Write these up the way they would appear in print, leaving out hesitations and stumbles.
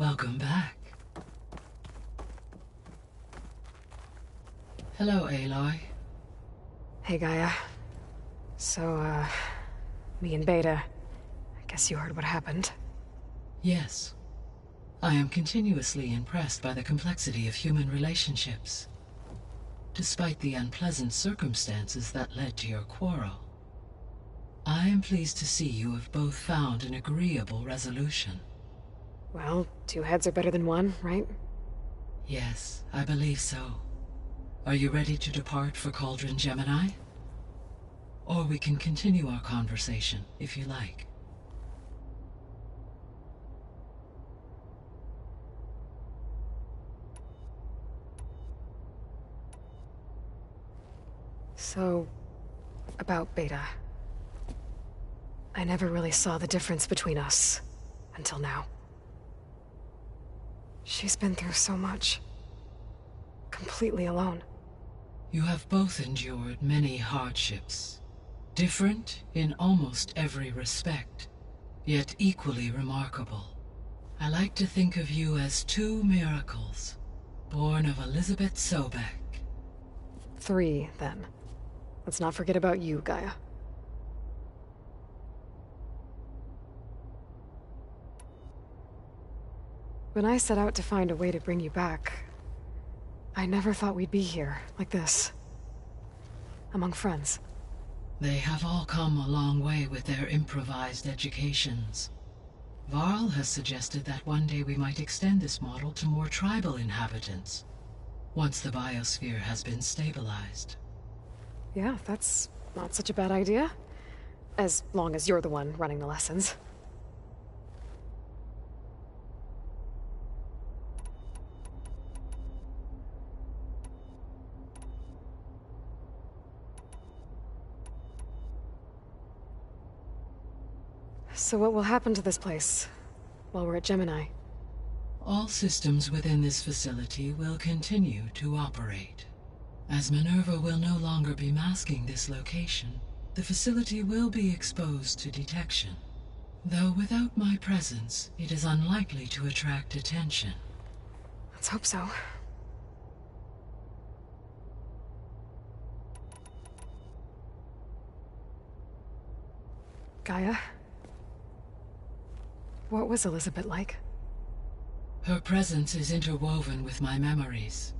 Welcome back. Hello, Aloy. Hey, Gaia. So, me and Beta, I guess you heard what happened. Yes. I am continuously impressed by the complexity of human relationships. Despite the unpleasant circumstances that led to your quarrel, I am pleased to see you have both found an agreeable resolution. Well, two heads are better than one, right? Yes, I believe so. Are you ready to depart for Cauldron Gemini? Or we can continue our conversation, if you like. So, about Beta. I never really saw the difference between us, until now. She's been through so much. Completely alone. You have both endured many hardships. Different in almost every respect, yet equally remarkable. I like to think of you as two miracles, born of Elizabeth Sobek. 3, then. Let's not forget about you, Gaia. When I set out to find a way to bring you back, I never thought we'd be here, like this. Among friends. They have all come a long way with their improvised educations. Varl has suggested that one day we might extend this model to more tribal inhabitants, once the biosphere has been stabilized. Yeah, that's not such a bad idea. As long as you're the one running the lessons. So what will happen to this place while we're at Gemini? All systems within this facility will continue to operate. As Minerva will no longer be masking this location, the facility will be exposed to detection. Though without my presence, it is unlikely to attract attention. Let's hope so. Gaia? What was Elizabeth like? Her presence is interwoven with my memories.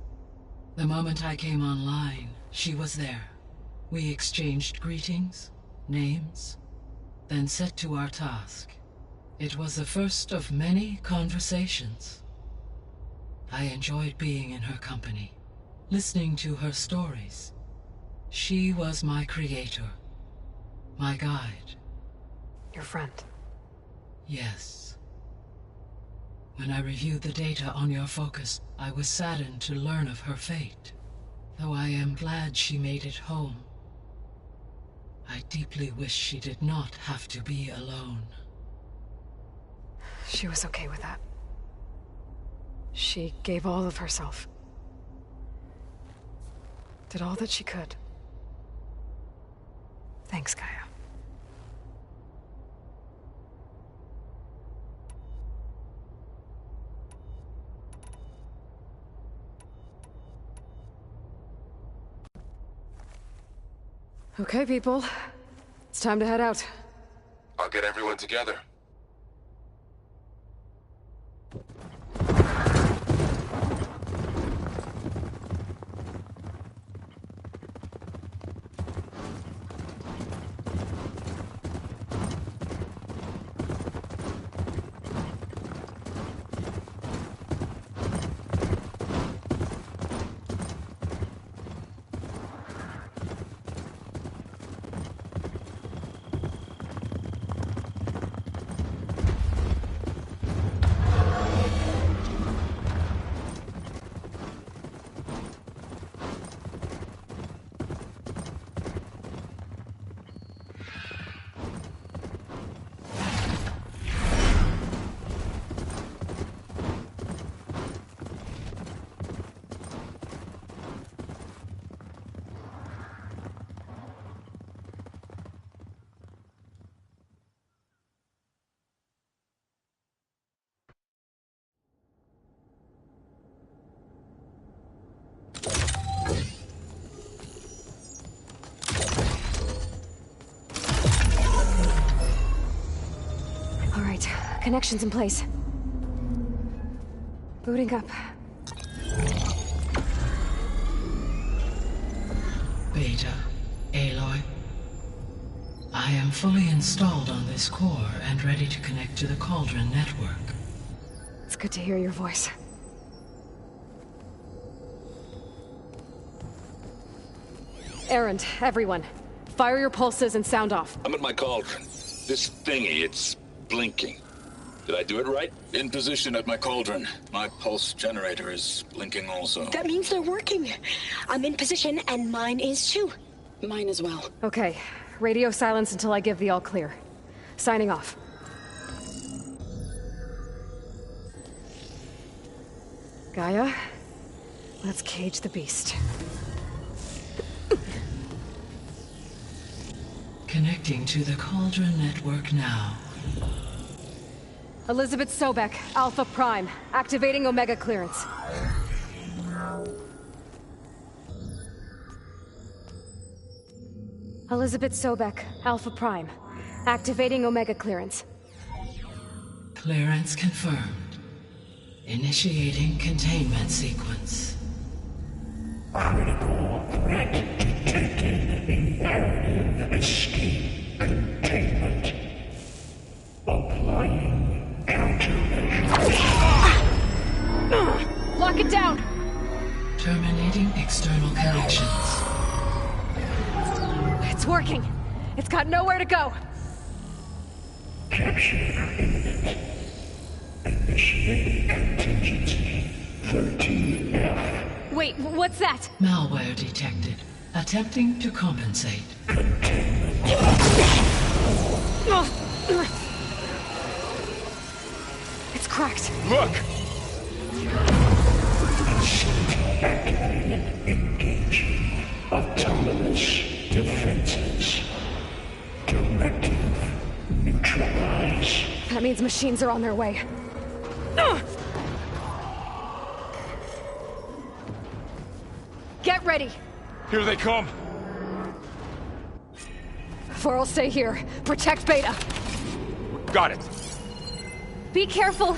The moment I came online, she was there. We exchanged greetings, names, then set to our task. It was the first of many conversations. I enjoyed being in her company, listening to her stories. She was my creator, my guide. Your friend. Yes. When I reviewed the data on your focus, I was saddened to learn of her fate. Though I am glad she made it home. I deeply wish she did not have to be alone. She was okay with that. She gave all of herself. Did all that she could. Thanks, Gaia. Okay, people. It's time to head out. I'll get everyone together. Connection's in place. Booting up. Beta, Aloy. I am fully installed on this core and ready to connect to the Cauldron network. It's good to hear your voice. Erend, everyone. Fire your pulses and sound off. I'm at my cauldron. This thingy, it's blinking. Did I do it right? In position at my cauldron. My pulse generator is blinking also. That means they're working. I'm in position, and mine is too. Mine as well. Okay. Radio silence until I give the all clear. Signing off. Gaia, let's cage the beast. Connecting to the Cauldron network now. Elizabeth Sobek, Alpha Prime, activating Omega clearance. Elizabeth Sobek, Alpha Prime, activating Omega clearance. Clearance confirmed. Initiating containment sequence. Critical threat detected. Imperative escape containment. Applying countermeasures. Lock it down! Terminating external connections. It's working. It's got nowhere to go. Capture imminent. Initiating contingency 13F. Wait, what's that? Malware detected. Attempting to compensate. It's cracked. Look! Activating engaging autonomous defenses. Directive neutralize. That means machines are on their way. Get ready! Here they come! Vor'll stay here. Protect Beta. Got it! Be careful!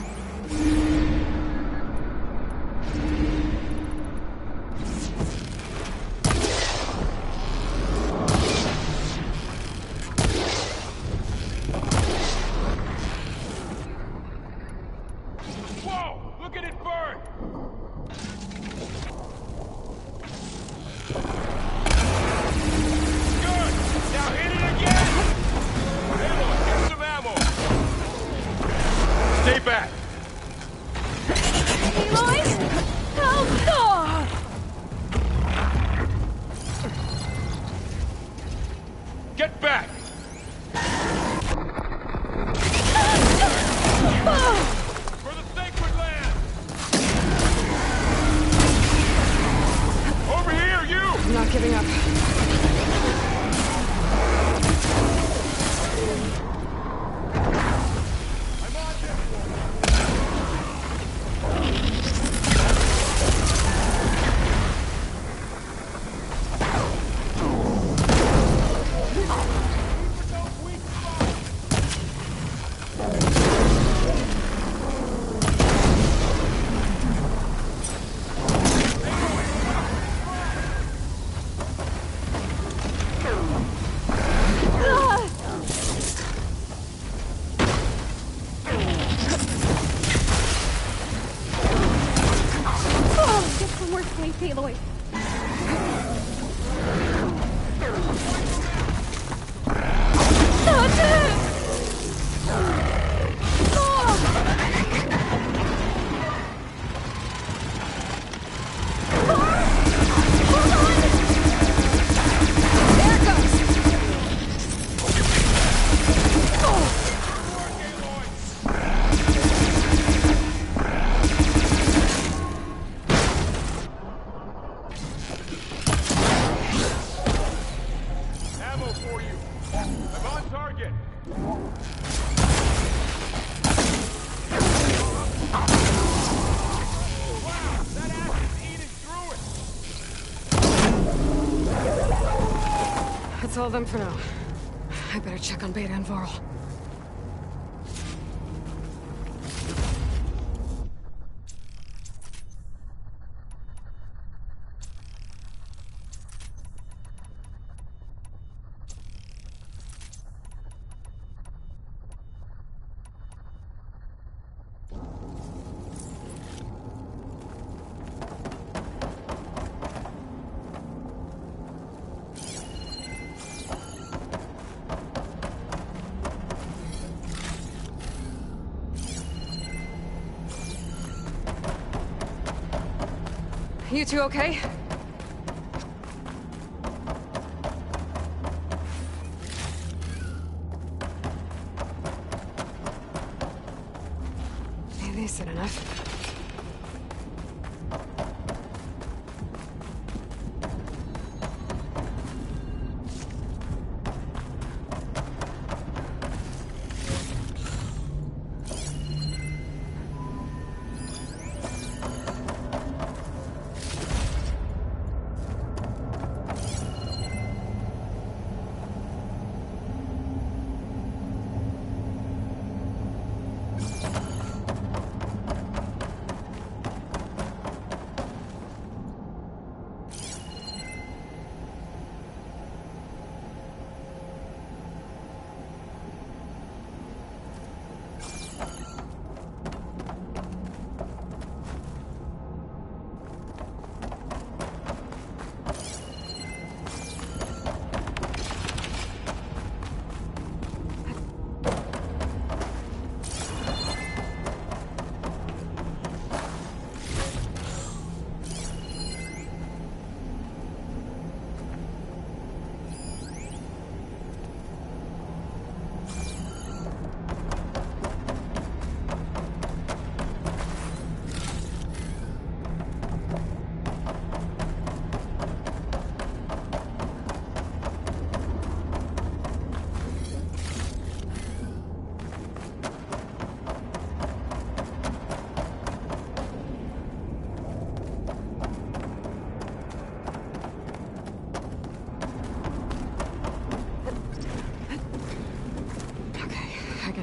Whoa! Look at it burn! Good! Now hit it again! Aloy, get some ammo! Stay back! Aloy! Help! Get back! For the sacred land! Over here, you! I'm not giving up. I'm on this one! Get some worse place, Aloy. There it goes. Ammo for you! I'm on target! Wow! That acid's eating through it! That's all of them for now. I better check on Beta and Varl. You two okay? This isn't enough.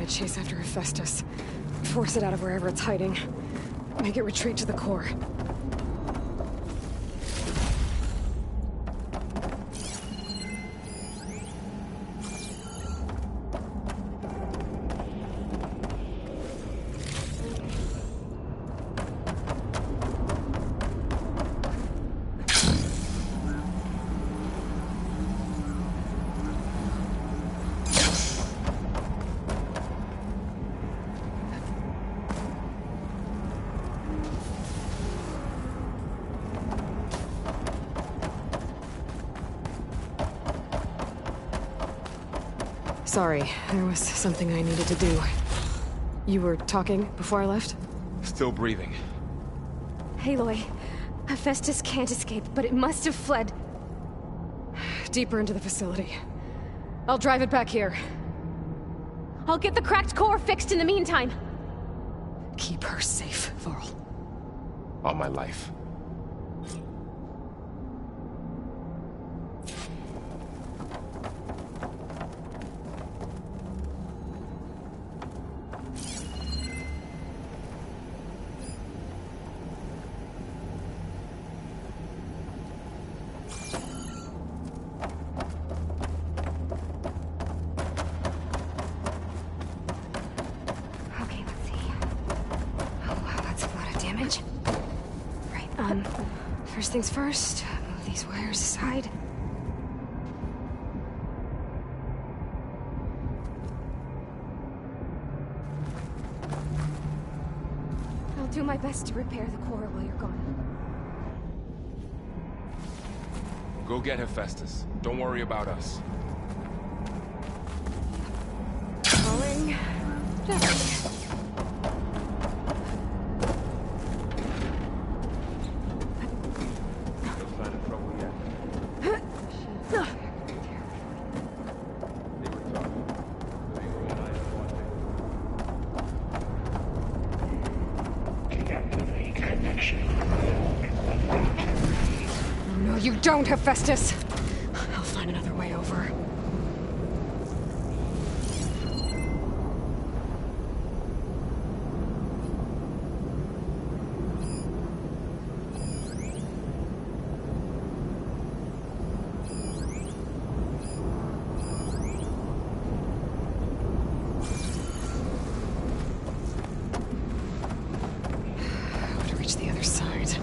Chase after Hephaestus. Force it out of wherever it's hiding. Make it retreat to the core. Sorry, there was something I needed to do. You were talking before I left? Still breathing. Aloy, Hephaestus can't escape, but it must have fled. Deeper into the facility. I'll drive it back here. I'll get the cracked core fixed in the meantime. Keep her safe, Varl. All my life. First things first, move these wires aside. I'll do my best to repair the core while you're gone. Go get Hephaestus. Don't worry about us. Calling. You don't, Hephaestus! I'll find another way over. How to reach the other side?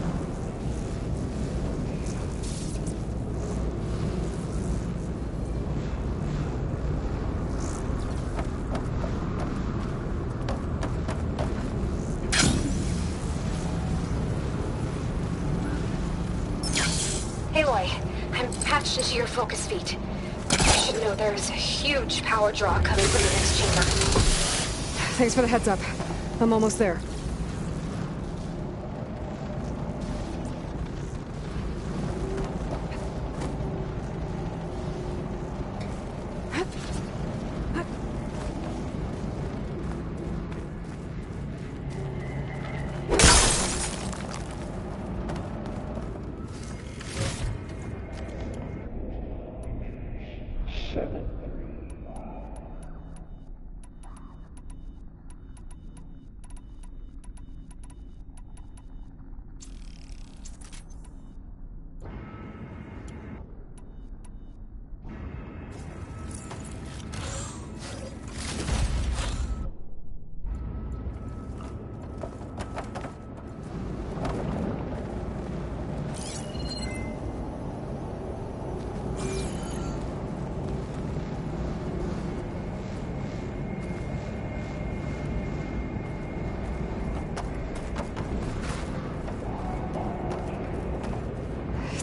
Aloy, I'm patched into your focus feed. You should know there's a huge power draw coming from the next chamber. Thanks for the heads up. I'm almost there.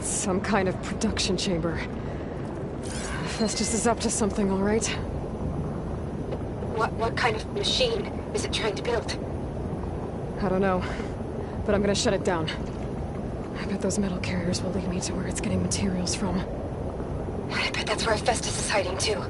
Some kind of production chamber. Festus is up to something, all right? What kind of machine is it trying to build? I don't know, but I'm gonna shut it down. I bet those metal carriers will lead me to where it's getting materials from. I bet that's where Festus is hiding, too.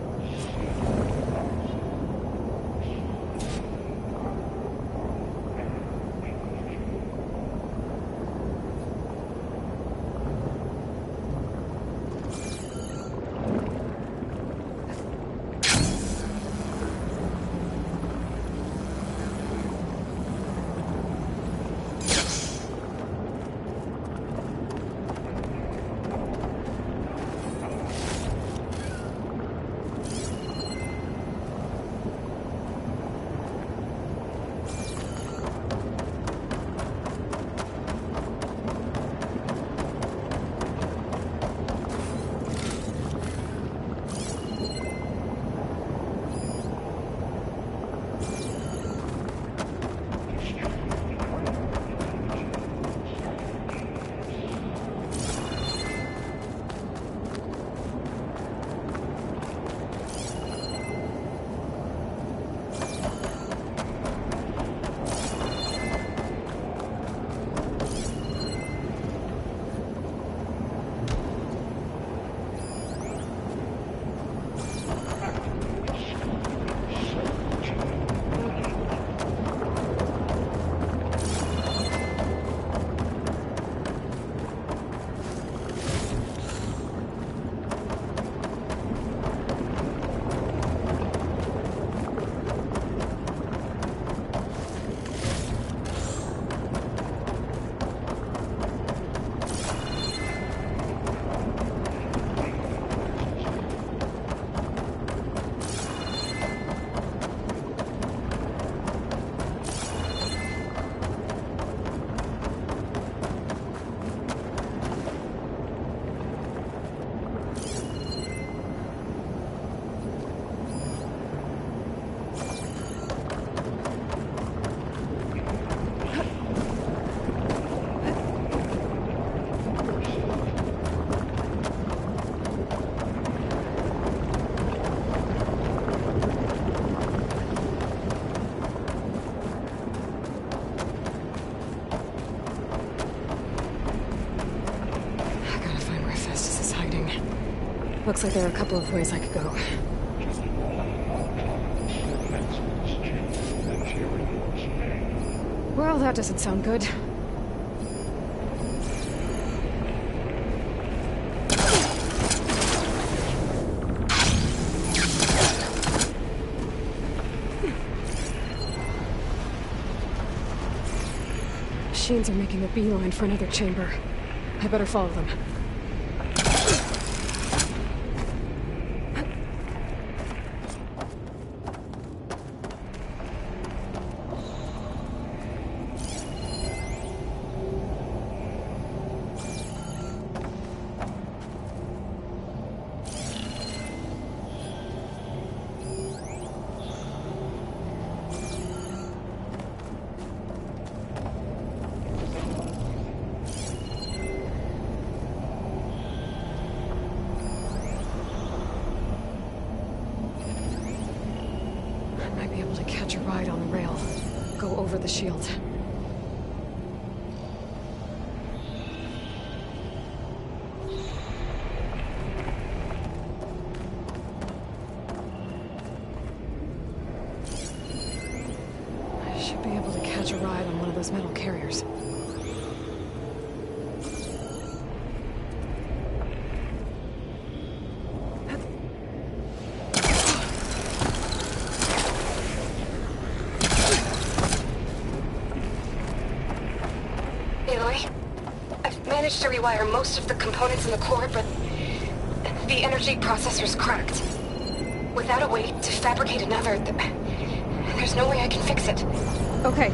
Looks like there are a couple of ways I could go. Well, that doesn't sound good. Machines are making a beeline for another chamber. I better follow them. be able to catch a ride on the rail. Go over the shield. I should be able to catch a ride on one of those metal carriers. Managed to rewire most of the components in the core, but the energy processor's cracked. Without a way to fabricate another, there's no way I can fix it. Okay,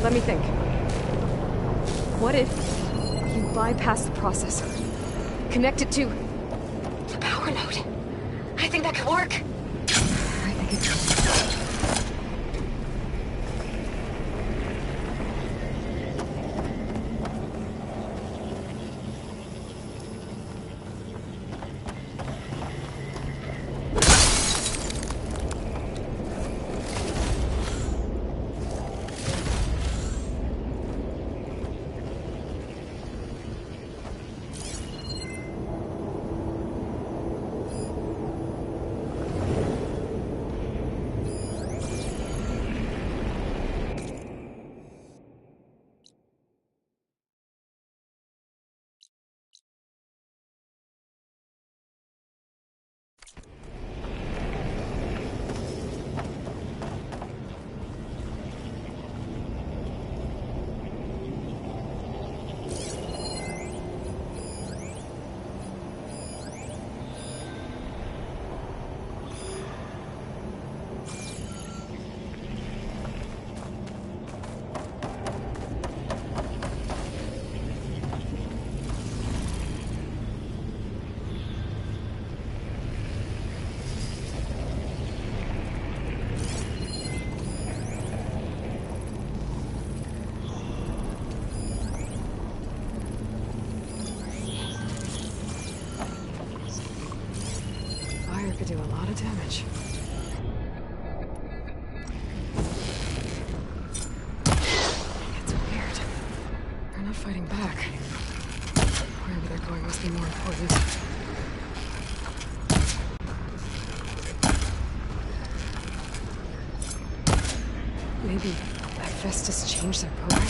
let me think. What if you bypass the processor? Connect it to the power node. I think that could work. I think it could. Could do a lot of damage. It's weird. They're not fighting back. Wherever they're going must be more important. Maybe Hephaestus changed their program?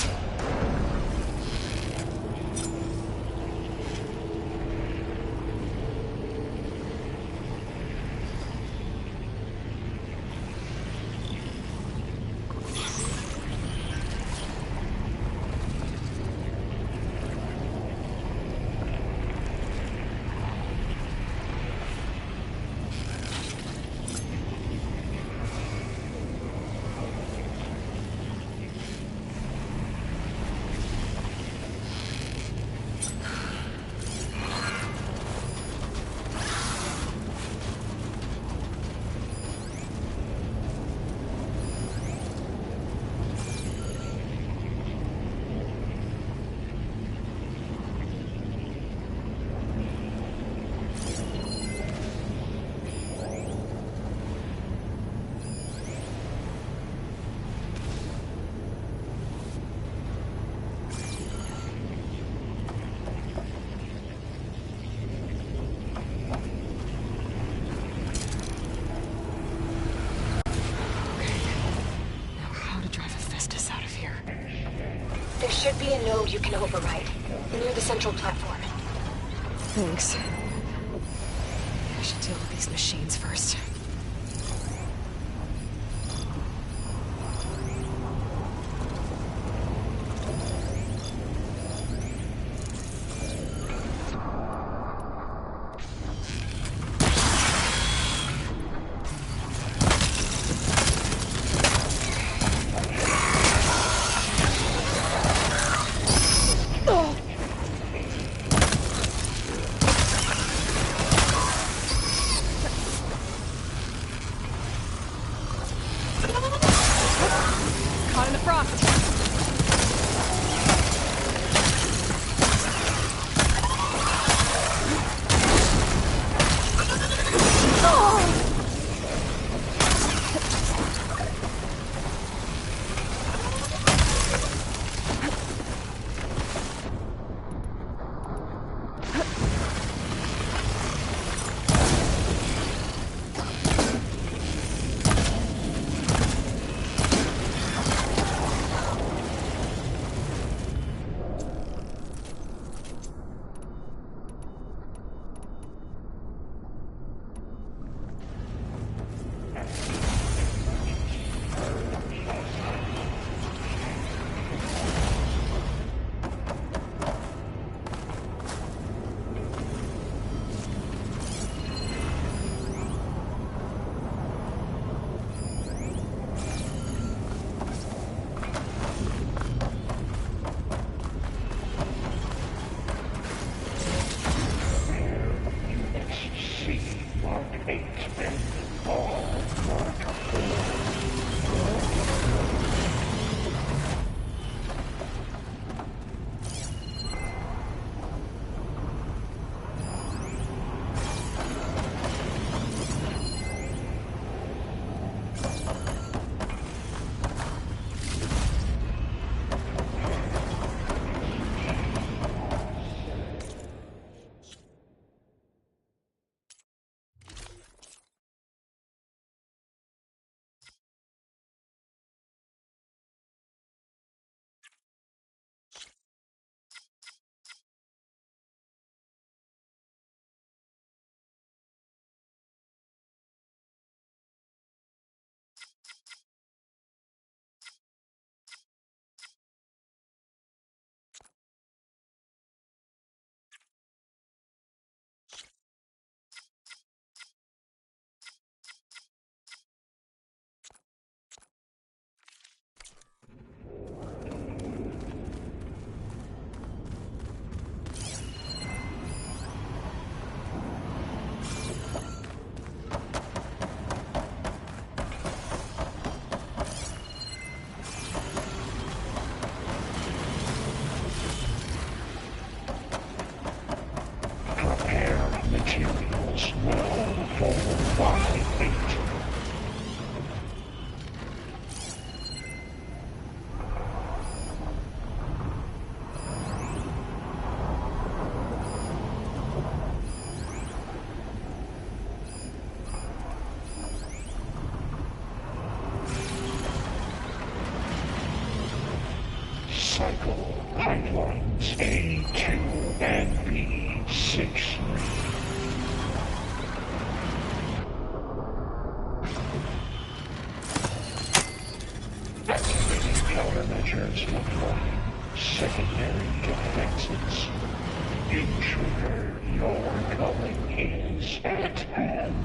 There should be a node you can override, near the central platform. Thanks. I should deal with these machines first. This will fall by fate. Cycle pipelines A2 and B6. Activating countermeasures applying secondary defenses. Intruder, your coming is at hand.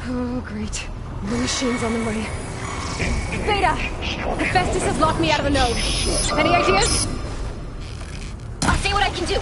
Oh, great. The machine's on the way. Theta! Hephaestus has locked me out of the node. Any ideas? I'll see what I can do.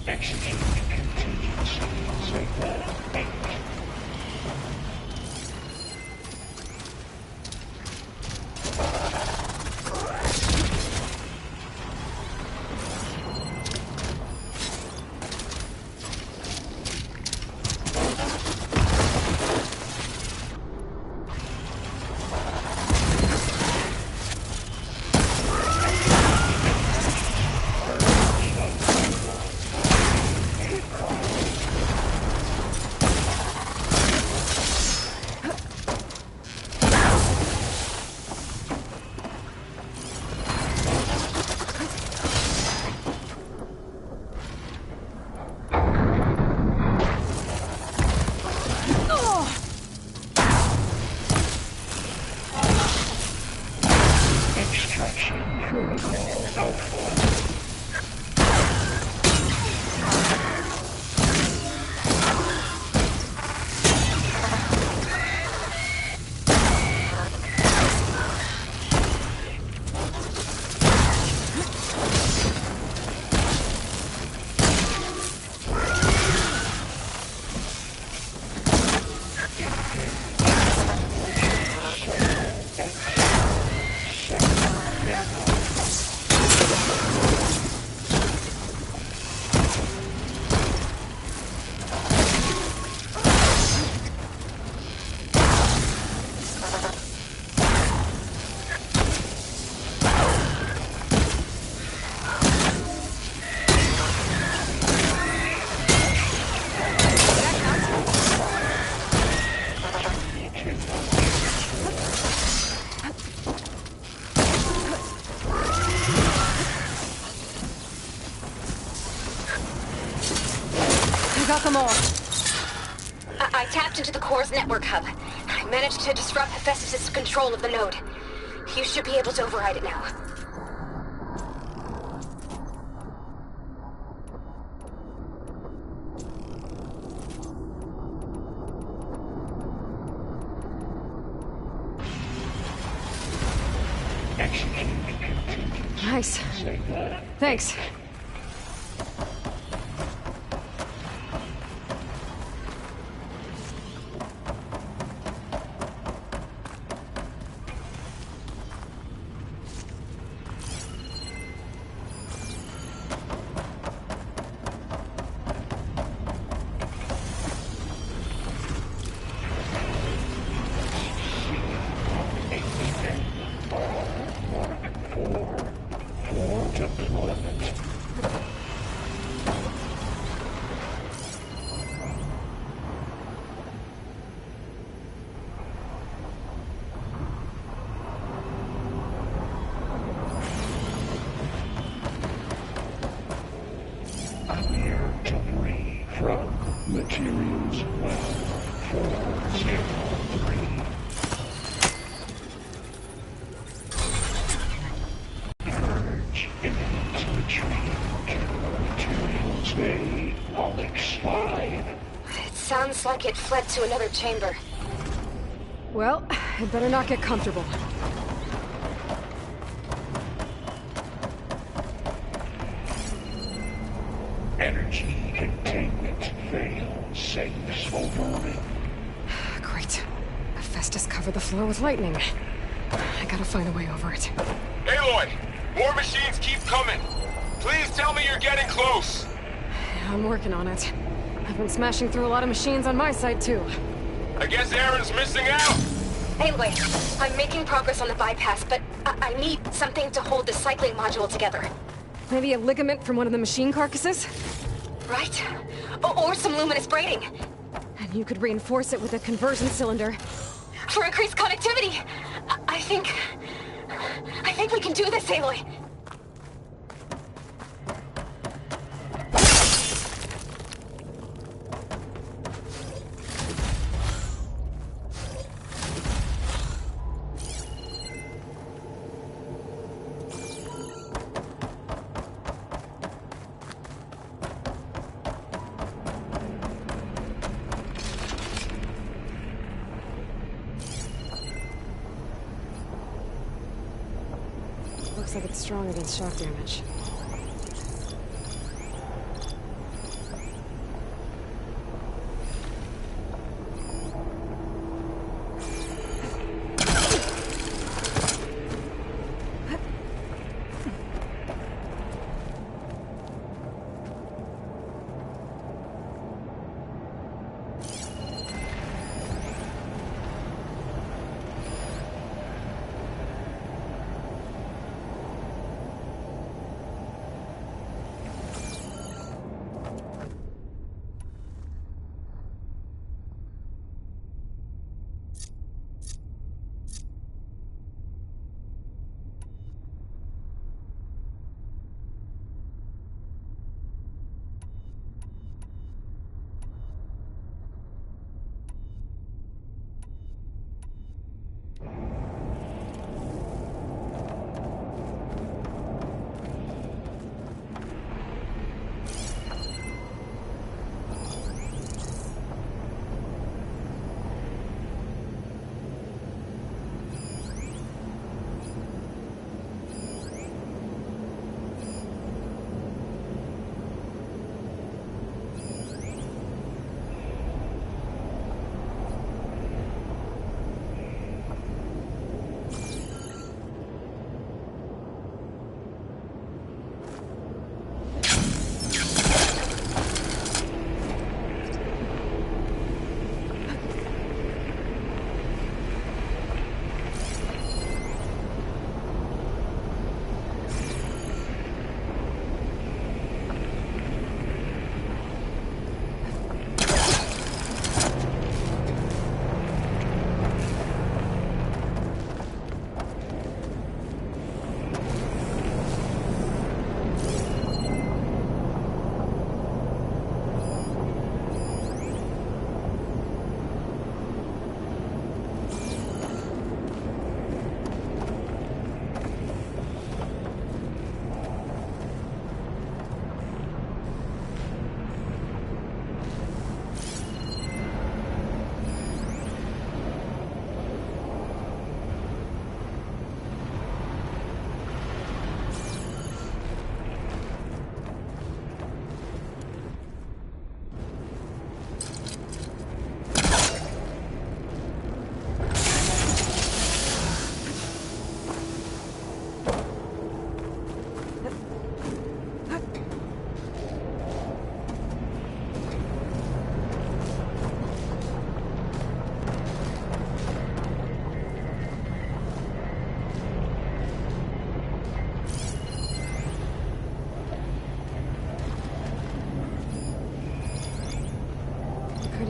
Execute contingency. Cycle 8. Extraction protocol alpha. We got them all. I tapped into the core's network hub. I managed to disrupt Hephaestus' control of the node. You should be able to override it now. Execute contingency. Nice. Signal. Thanks. For deployment. Clear debris from materials well. 403. Purge imminent retreat. Materials may all expire. It sounds like it fled to another chamber. Well, I'd better not get comfortable. Energy containment failed. Safe overring. Great. Hephaestus covered the floor with lightning. I gotta find a way over it. Aloy! More machines keep coming! Please tell me you're getting close! Yeah, I'm working on it. I've been smashing through a lot of machines on my side, too. I guess Aaron's missing out! Anyway, I'm making progress on the bypass, but I need something to hold the cycling module together. Maybe a ligament from one of the machine carcasses? Right? Or some luminous braiding. And you could reinforce it with a conversion cylinder. For increased connectivity. I think we can do this, Aloy. Looks like it's strong against shock damage.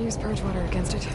use purge water against it.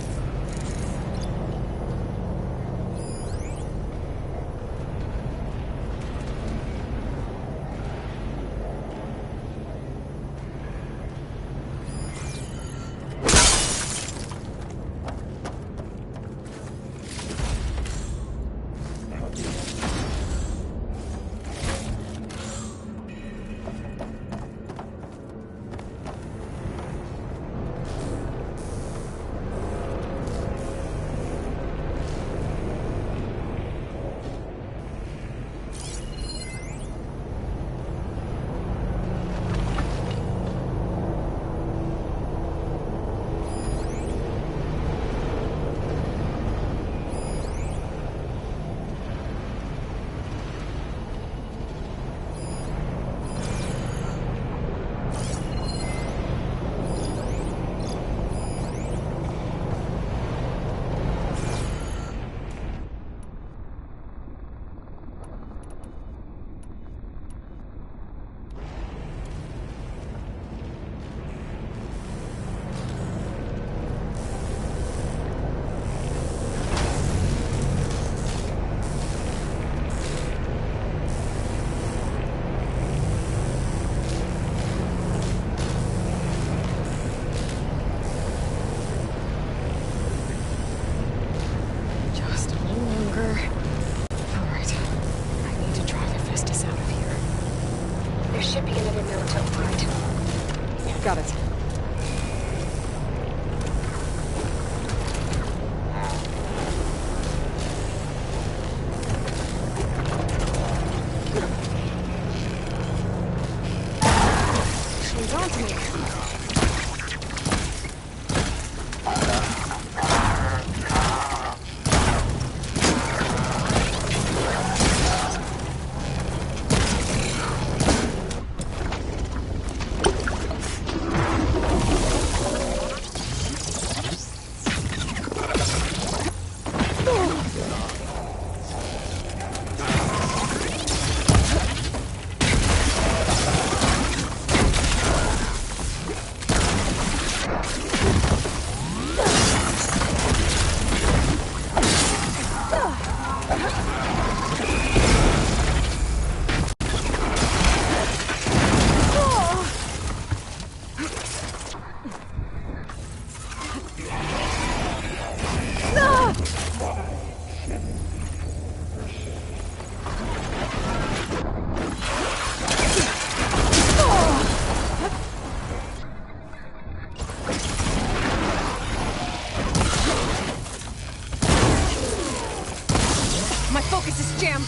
Got it. She's on to me. My focus is jammed.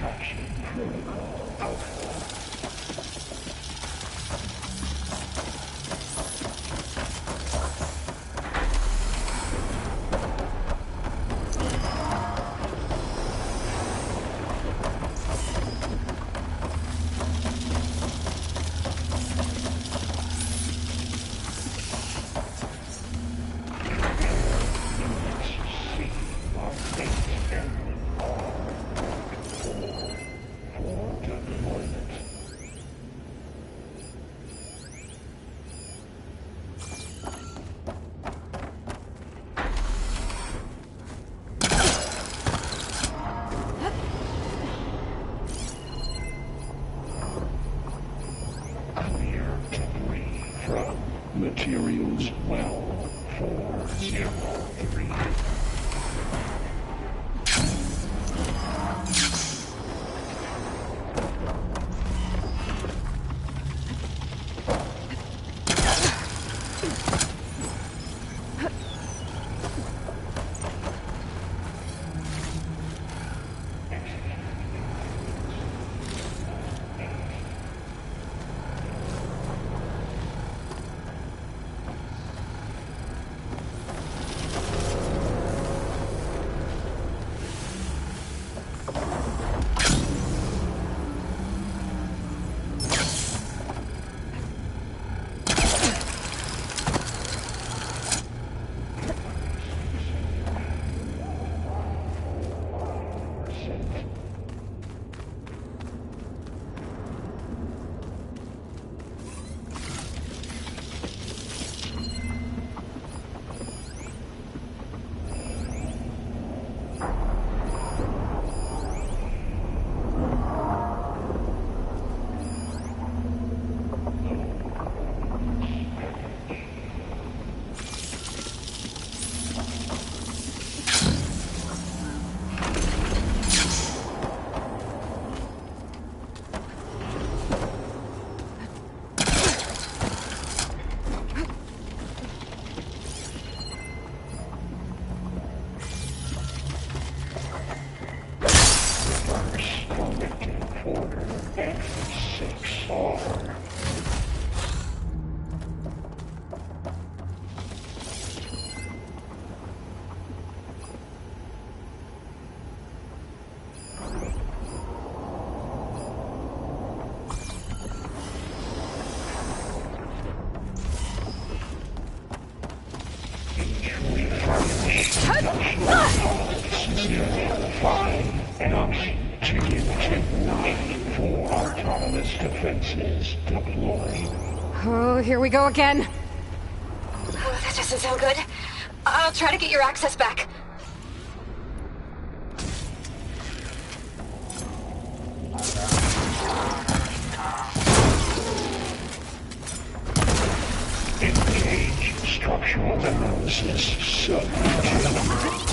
Extraction critical output. Materials well 403. Defenses deployed. Oh, here we go again. Oh, that doesn't sound good. I'll try to get your access back. Engage structural analysis subroutine.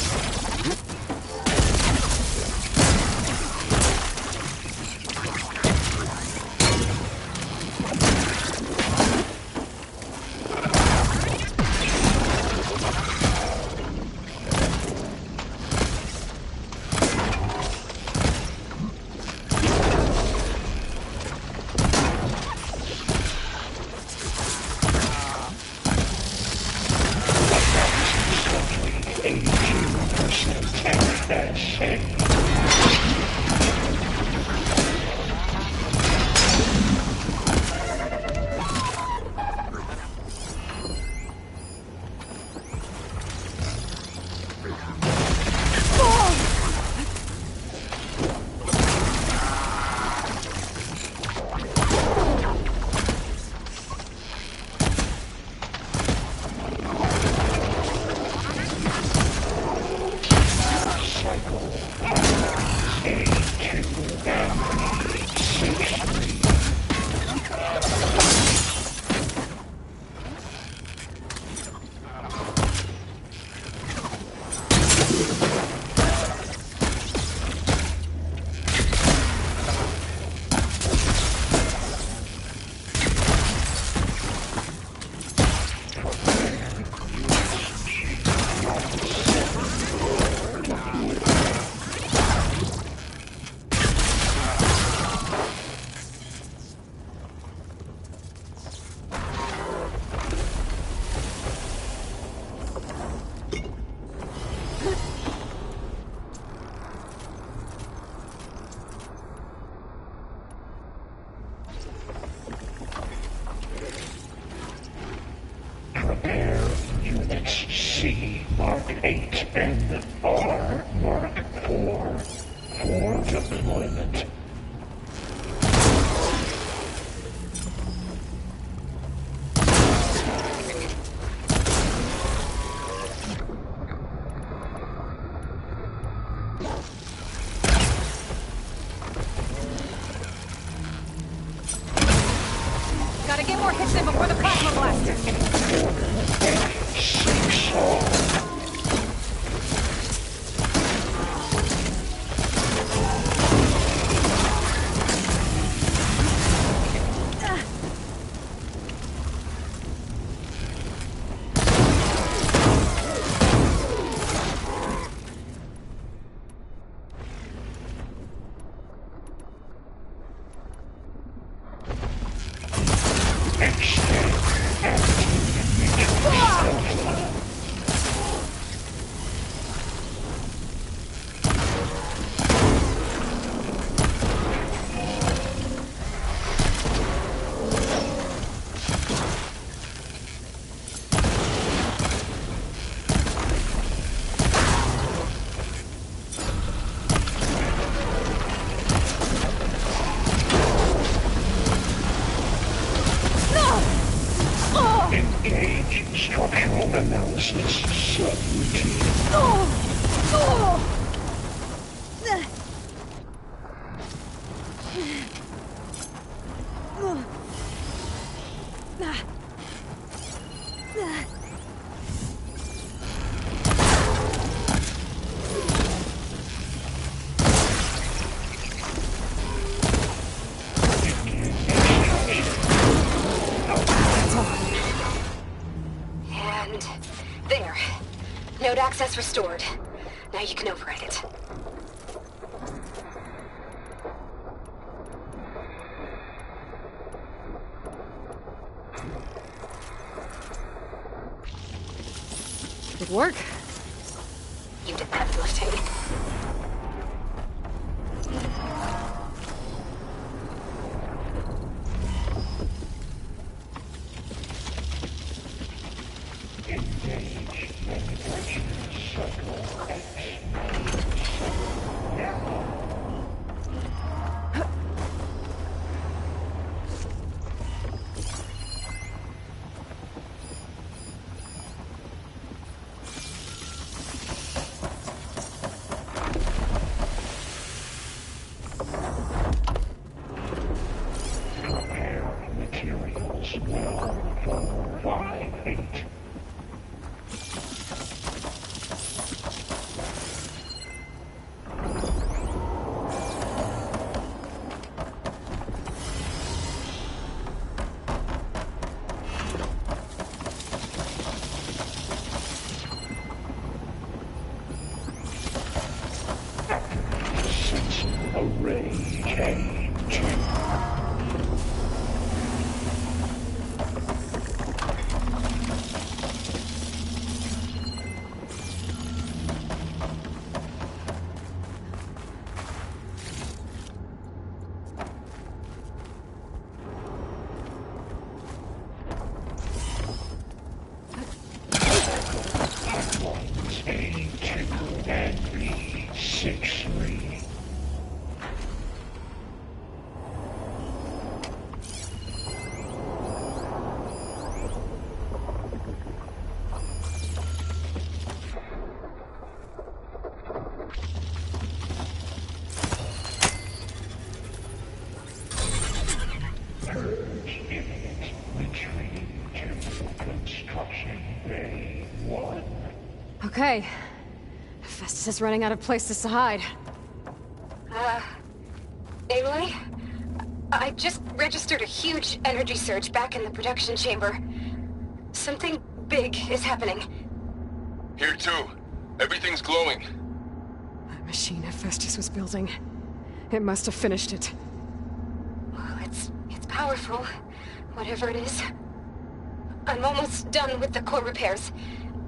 C Mark 8 and R Mark 4 for deployment. Gotta get more hits in before the plasma blast. Engage structural analysis subroutine. And there. Node access restored. Now you can override it. Good work. You did the heavy lifting. Engage manufacturing cycle X. Prepare materials well for 5-8. Array K2. A2 and B63. Purge imminent. Retreating to construction bay 1. Okay. Festus is running out of places to hide. Aloy? I just registered a huge energy surge back in the production chamber. Something big is happening. Here too. Everything's glowing. That machine Festus was building. It must have finished it. Well, it's powerful, whatever it is. I'm almost done with the core repairs.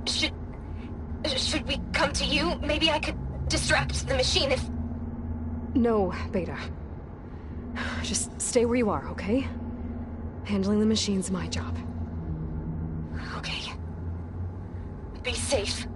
Should we come to you? Maybe I could distract the machine if... No, Beta. Just stay where you are, okay? Handling the machine's my job. Okay. Be safe.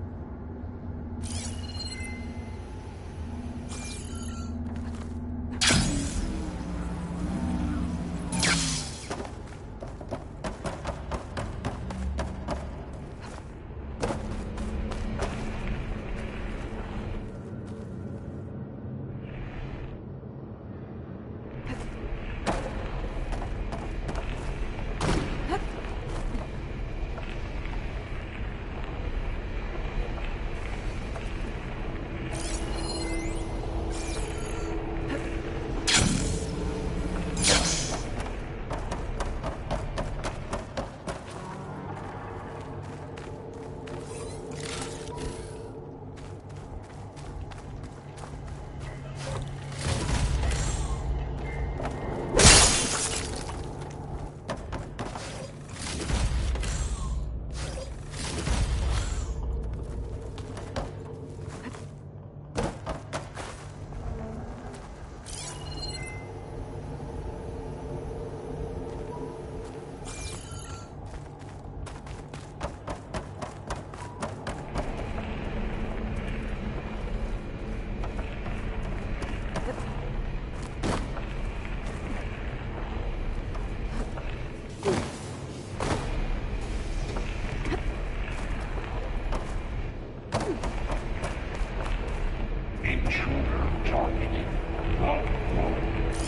Intruder targeted.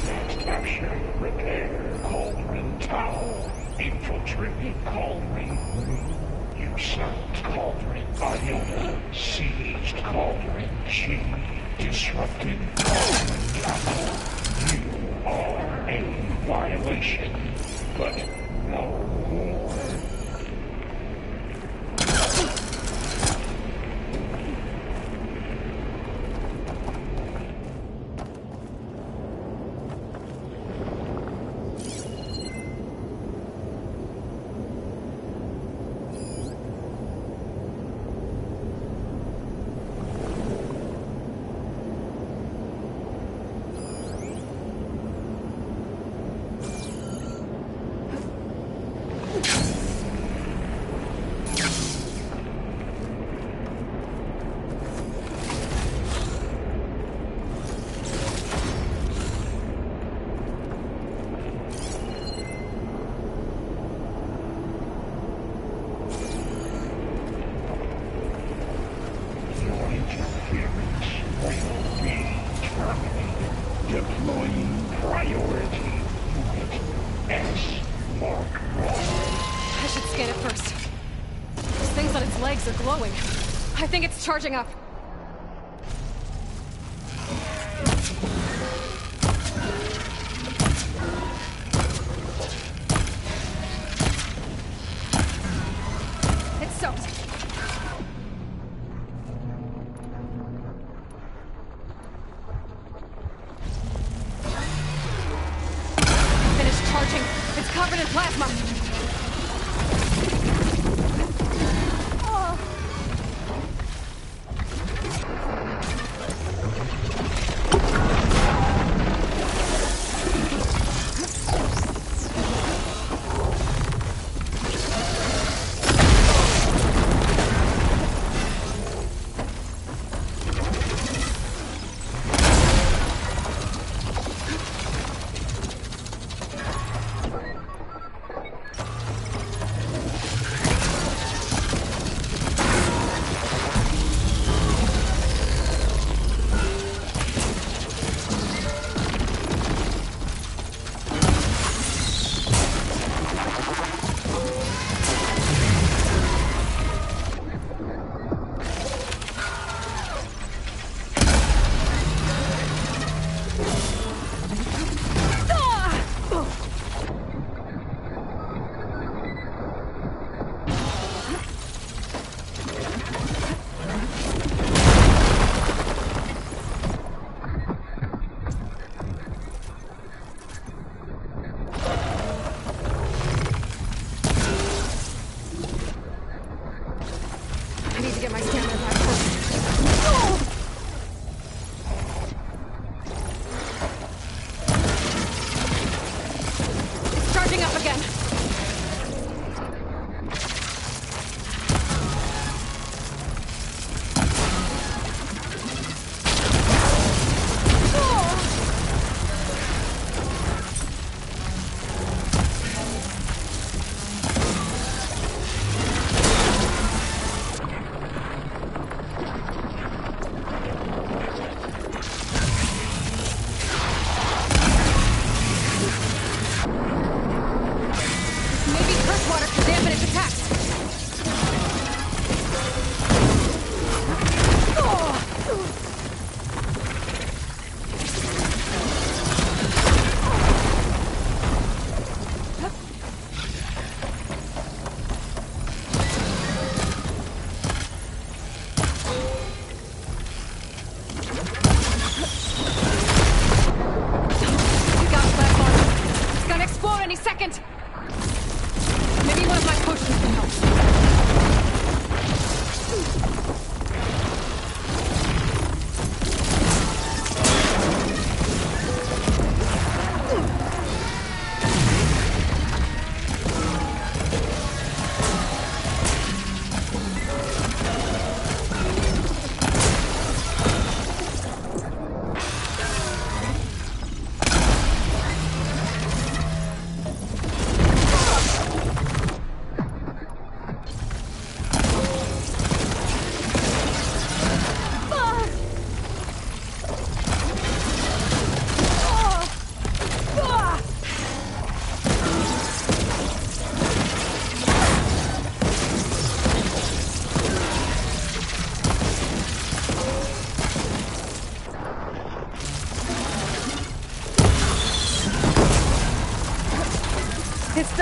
Next action, repair Cauldron Tower. Infiltrated Cauldron. Usurped Cauldron Iota. Seized Cauldron G. Disrupted Cauldron Tower. You are a violation, but no more. Deploying priority unit S Mark 1. I should scan it first. Those things on its legs are glowing. I think it's charging up. It's soaked. Finished charging. It's covered in plasma. I need to get my stamina back first. It's charging up again.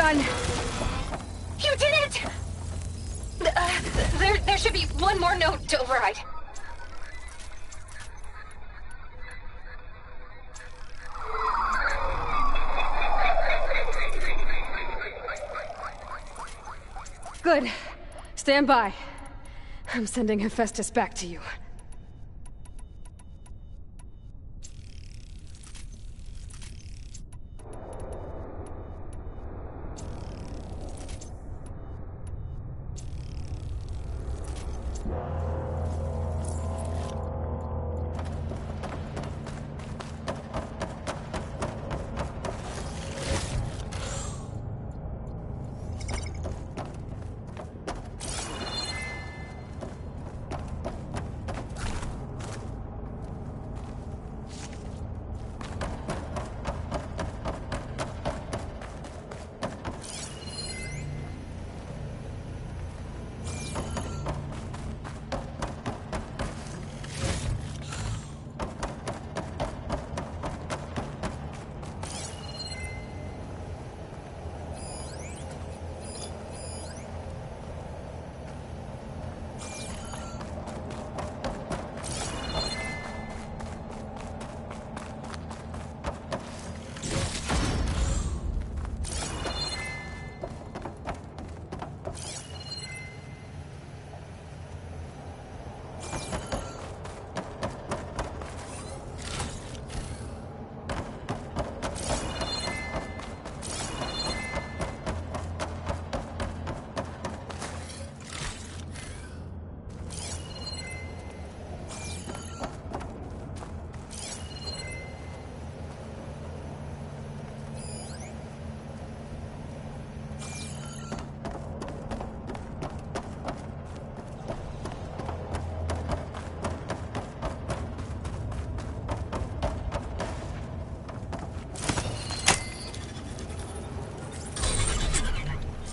done! You did it! There should be one more node to override. Good. Stand by. I'm sending Hephaestus back to you.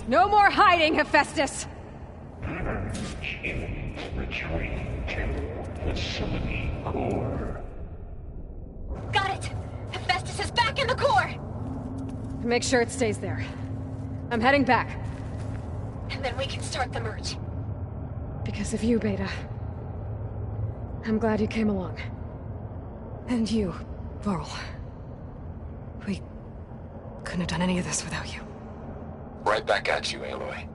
No more hiding, Hephaestus! Humans retreating to facility core. Got it! Hephaestus is back in the core! Make sure it stays there. I'm heading back. And then we can start the merge. Because of you, Beta. I'm glad you came along. And you, Varl. We couldn't have done any of this without you. Right back at you, Aloy.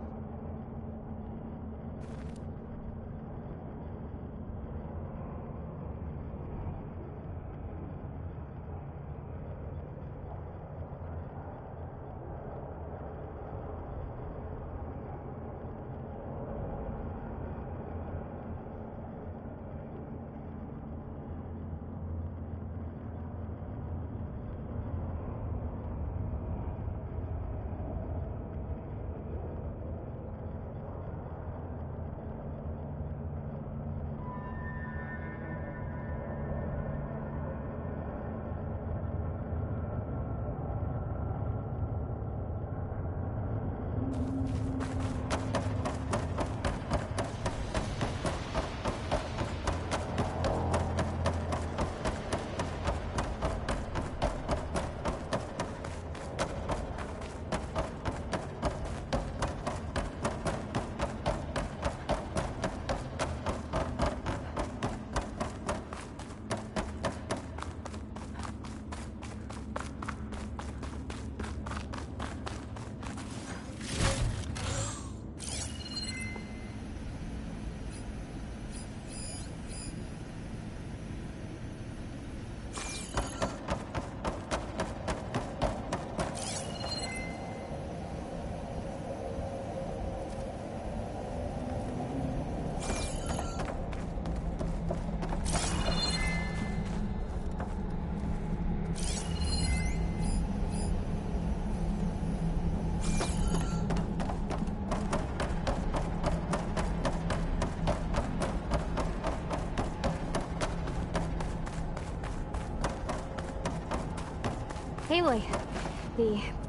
Aloy,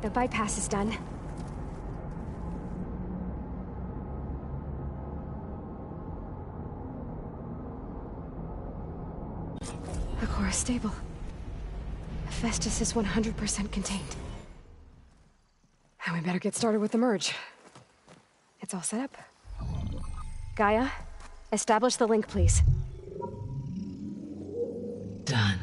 the bypass is done. The core is stable. Hephaestus is 100% contained. And we better get started with the merge. It's all set up. Gaia, establish the link, please. Done.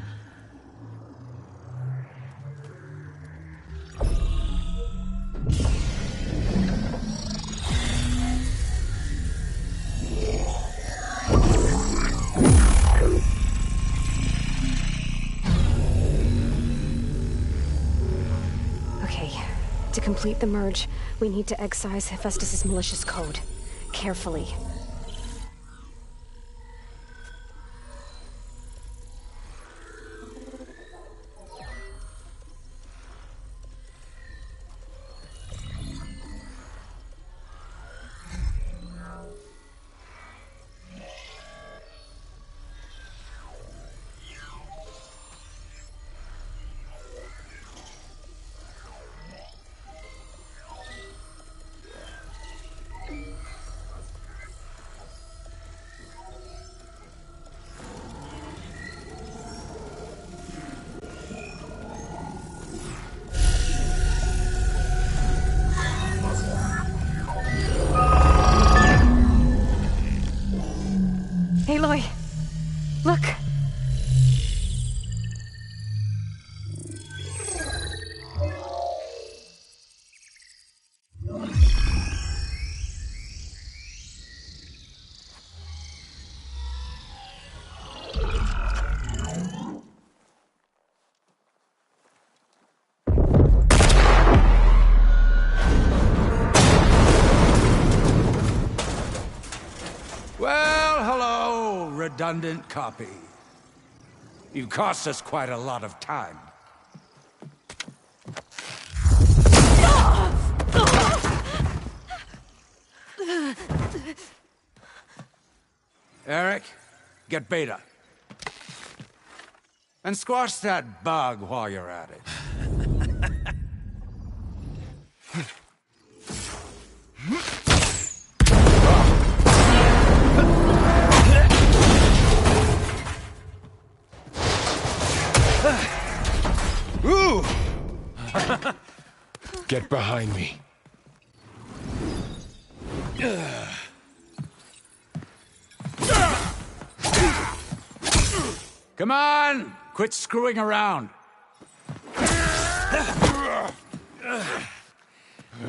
Okay, to complete the merge, we need to excise Hephaestus' malicious code. Carefully. Aloy, look! Well, hello, redundant copy. You cost us quite a lot of time. Eric, get Beta. And squash that bug while you're at it. Ooh! Get behind me. Come on! Quit screwing around.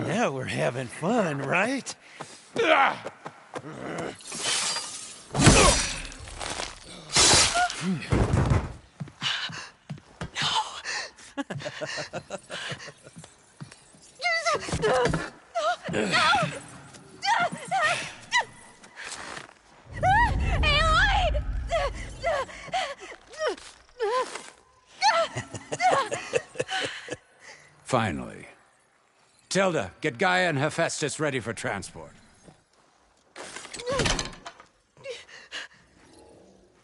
Now we're having fun, right? Finally. Tilda, get Gaia and Hephaestus ready for transport.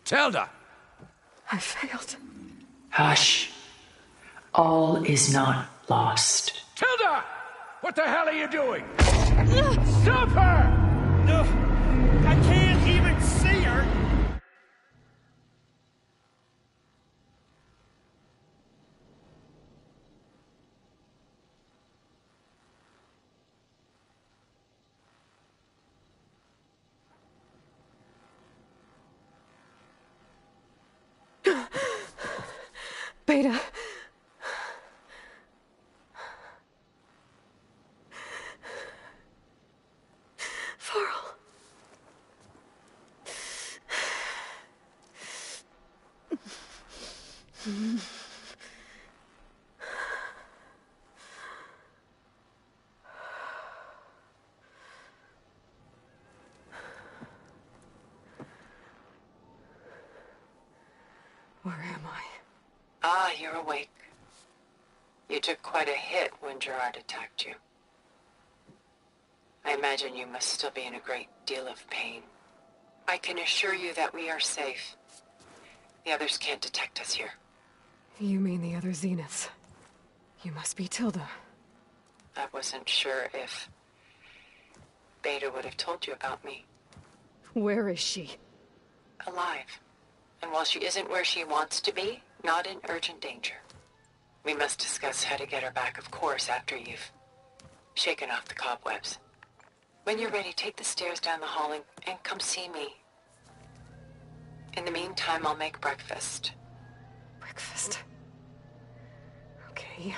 Tilda! I failed. Hush. All is not lost. Tilda! What the hell are you doing? Stop her! I can't even see her! Beta. Varl. Where am I? Ah, you're awake. You took quite a hit when Gerard attacked you. I imagine you must still be in a great deal of pain. I can assure you that we are safe. The others can't detect us here. You mean the other Zeniths? You must be Tilda. I wasn't sure if Beta would have told you about me. Where is she? Alive. And while she isn't where she wants to be, not in urgent danger. We must discuss how to get her back, of course, after you've shaking off the cobwebs. When you're ready, take the stairs down the hall and come see me. In the meantime, I'll make breakfast. Breakfast? Okay.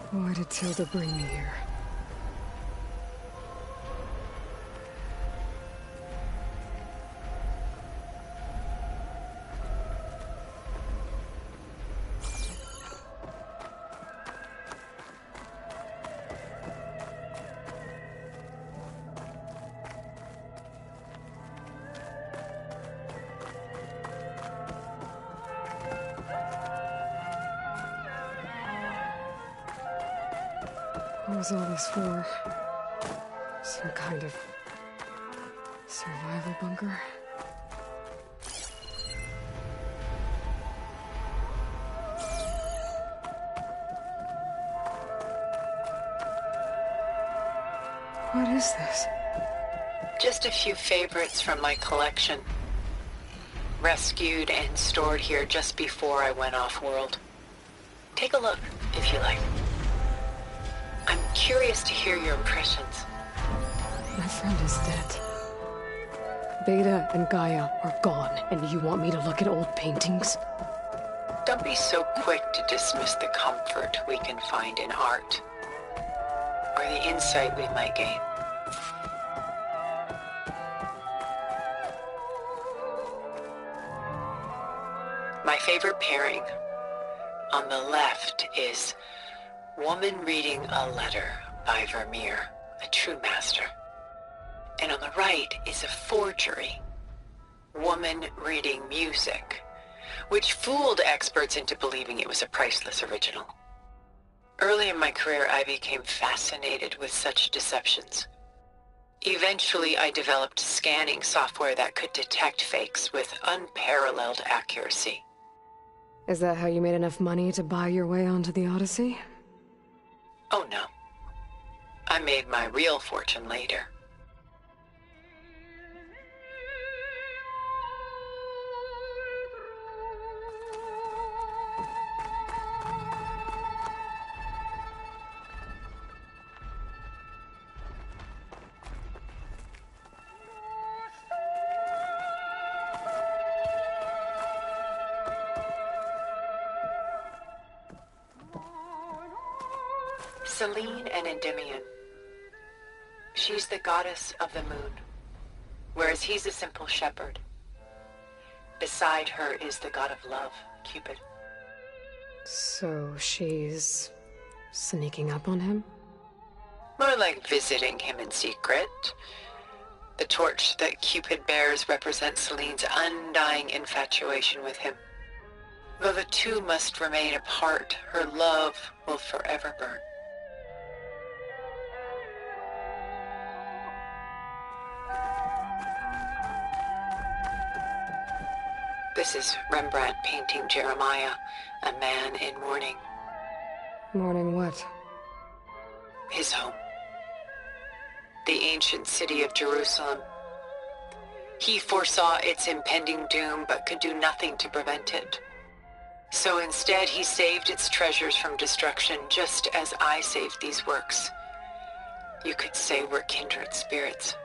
Why did Tilda bring me here? What was all this for? Some kind of survival bunker? What is this? Just a few favorites from my collection. Rescued and stored here just before I went off-world. Take a look, if you like. I'm curious to hear your impressions. My friend is dead. Beta and Gaia are gone, and you want me to look at old paintings? Don't be so quick to dismiss the comfort we can find in art, or the insight we might gain. My favorite pairing on the left is Woman Reading a Letter by Vermeer, a true master. And on the right is a forgery, Woman Reading Music, which fooled experts into believing it was a priceless original. Early in my career, I became fascinated with such deceptions. Eventually, I developed scanning software that could detect fakes with unparalleled accuracy. Is that how you made enough money to buy your way onto the Odyssey? Oh no. I made my real fortune later. Selene and Endymion. She's the goddess of the moon, whereas he's a simple shepherd. Beside her is the god of love, Cupid. So she's sneaking up on him? More like visiting him in secret. The torch that Cupid bears represents Selene's undying infatuation with him. Though the two must remain apart, her love will forever burn. This is Rembrandt painting Jeremiah, a man in mourning. Mourning what? His home. The ancient city of Jerusalem. He foresaw its impending doom, but could do nothing to prevent it. So instead, he saved its treasures from destruction, just as I saved these works. You could say we're kindred spirits.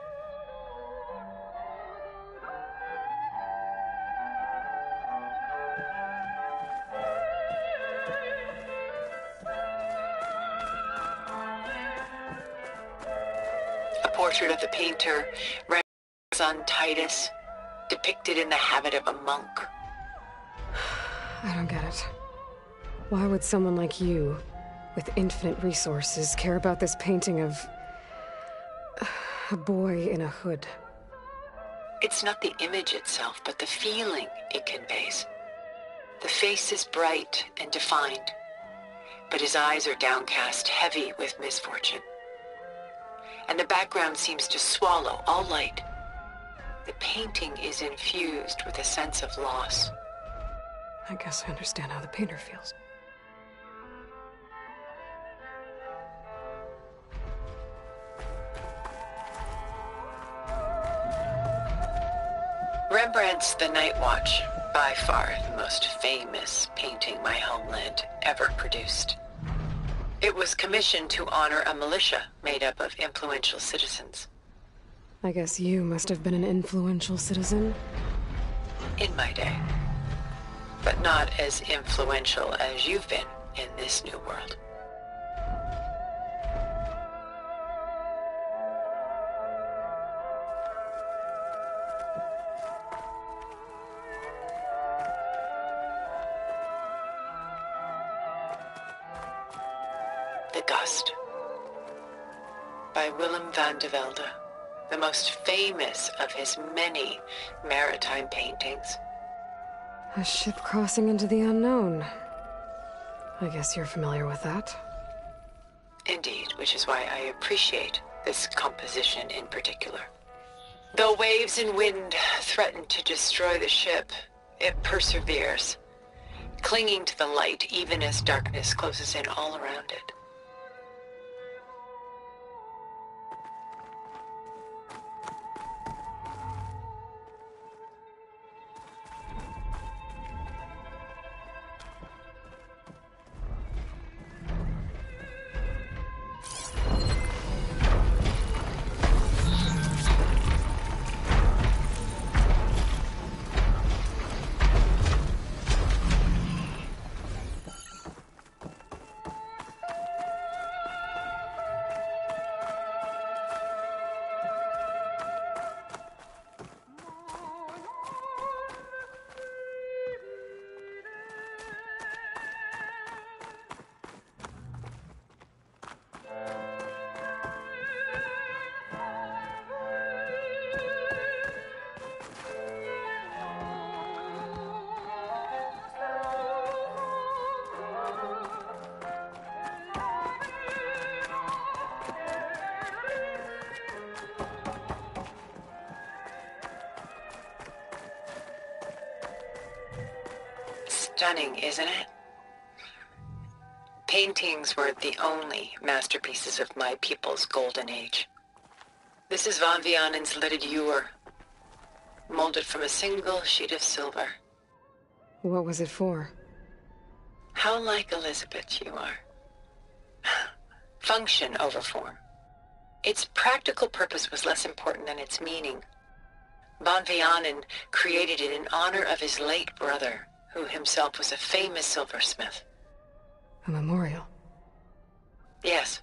Portrait of the painter, Rembrandt's son Titus, depicted in the habit of a monk. Why would someone like you, with infinite resources, care about this painting of a boy in a hood? It's not the image itself, but the feeling it conveys. The face is bright and defined, but his eyes are downcast, heavy with misfortune. And the background seems to swallow all light. The painting is infused with a sense of loss. I guess I understand how the painter feels. Rembrandt's The Night Watch, by far the most famous painting my homeland ever produced. It was commissioned to honor a militia made up of influential citizens. I guess you must have been an influential citizen. In my day. But not as influential as you've been in this new world. The Gust, by Willem van de Velde, the most famous of his many maritime paintings. A ship crossing into the unknown. I guess you're familiar with that. Indeed, which is why I appreciate this composition in particular. Though waves and wind threaten to destroy the ship, it perseveres, clinging to the light even as darkness closes in all around it. Stunning, isn't it? Paintings were the only masterpieces of my people's golden age. This is Van Vianen's lidded ewer, molded from a single sheet of silver. What was it for? How like Elizabeth you are. Function over form. Its practical purpose was less important than its meaning. Van Vianen created it in honor of his late brother, who himself was a famous silversmith. A memorial? Yes.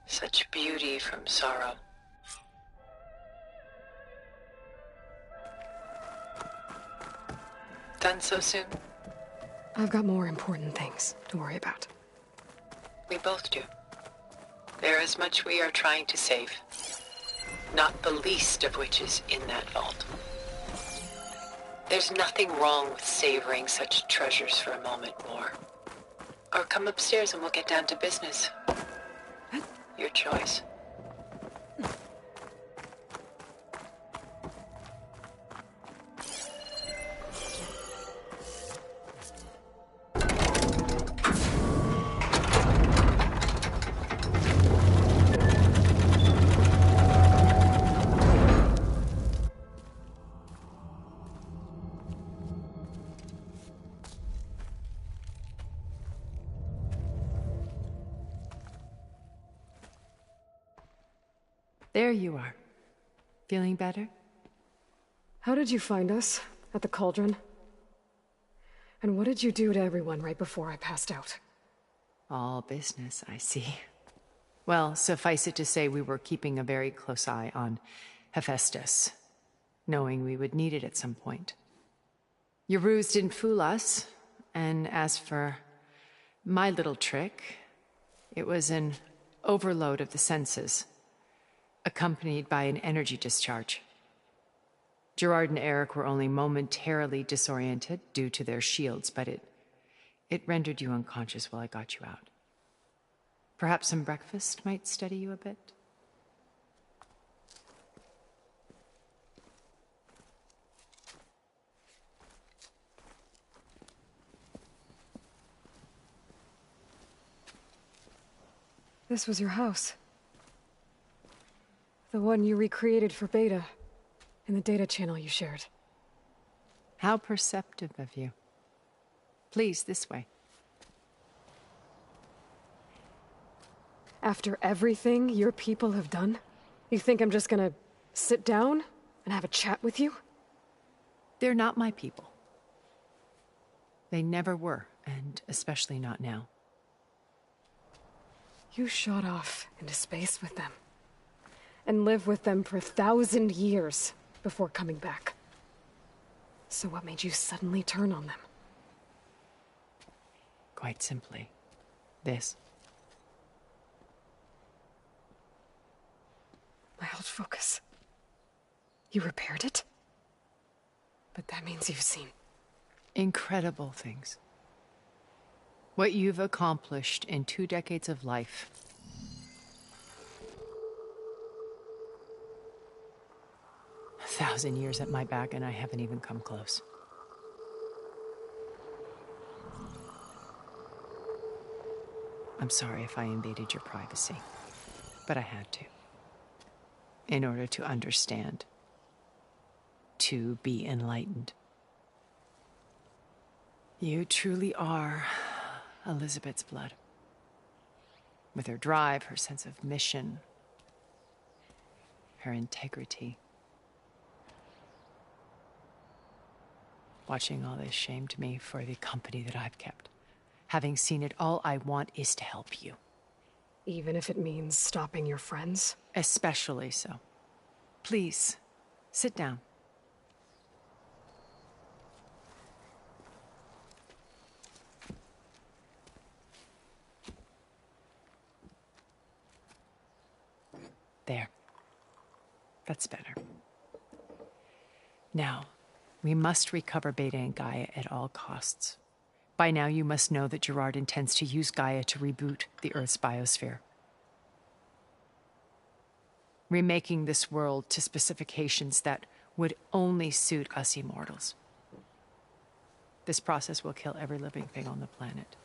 Such beauty from sorrow. Done so soon? I've got more important things to worry about. We both do. There is much we are trying to save. Not the least of which is in that vault. There's nothing wrong with savoring such treasures for a moment more. Or come upstairs and we'll get down to business. Your choice. There you are. Feeling better? How did you find us? At the cauldron? And what did you do to everyone right before I passed out? All business, I see. Well, suffice it to say we were keeping a very close eye on Hephaestus, knowing we would need it at some point. Your ruse didn't fool us, and as for My little trick. It was an overload of the senses, accompanied by an energy discharge. Gerard and Eric were only momentarily disoriented due to their shields, but it rendered you unconscious while I got you out. Perhaps some breakfast might steady you a bit? This was your house. The one you recreated for Beta, in the data channel you shared. How perceptive of you. Please, this way. After everything your people have done, you think I'm just gonna sit down and have a chat with you? They're not my people. They never were, and especially not now. You shot off into space with them, and lived with them for 1,000 years before coming back. So what made you suddenly turn on them? Quite simply, this. My old focus. You repaired it? But that means you've seen... incredible things. What you've accomplished in 2 decades of life. A 1,000 years at my back, and I haven't even come close. I'm sorry if I invaded your privacy, but I had to. In order to understand. To be enlightened. You truly are Elizabeth's blood. With her drive, her sense of mission, her integrity. Watching all this shamed me for the company that I've kept. Having seen it, all I want is to help you. Even if it means stopping your friends? Especially so. Please, sit down. There. That's better. Now, we must recover Beta and Gaia at all costs. By now, you must know that Gerard intends to use Gaia to reboot the Earth's biosphere. Remaking this world to specifications that would only suit us immortals. This process will kill every living thing on the planet.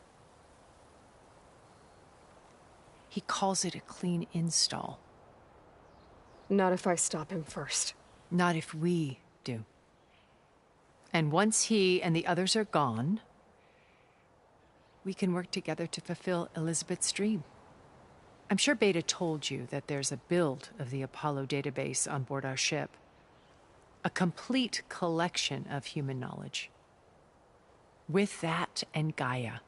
He calls it a clean install. Not if I stop him first. Not if we do. And once he and the others are gone, we can work together to fulfill Elizabeth's dream. I'm sure Beta told you that there's a build of the Apollo database on board our ship. A complete collection of human knowledge. With that and Gaia,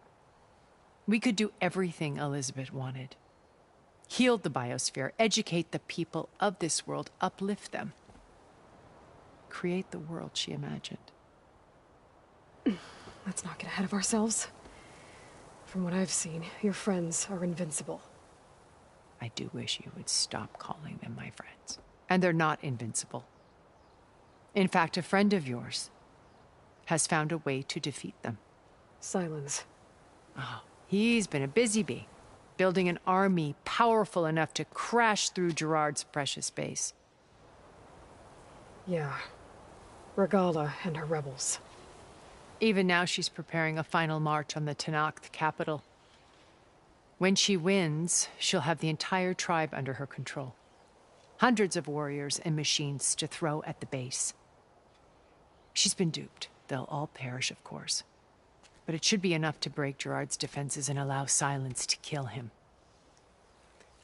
we could do everything Elizabeth wanted. Heal the biosphere, educate the people of this world, uplift them. Create the world she imagined. Let's not get ahead of ourselves. From what I've seen, your friends are invincible. I do wish you would stop calling them my friends. And they're not invincible. In fact, a friend of yours has found a way to defeat them. Silence. Oh, he's been a busy bee, building an army powerful enough to crash through Gerard's precious base. Yeah. Regala and her rebels. Even now she's preparing a final march on the Tenakth capital. When she wins, she'll have the entire tribe under her control. Hundreds of warriors and machines to throw at the base. She's been duped. They'll all perish, of course. But it should be enough to break Gerard's defenses and allow Silence to kill him.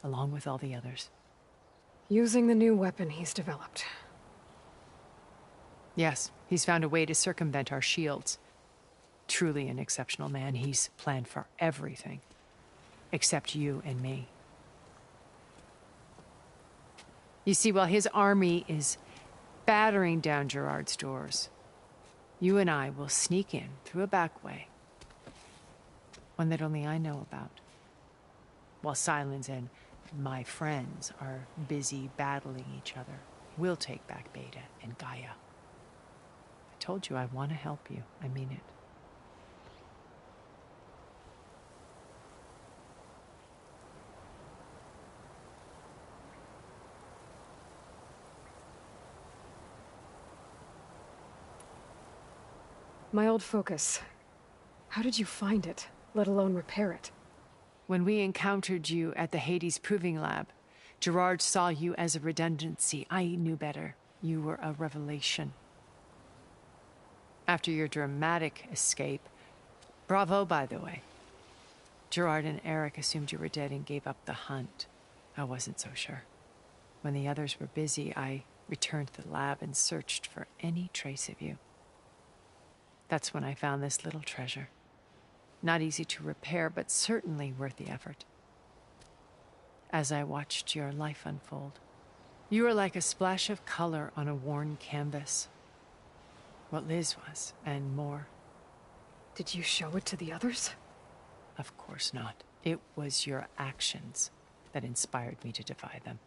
Along with all the others. Using the new weapon he's developed. Yes, he's found a way to circumvent our shields. Truly an exceptional man. He's planned for everything. Except you and me. You see, while his army is battering down Gerard's doors, you and I will sneak in through a back way One that only I know about. While Silence and my friends are busy battling each other, we'll take back Beta and Gaia. I told you I want to help you. I mean it. My old focus. How did you find it, let alone repair it? When we encountered you at the Hades Proving Lab, Gerard saw you as a redundancy. I knew better. You were a revelation. After your dramatic escape, bravo, by the way. Gerard and Eric assumed you were dead and gave up the hunt. I wasn't so sure. When the others were busy, I returned to the lab and searched for any trace of you. That's when I found this little treasure. Not easy to repair, but certainly worth the effort. As I watched your life unfold, you were like a splash of color on a worn canvas. What Liz was, and more. Did you show it to the others? Of course not. It was your actions that inspired me to defy them.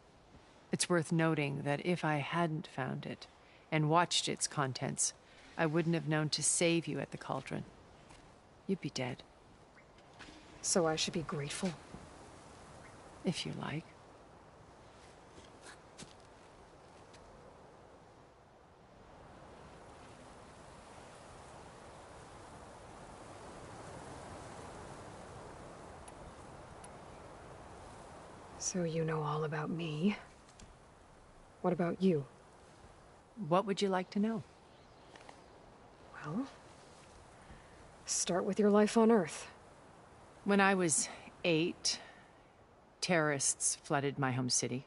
It's worth noting that if I hadn't found it and watched its contents, I wouldn't have known to save you at the cauldron. You'd be dead. So I should be grateful? If you like. So you know all about me. What about you? What would you like to know? Well, start with your life on Earth. When I was 8, terrorists flooded my home city.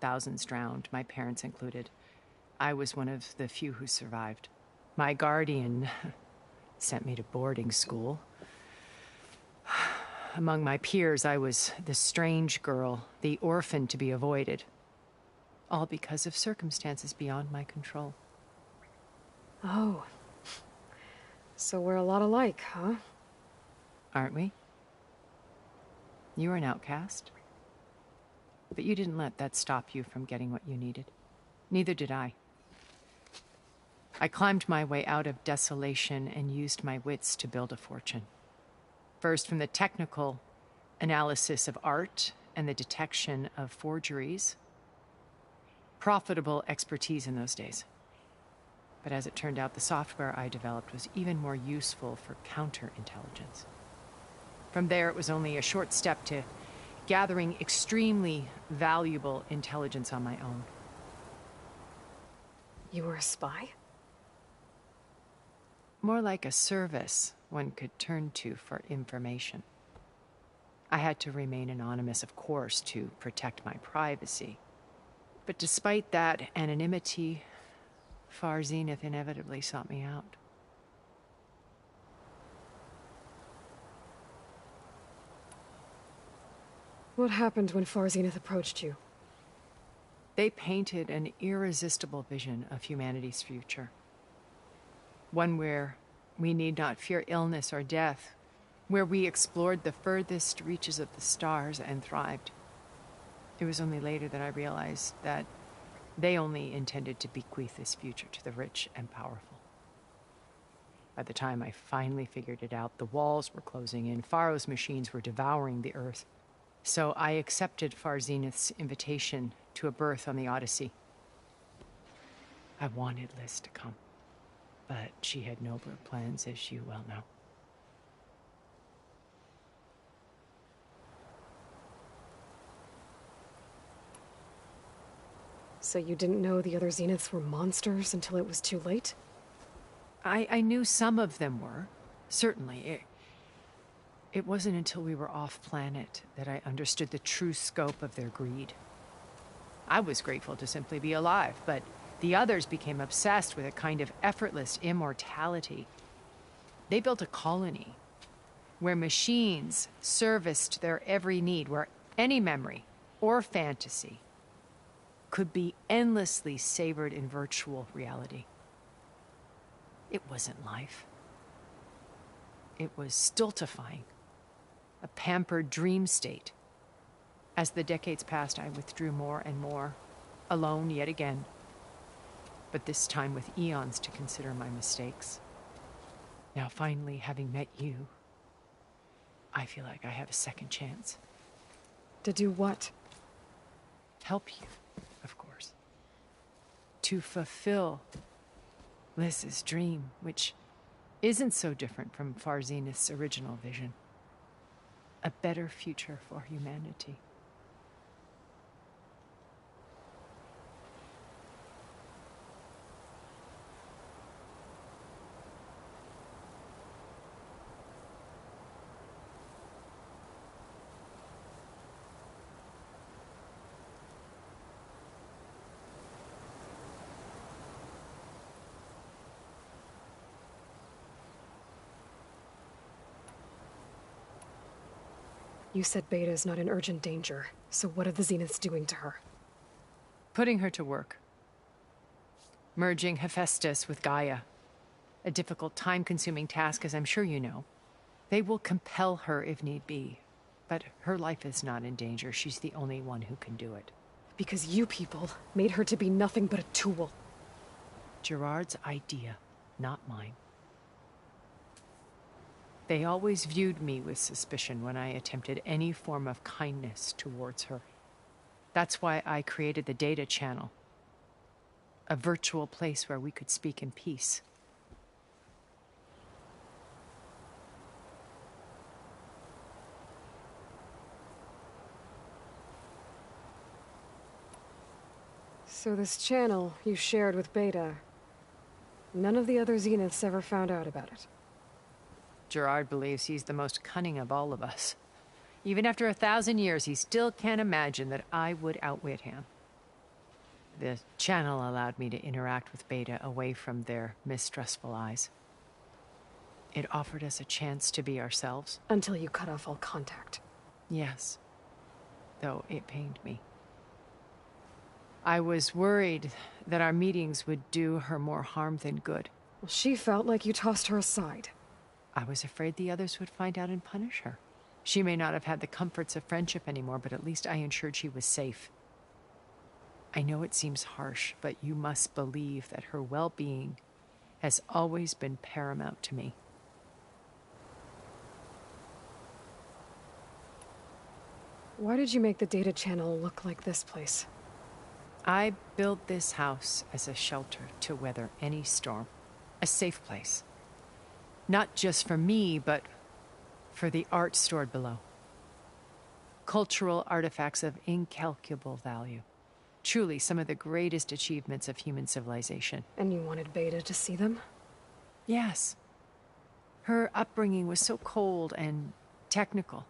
Thousands drowned, my parents included. I was one of the few who survived. My guardian sent me to boarding school. Among my peers, I was the strange girl, the orphan to be avoided. All because of circumstances beyond my control. Oh. So we're a lot alike, huh? Aren't we? You were an outcast. But you didn't let that stop you from getting what you needed. Neither did I. I climbed my way out of desolation and used my wits to build a fortune. First, from the technical analysis of art and the detection of forgeries. Profitable expertise in those days. But as it turned out, the software I developed was even more useful for counterintelligence. From there, it was only a short step to gathering extremely valuable intelligence on my own. You were a spy? More like a service one could turn to for information. I had to remain anonymous, of course, to protect my privacy. But despite that anonymity, Far Zenith inevitably sought me out. What happened when Far Zenith approached you? They painted an irresistible vision of humanity's future. One where we need not fear illness or death, where we explored the furthest reaches of the stars and thrived. It was only later that I realized that they only intended to bequeath this future to the rich and powerful. By the time I finally figured it out, the walls were closing in, Pharaoh's machines were devouring the earth. So I accepted Far Zenith's invitation to a berth on the Odyssey. I wanted Liz to come, but she had nobler plans, as you well know. So you didn't know the other Zeniths were monsters until it was too late? I knew some of them were, certainly. It wasn't until we were off-planet that I understood the true scope of their greed. I was grateful to simply be alive, but the others became obsessed with a kind of effortless immortality. They built a colony where machines serviced their every need, where any memory or fantasy could be endlessly savored in virtual reality. It wasn't life. it was stultifying. A pampered dream state. As the decades passed, I withdrew more and more, alone yet again. But this time with eons to consider my mistakes. Now finally, having met you, I feel like I have a second chance. To do what? Help you, of course. To fulfill Liz's dream, which isn't so different from Farzenith's original vision. A better future for humanity. You said Beta is not in urgent danger, so what are the Zeniths doing to her? Putting her to work. Merging Hephaestus with Gaia. A difficult, time-consuming task, as I'm sure you know. They will compel her if need be. But her life is not in danger. She's the only one who can do it. Because you people made her to be nothing but a tool. Gerard's idea, not mine. They always viewed me with suspicion when I attempted any form of kindness towards her. That's why I created the data channel. A virtual place where we could speak in peace. So this channel you shared with Beta, none of the other Zeniths ever found out about it? Gerard believes he's the most cunning of all of us. Even after 1,000 years, he still can't imagine that I would outwit him. The channel allowed me to interact with Beta away from their mistrustful eyes. It offered us a chance to be ourselves. Until you cut off all contact. Yes. Though it pained me. I was worried that our meetings would do her more harm than good. Well, she felt like you tossed her aside. I was afraid the others would find out and punish her. She may not have had the comforts of friendship anymore, but at least I ensured she was safe. I know it seems harsh, but you must believe that her well-being has always been paramount to me. Why did you make the data channel look like this place? I built this house as a shelter to weather any storm. A safe place. Not just for me, but for the art stored below. Cultural artifacts of incalculable value. Truly some of the greatest achievements of human civilization. And you wanted Beta to see them? Yes. Her upbringing was so cold and technical.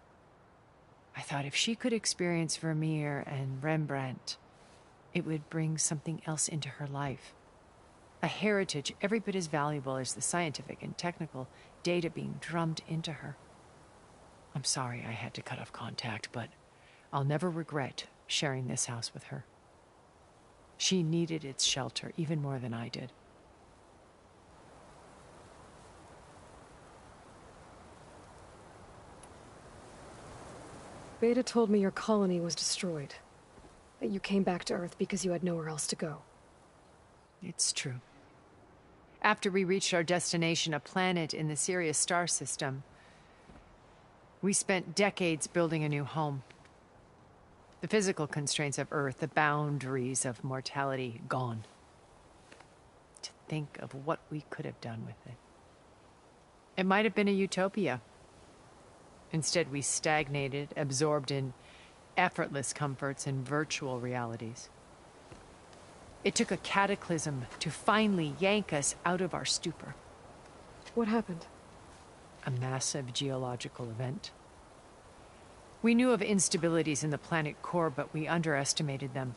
I thought if she could experience Vermeer and Rembrandt, it would bring something else into her life. A heritage every bit as valuable as the scientific and technical data being drummed into her. I'm sorry I had to cut off contact, but I'll never regret sharing this house with her. She needed its shelter even more than I did. Beta told me your colony was destroyed. That you came back to Earth because you had nowhere else to go. It's true. After we reached our destination, a planet in the Sirius star system, we spent decades building a new home. The physical constraints of Earth, the boundaries of mortality, gone. To think of what we could have done with it. It might have been a utopia. Instead, we stagnated, absorbed in effortless comforts and virtual realities. It took a cataclysm to finally yank us out of our stupor. What happened? A massive geological event. We knew of instabilities in the planet core, but we underestimated them.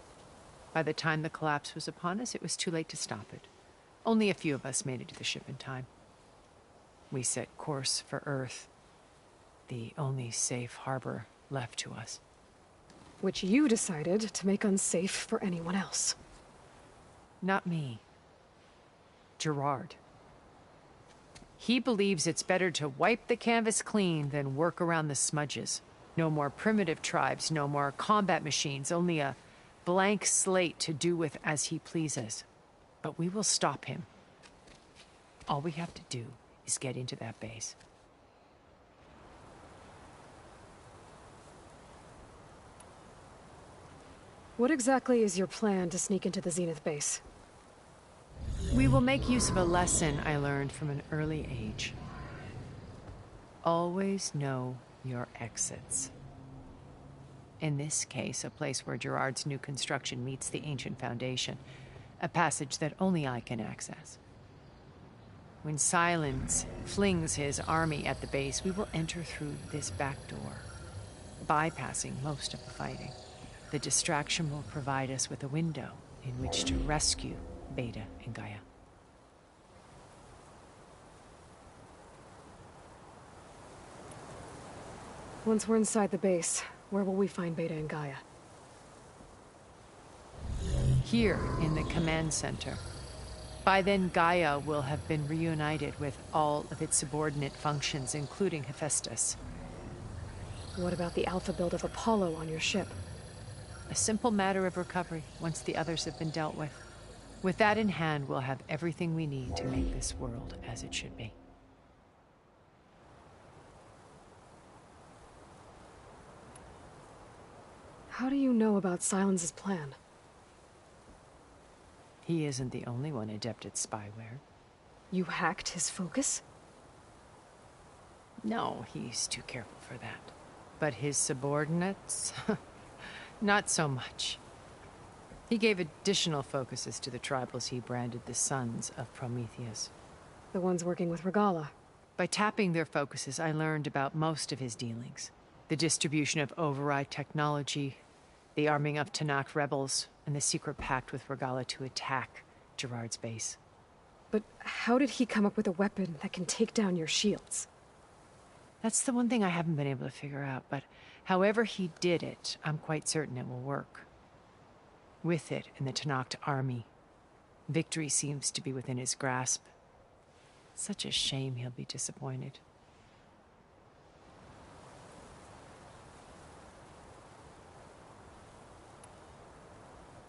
By the time the collapse was upon us, it was too late to stop it. Only a few of us made it to the ship in time. We set course for Earth, the only safe harbor left to us. Which you decided to make unsafe for anyone else. Not me. Gerard. He believes it's better to wipe the canvas clean than work around the smudges. No more primitive tribes, no more combat machines, only a blank slate to do with as he pleases. But we will stop him. All we have to do is get into that base. What exactly is your plan to sneak into the Zenith base? We will make use of a lesson I learned from an early age. Always know your exits. In this case, a place where Gerard's new construction meets the ancient foundation, a passage that only I can access. When Silence flings his army at the base, we will enter through this back door, bypassing most of the fighting. The distraction will provide us with a window in which to rescue Beta and Gaia. Once we're inside the base, where will we find Beta and Gaia? Here in the command center. By then, Gaia will have been reunited with all of its subordinate functions, including Hephaestus. What about the alpha build of Apollo on your ship? A simple matter of recovery once the others have been dealt with. With that in hand, we'll have everything we need to make this world as it should be. How do you know about Silence's plan? He isn't the only one adept at spyware. You hacked his focus? No, he's too careful for that. But his subordinates? Not so much. He gave additional focuses to the tribals he branded the Sons of Prometheus. The ones working with Regala. By tapping their focuses, I learned about most of his dealings. The distribution of override technology, the arming of Tanakh rebels, and the secret pact with Regala to attack Gerard's base. But how did he come up with a weapon that can take down your shields? That's the one thing I haven't been able to figure out, but however he did it, I'm quite certain it will work. With it and the Tanakh army, victory seems to be within his grasp. Such a shame he'll be disappointed.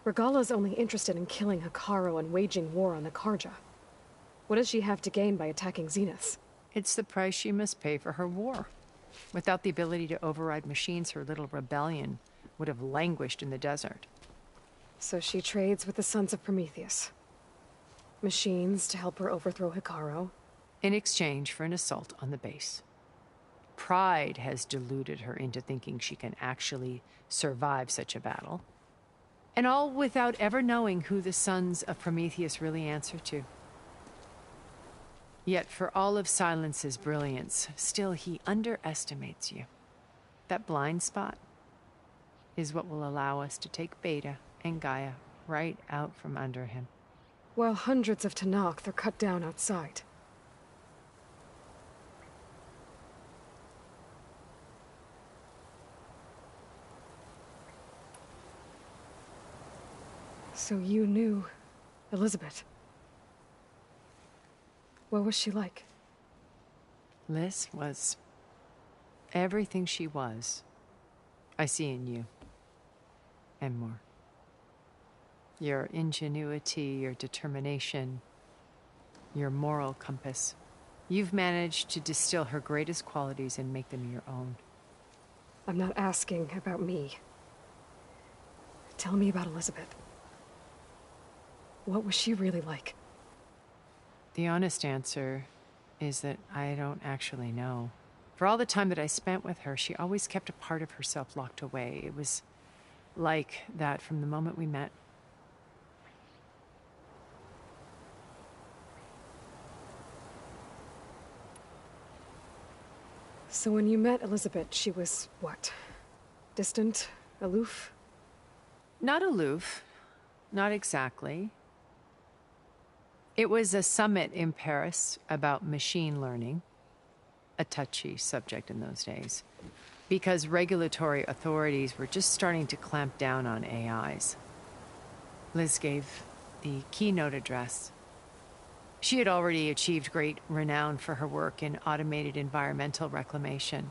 Regala's only interested in killing Hekarro and waging war on the Karja. What does she have to gain by attacking Zenith? It's the price she must pay for her war. Without the ability to override machines, her little rebellion would have languished in the desert. So she trades with the Sons of Prometheus. Machines to help her overthrow Hekarro. In exchange for an assault on the base. Pride has deluded her into thinking she can actually survive such a battle. And all without ever knowing who the Sons of Prometheus really answer to. Yet for all of Silence's brilliance, still he underestimates you. That blind spot is what will allow us to take Beta and Gaia right out from under him. While hundreds of Tanakh are cut down outside. So you knew Elizabeth. What was she like? Liz was everything she was. I see in you. And more. Your ingenuity, your determination, your moral compass. You've managed to distill her greatest qualities and make them your own. I'm not asking about me. Tell me about Elizabeth. What was she really like? The honest answer is that I don't actually know. For all the time that I spent with her, she always kept a part of herself locked away. It was like that from the moment we met. So when you met Elizabeth, she was what? Distant? Aloof? Not aloof. Not exactly. It was a summit in Paris about machine learning, a touchy subject in those days, because regulatory authorities were just starting to clamp down on AIs. Liz gave the keynote address, She had already achieved great renown for her work in automated environmental reclamation.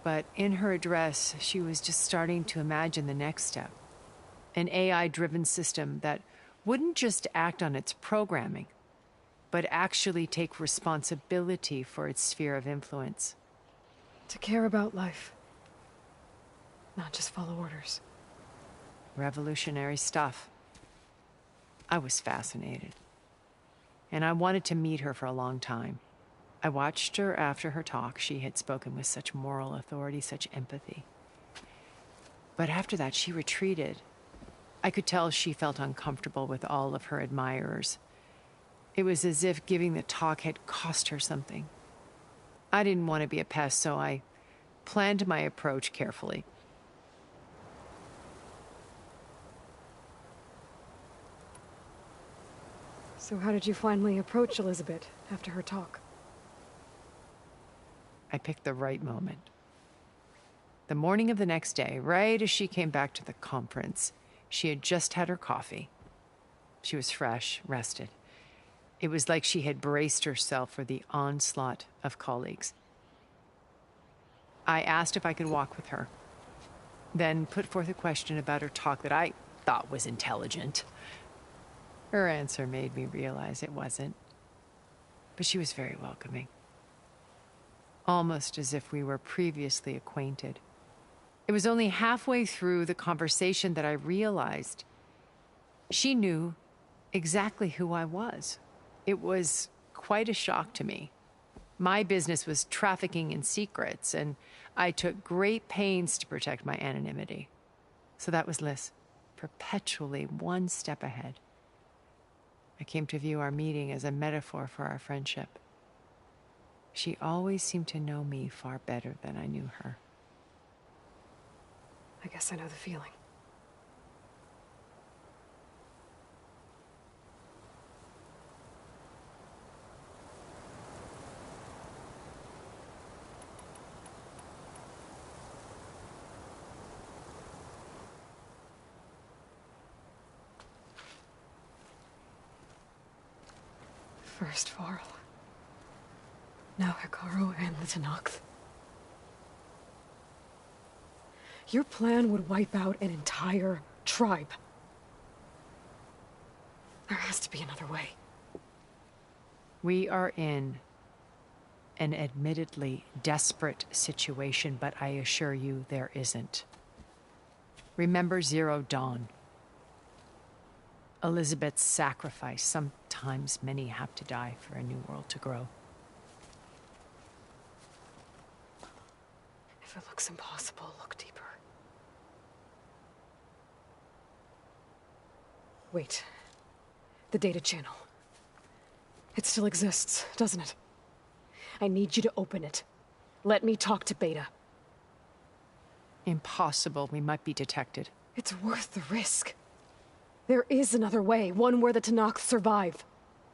But in her address, she was just starting to imagine the next step. An AI-driven system that wouldn't just act on its programming, but actually take responsibility for its sphere of influence. To care about life, not just follow orders. Revolutionary stuff. I was fascinated. And I wanted to meet her for a long time. I watched her after her talk. She had spoken with such moral authority, such empathy. But after that, she retreated. I could tell she felt uncomfortable with all of her admirers. It was as if giving the talk had cost her something. I didn't want to be a pest, so I planned my approach carefully. So how did you finally approach Elizabeth after her talk? I picked the right moment. The morning of the next day, right as she came back to the conference, she had just had her coffee. She was fresh, rested. It was like she had braced herself for the onslaught of colleagues. I asked if I could walk with her, then put forth a question about her talk that I thought was intelligent. Her answer made me realize it wasn't, but she was very welcoming. Almost as if we were previously acquainted. It was only halfway through the conversation that I realized she knew exactly who I was. It was quite a shock to me. My business was trafficking in secrets, and I took great pains to protect my anonymity. So that was Liz, perpetually one step ahead. I came to view our meeting as a metaphor for our friendship. She always seemed to know me far better than I knew her. I guess I know the feeling. First Varl. Now Hikaru and the Tenakth. Your plan would wipe out an entire tribe. There has to be another way. We are in an admittedly desperate situation, but I assure you there isn't. Remember Zero Dawn. Elizabeth's sacrifice. Sometimes many have to die for a new world to grow. If it looks impossible, look deeper. Wait. The data channel. It still exists, doesn't it? I need you to open it. Let me talk to Beta. Impossible. We might be detected. It's worth the risk. There is another way, one where the Tenakth survive.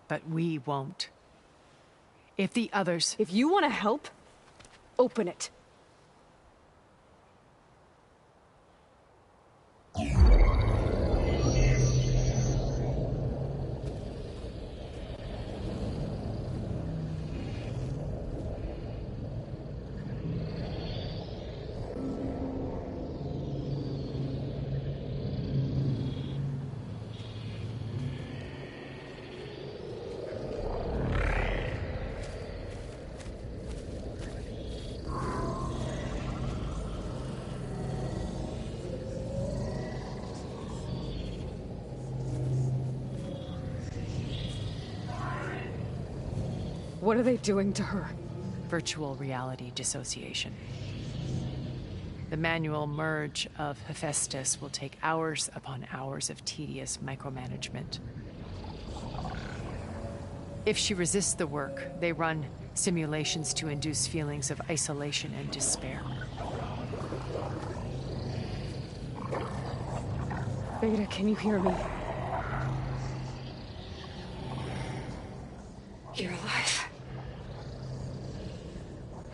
But we won't. If the others... If you want to help, open it. What are they doing to her? Virtual reality dissociation. The manual merge of Hephaestus will take hours upon hours of tedious micromanagement. If she resists the work, they run simulations to induce feelings of isolation and despair. Beta, can you hear me? You're alive.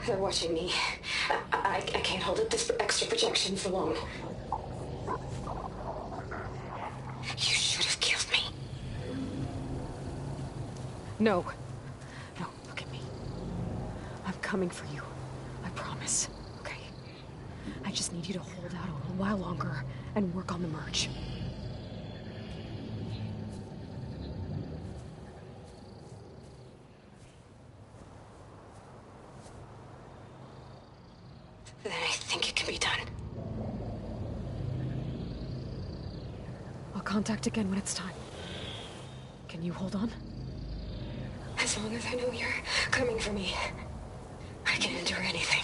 They're watching me. I can't hold up this extra projection for long. You should have killed me. No. No, look at me. I'm coming for you. I promise. Okay? I just need you to hold out a little while longer and work on the merge. Then I think it can be done. I'll contact again when it's time. Can you hold on? As long as I know you're coming for me, I can endure anything.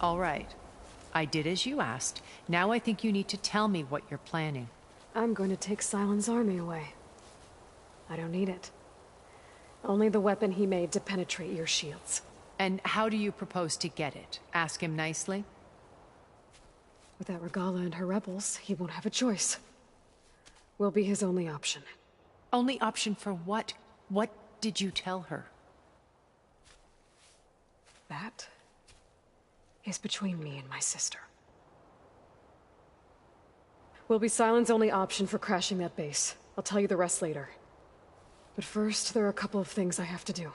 All right. I did as you asked. Now I think you need to tell me what you're planning. I'm going to take Sylens' army away. I don't need it. Only the weapon he made to penetrate your shields. And how do you propose to get it? Ask him nicely? Without Regala and her rebels, he won't have a choice. We'll be his only option. Only option for what? What did you tell her? That is between me and my sister. We'll be Sylens' only option for crashing that base. I'll tell you the rest later. But first, there are a couple of things I have to do.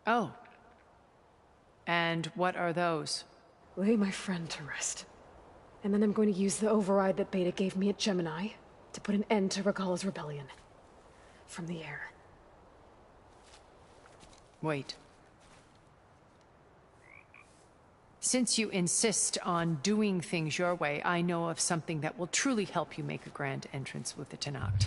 Oh. And what are those? Lay my friend to rest. And then I'm going to use the override that Beta gave me at Gemini to put an end to Regala's rebellion. From the air. Wait. Since you insist on doing things your way, I know of something that will truly help you make a grand entrance with the Tenakth.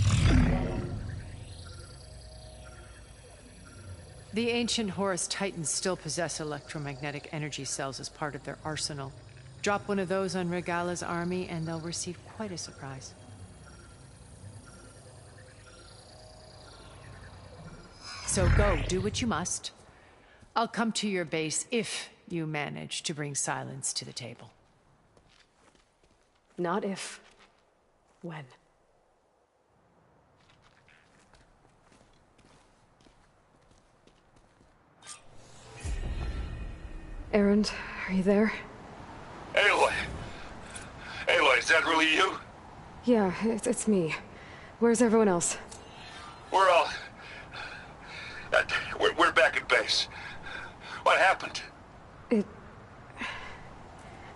The ancient Horus Titans still possess electromagnetic energy cells as part of their arsenal. Drop one of those on Regala's army and they'll receive quite a surprise. So go, do what you must. I'll come to your base if you manage to bring Sylens to the table. Not if. When. Erend, are you there? Aloy! Aloy, is that really you? Yeah, it's me. Where's everyone else? We're all... We're back at base. What happened?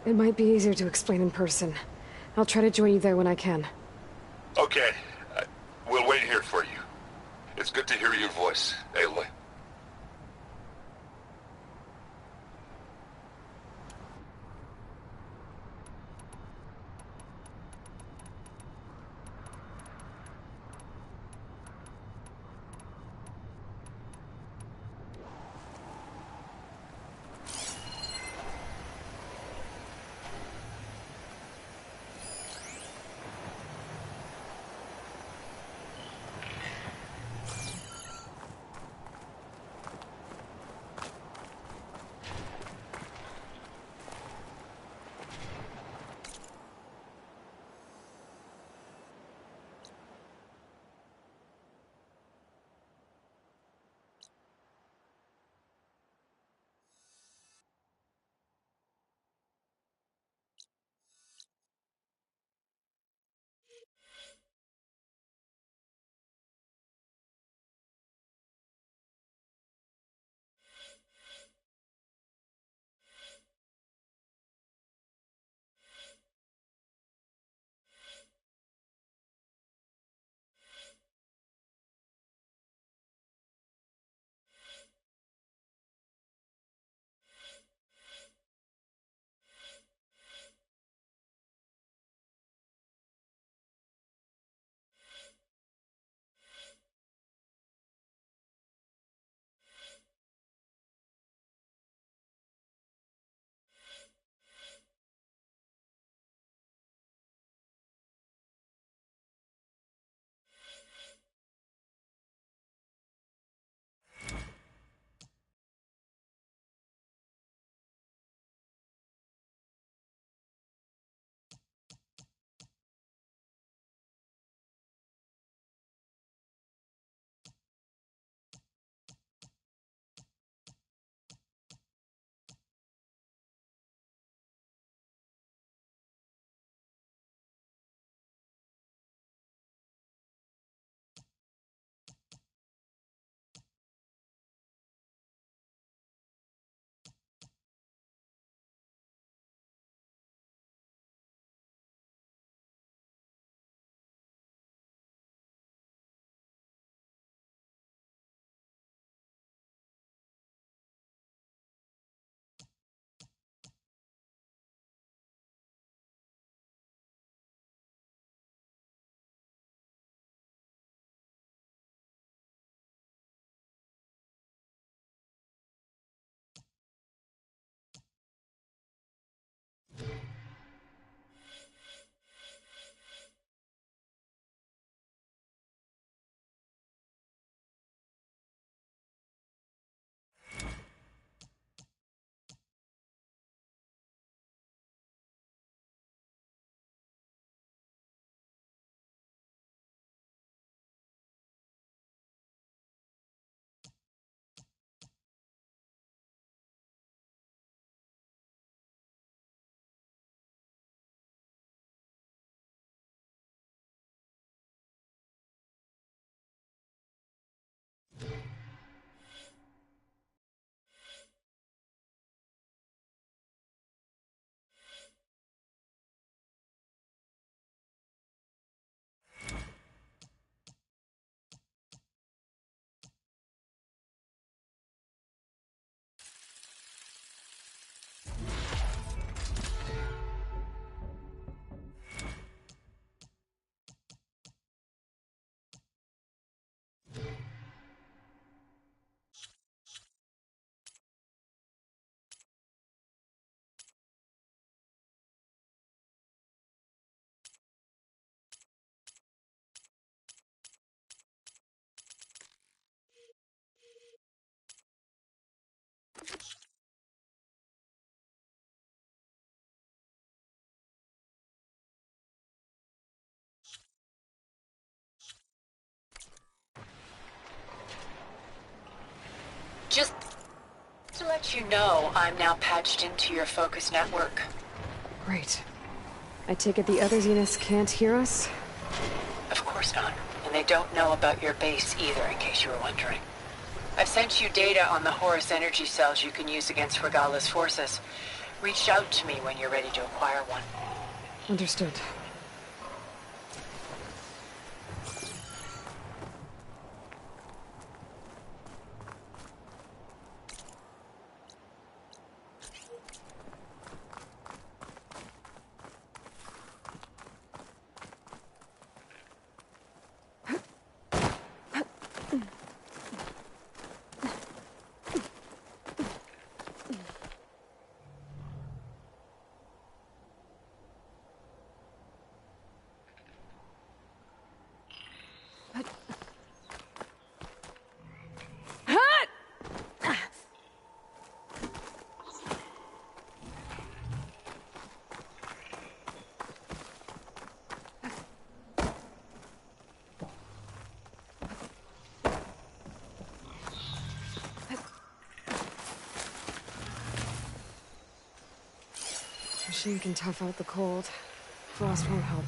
It might be easier to explain in person. I'll try to join you there when I can. Okay. We'll wait here for you. It's good to hear your voice, Aloy. let you know I'm now patched into your focus network. Great. I take it the other Zeniths can't hear us? Of course not. And they don't know about your base either, in case you were wondering. I've sent you data on the Horus energy cells you can use against Regala's forces. Reach out to me when you're ready to acquire one. Understood. Machine can tough out the cold. Frost won't help.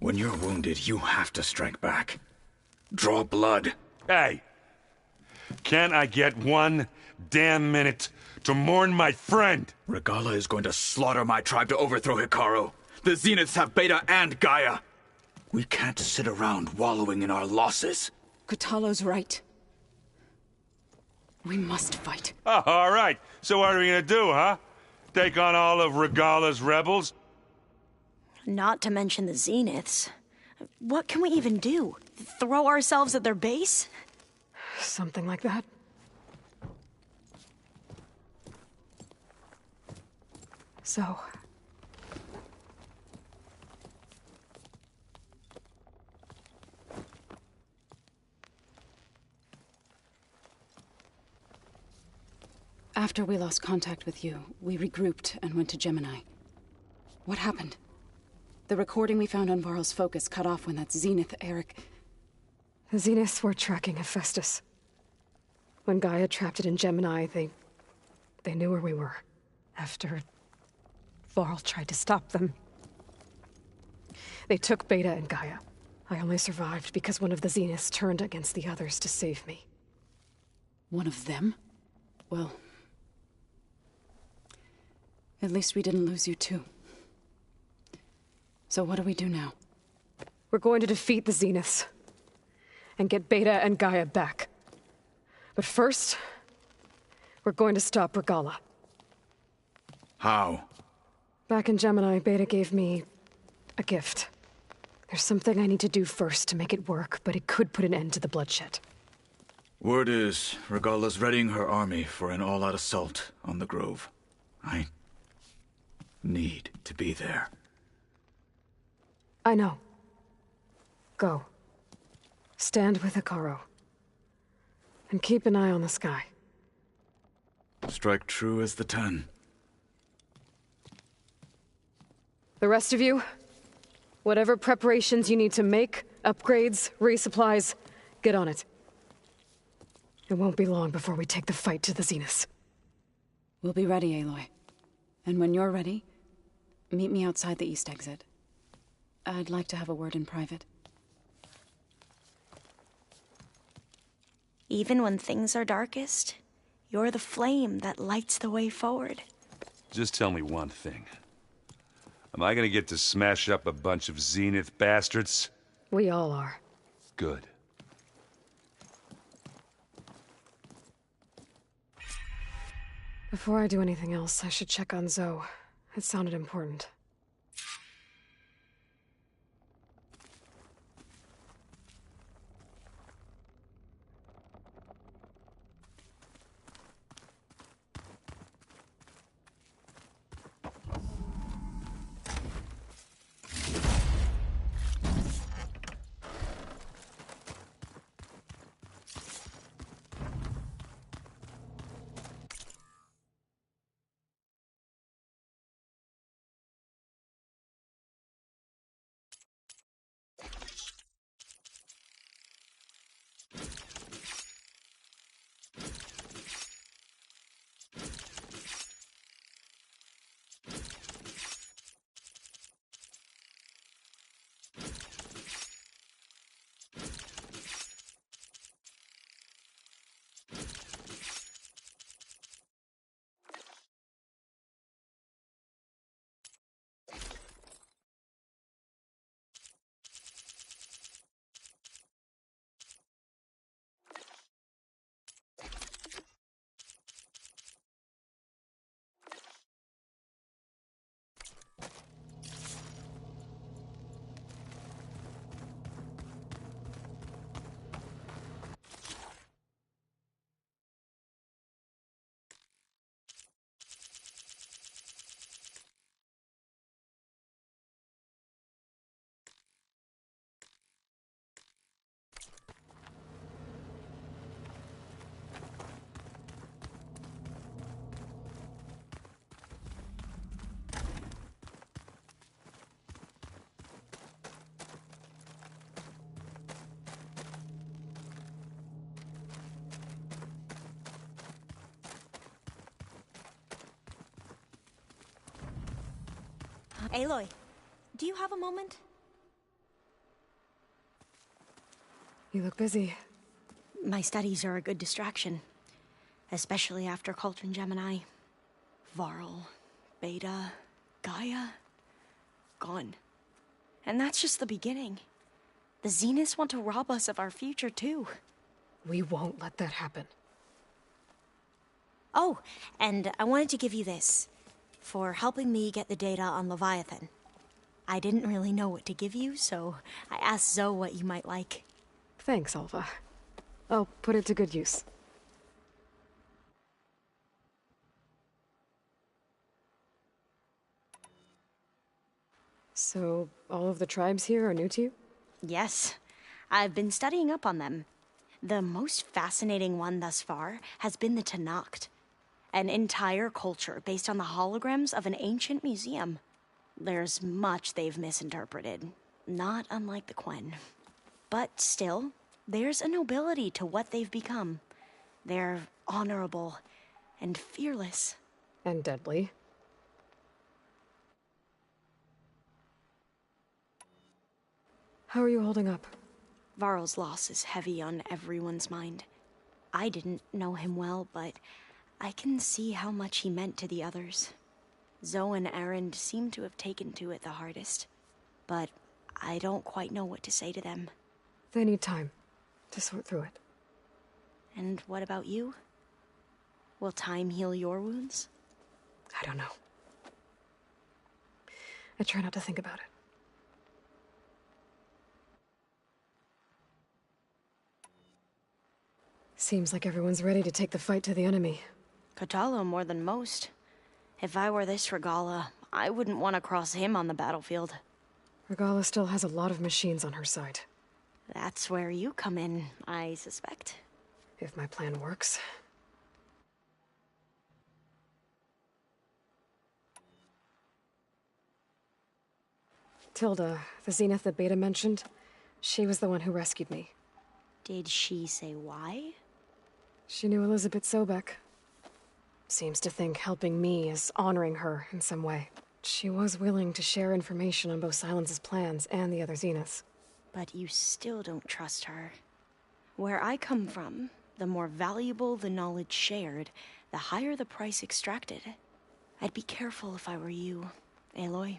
When you're wounded, you have to strike back. Draw blood. Hey! Can't I get 1 damn minute to mourn my friend? Regala is going to slaughter my tribe to overthrow Hikaru. The Zeniths have Beta and Gaia. We can't sit around wallowing in our losses. Kotallo's right. We must fight. Oh, all right. So what are we gonna do, huh? Take on all of Regala's rebels? Not to mention the Zeniths. What can we even do? Throw ourselves at their base? Something like that. So... After we lost contact with you, we regrouped and went to Gemini. What happened? The recording we found on Varl's focus cut off when that Zenith Eric... The Zeniths were tracking Hephaestus. When Gaia trapped it in Gemini, they knew where we were. After Varl tried to stop them. They took Beta and Gaia. I only survived because one of the Zeniths turned against the others to save me. One of them? Well... at least we didn't lose you too. So what do we do now? We're going to defeat the Zeniths. And get Beta and Gaia back. But first, we're going to stop Regala. How? Back in Gemini, Beta gave me a gift. There's something I need to do first to make it work, but it could put an end to the bloodshed. Word is, Regala's readying her army for an all-out assault on the Grove. I need to be there. I know. Go. Stand with Hikaru. And keep an eye on the sky. Strike true as the 10. The rest of you, whatever preparations you need to make, upgrades, resupplies, get on it. It won't be long before we take the fight to the Zeniths. We'll be ready, Aloy. And when you're ready, meet me outside the east exit. I'd like to have a word in private. Even when things are darkest, you're the flame that lights the way forward. Just tell me one thing. Am I gonna get to smash up a bunch of Zenith bastards? We all are. Good. Before I do anything else, I should check on Zoe. It sounded important. Aloy, do you have a moment? You look busy. My studies are a good distraction. Especially after Cauldron Gemini. Varl, Beta, Gaia, gone. And that's just the beginning. The Zeniths want to rob us of our future, too. We won't let that happen. Oh, and I wanted to give you this. For helping me get the data on Leviathan. I didn't really know what to give you, so I asked Zoe what you might like. Thanks, Alva. I'll put it to good use. So, all of the tribes here are new to you? Yes. I've been studying up on them. The most fascinating one thus far has been the Tenakth. An entire culture based on the holograms of an ancient museum. There's much they've misinterpreted, not unlike the Quen. But still, there's a nobility to what they've become. They're honorable and fearless. And deadly. How are you holding up? Varl's loss is heavy on everyone's mind. I didn't know him well, but I can see how much he meant to the others. Zoe and Erend seem to have taken to it the hardest, but I don't quite know what to say to them. They need time to sort through it. And what about you? Will time heal your wounds? I don't know. I try not to think about it. Seems like everyone's ready to take the fight to the enemy. Kotallo more than most. If I were this Regala, I wouldn't want to cross him on the battlefield. Regala still has a lot of machines on her side. That's where you come in, I suspect. If my plan works. Tilda, the Zenith that Beta mentioned, she was the one who rescued me. Did she say why? She knew Elizabeth Sobek. Seems to think helping me is honoring her in some way. She was willing to share information on both Silence's plans and the other Zeniths. But you still don't trust her. Where I come from, the more valuable the knowledge shared, the higher the price extracted. I'd be careful if I were you, Aloy.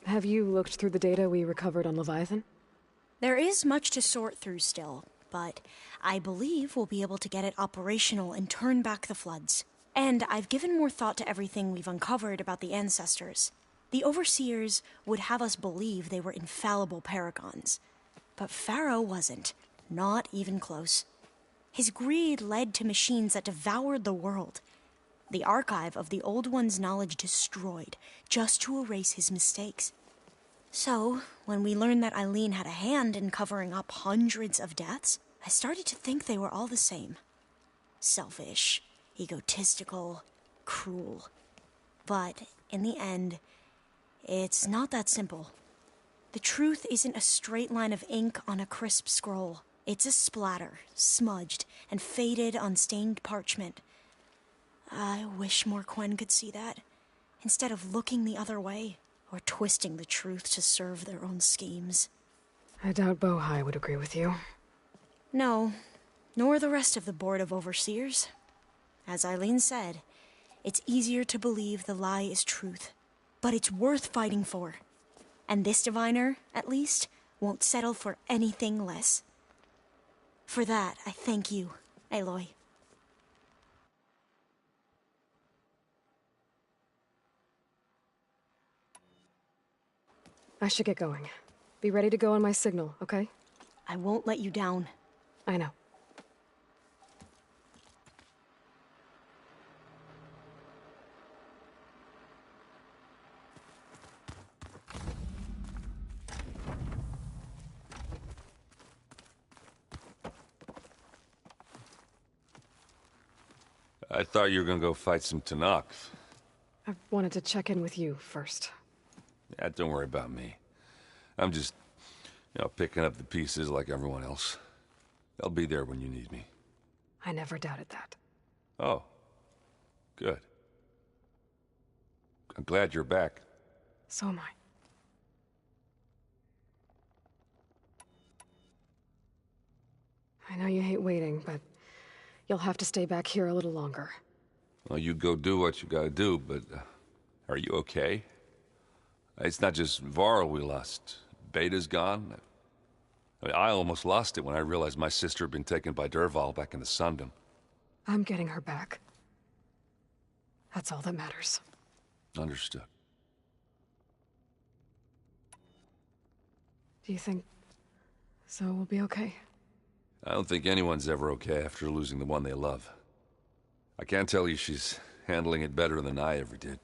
Have you looked through the data we recovered on Leviathan? There is much to sort through still, but I believe we'll be able to get it operational and turn back the floods. And I've given more thought to everything we've uncovered about the ancestors. The Overseers would have us believe they were infallible paragons. But Pharaoh wasn't. Not even close. His greed led to machines that devoured the world. The archive of the Old One's knowledge destroyed, just to erase his mistakes. So, when we learned that Eileen had a hand in covering up hundreds of deaths, I started to think they were all the same. Selfish, egotistical, cruel. But, in the end, it's not that simple. The truth isn't a straight line of ink on a crisp scroll. It's a splatter, smudged, and faded on stained parchment. I wish more Quen could see that, instead of looking the other way, or twisting the truth to serve their own schemes. I doubt Bohai would agree with you. No, nor the rest of the Board of Overseers. As Eileen said, it's easier to believe the lie is truth, but it's worth fighting for. And this diviner, at least, won't settle for anything less. For that, I thank you, Aloy. I should get going. Be ready to go on my signal, okay? I won't let you down. I know. I thought you were gonna go fight some Tanakh. I wanted to check in with you first. Yeah, don't worry about me. I'm just, picking up the pieces like everyone else. I'll be there when you need me. I never doubted that. Oh. Good. I'm glad you're back. So am I. I know you hate waiting, but you'll have to stay back here a little longer. Well, you go do what you gotta do, but are you okay? It's not just Varl we lost. Beta's gone. I almost lost it when I realized my sister had been taken by Dervahl back in the Sundom. I'm getting her back. That's all that matters. Understood. Do you think Zoe will be okay? I don't think anyone's ever okay after losing the one they love. I can't tell you she's handling it better than I ever did.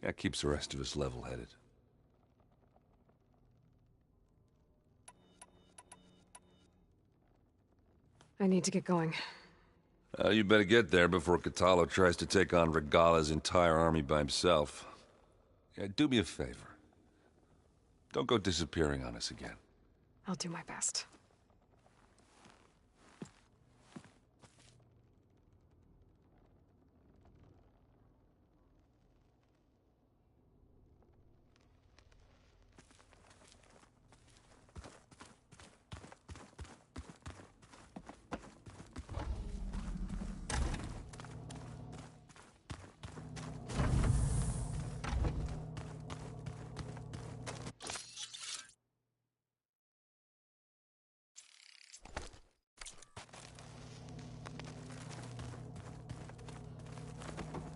That keeps the rest of us level-headed. I need to get going. You better get there before Catalo tries to take on Regala's entire army by himself. Do me a favor. Don't go disappearing on us again. I'll do my best.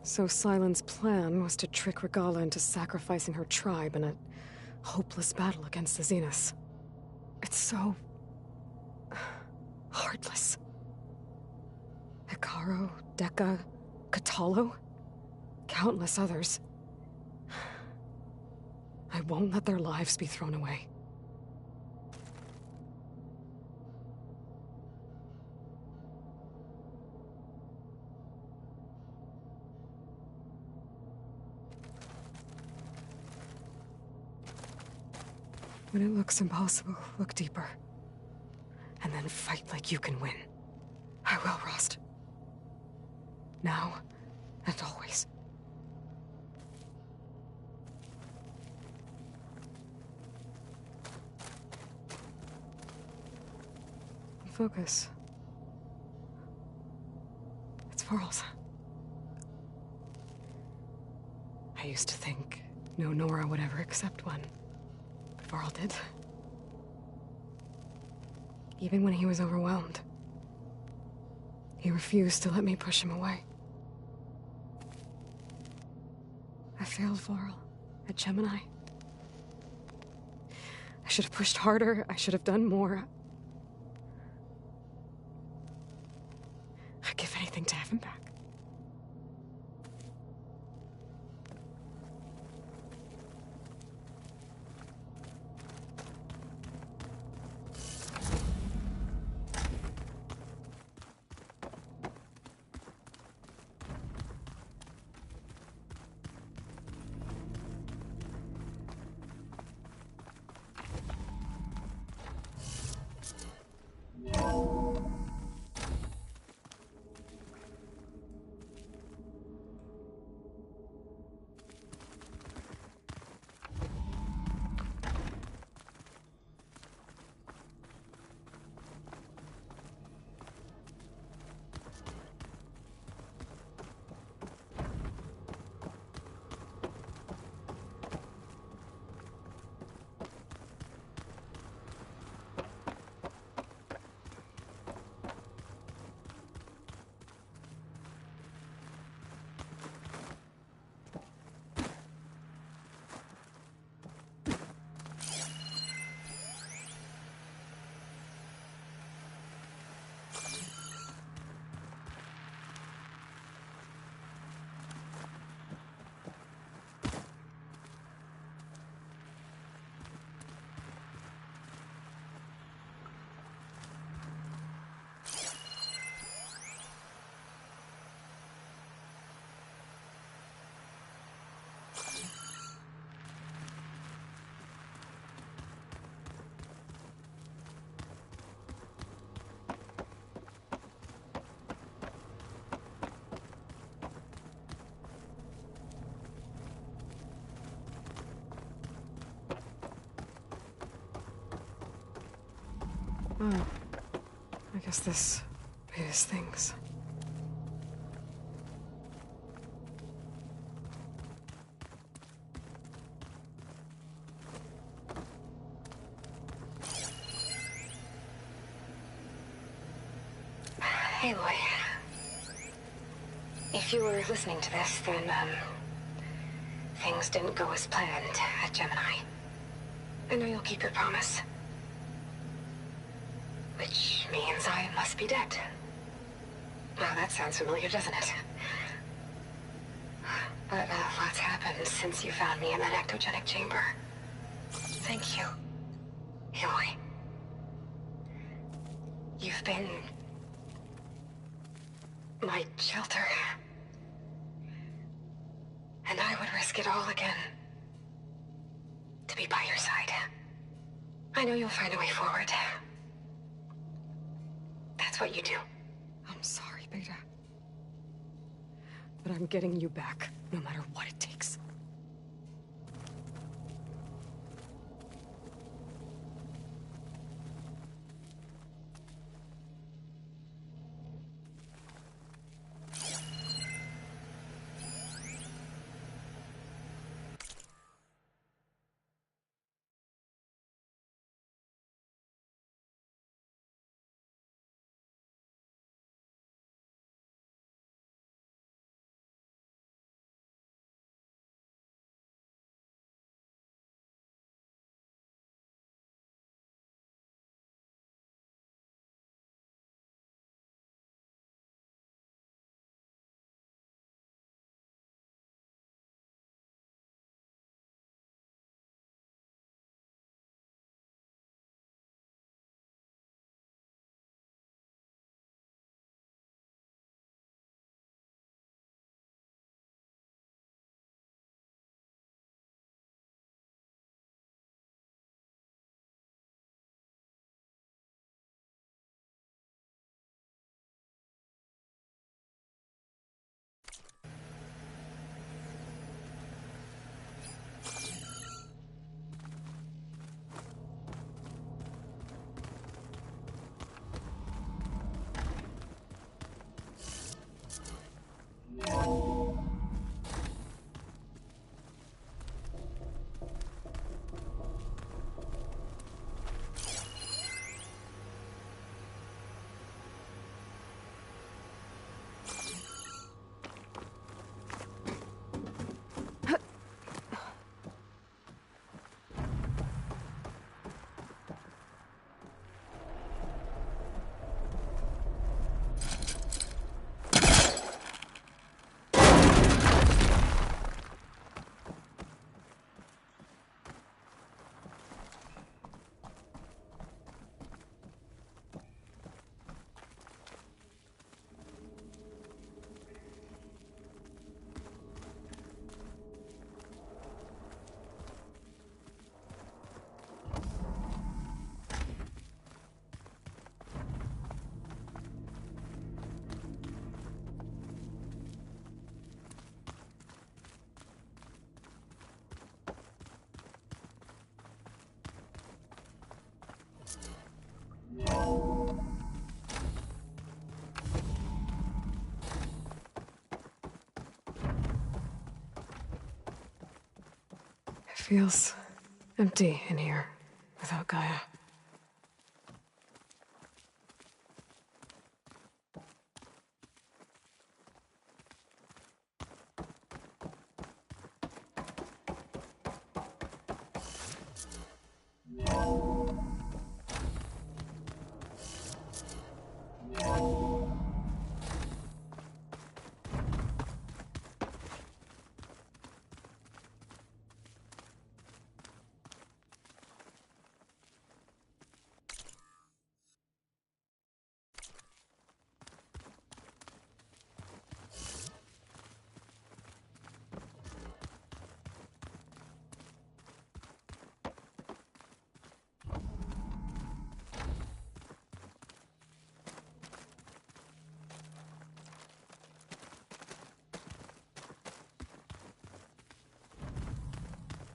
So Sylens' plan was to trick Regala into sacrificing her tribe in a hopeless battle against the Zeniths. It's so... heartless. Hekarro, Dekka, Catalo, countless others. I won't let their lives be thrown away. When it looks impossible, look deeper. And then fight like you can win. I will, Rost. Now and always. Focus. It's Varl's. I used to think no Nora would ever accept one. Varl did. Even when he was overwhelmed. He refused to let me push him away. I failed Varl at Gemini. I should have pushed harder. I should have done more. I'd give anything to have him back. Oh, I guess this is things. Hey, Loy. If you were listening to this, then, things didn't go as planned at Gemini. I know you'll keep your promise. Which means I must be dead. Well, that sounds familiar, doesn't it? But lots happened since you found me in that ectogenic chamber. Thank you, Eloy. You've been my shelter. And I would risk it all again to be by your side. I know you'll find a way forward. That's what you do. I'm sorry, Beta. But I'm getting you back, no matter what it takes. It feels empty in here without Gaia.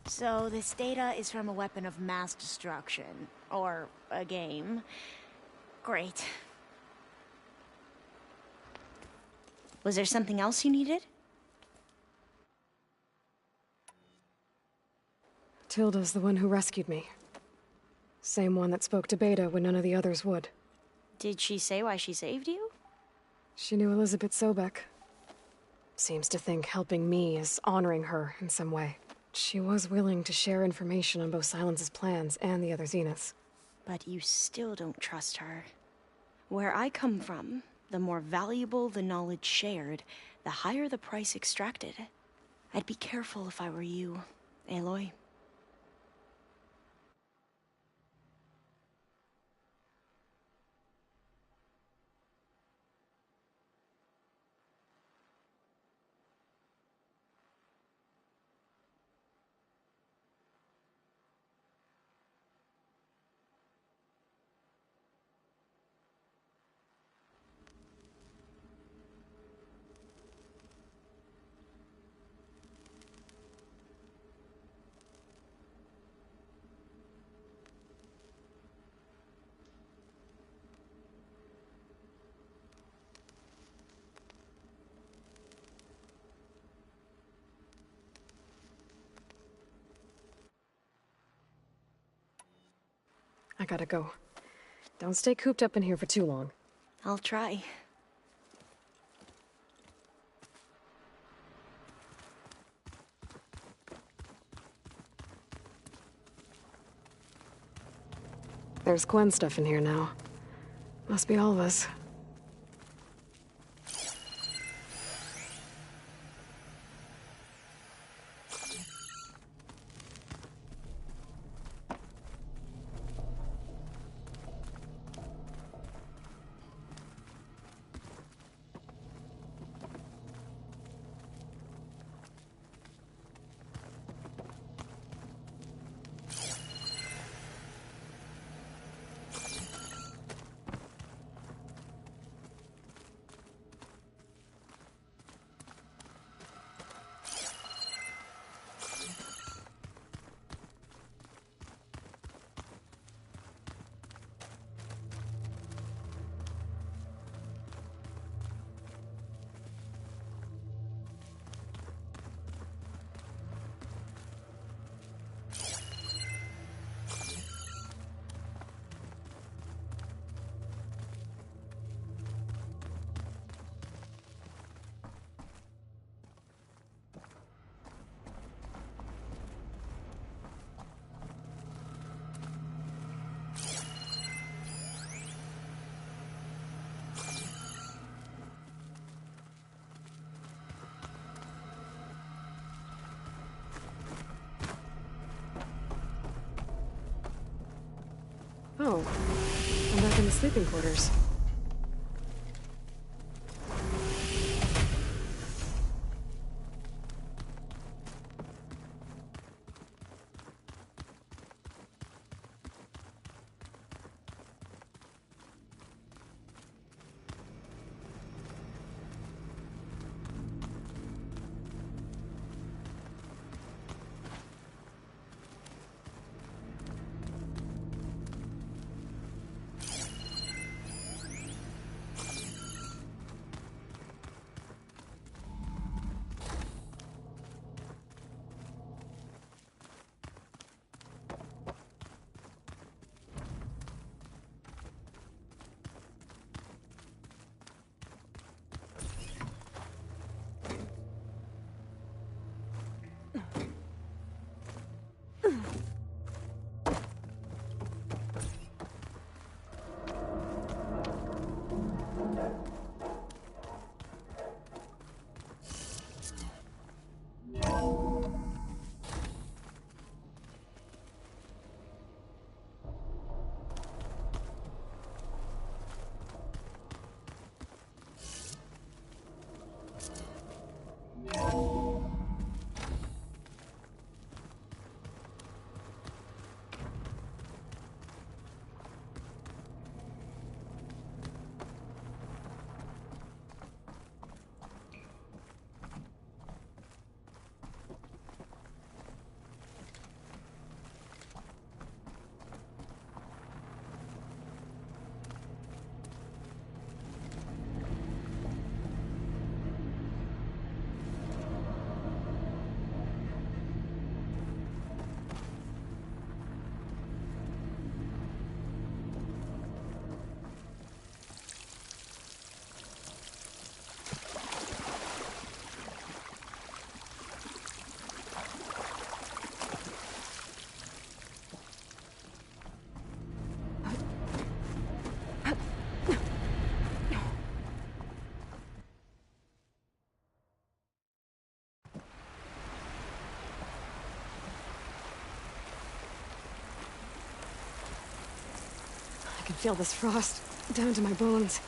So this data is from a weapon of mass destruction, or a game. Great. Was there something else you needed? Tilda's the one who rescued me. Same one that spoke to Beta when none of the others would. Did she say why she saved you? She knew Elizabeth Sobek. Seems to think helping me is honoring her in some way. She was willing to share information on both Silence's plans and the other Zeniths. But you still don't trust her. Where I come from, the more valuable the knowledge shared, the higher the price extracted. I'd be careful if I were you, Aloy. gotta go. Don't stay cooped up in here for too long. I'll try. There's Gwen stuff in here now. Must be all of us. Oh, I'm back in the sleeping quarters. I can feel this frost down to my bones.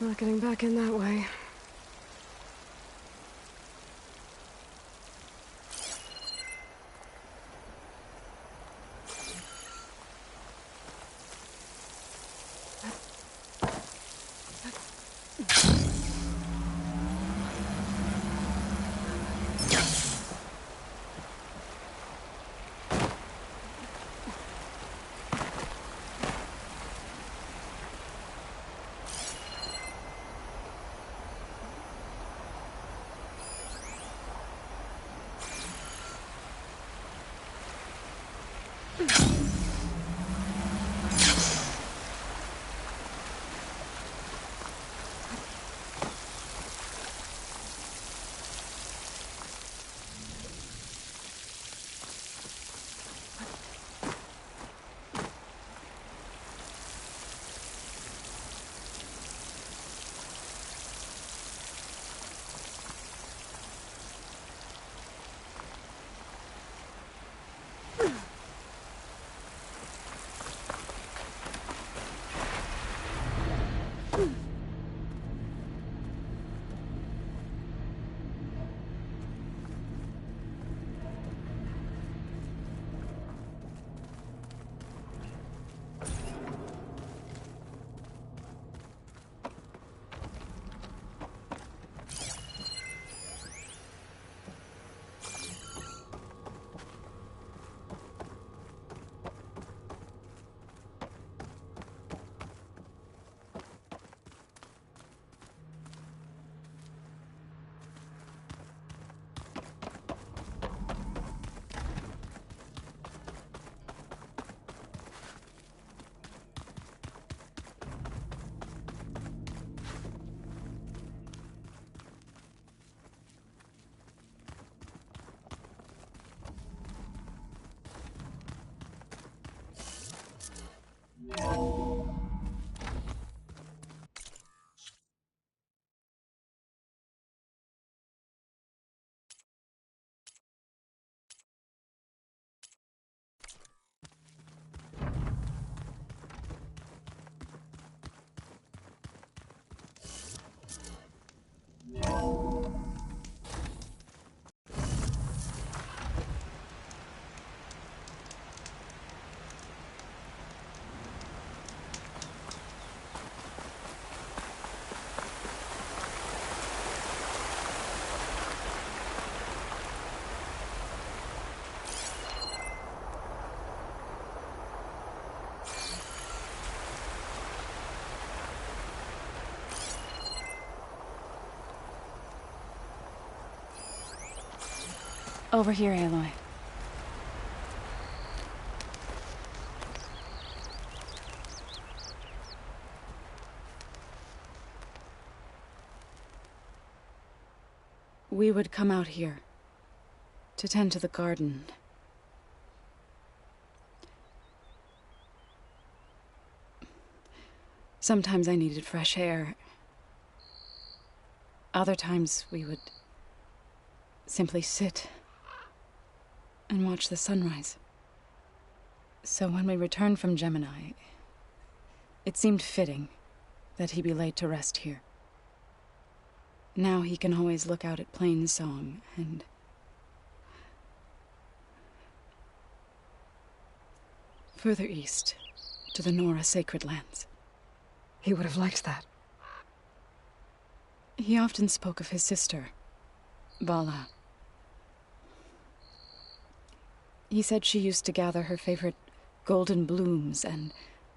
Not getting back in that way. Over here, Aloy. We would come out here to tend to the garden. Sometimes I needed fresh air. Other times we would simply sit and watch the sunrise. So when we returned from Gemini, it seemed fitting that he be laid to rest here. Now he can always look out at Plainsong and further east to the Nora Sacred Lands. He would have liked that. He often spoke of his sister, Bala. He said she used to gather her favorite golden blooms and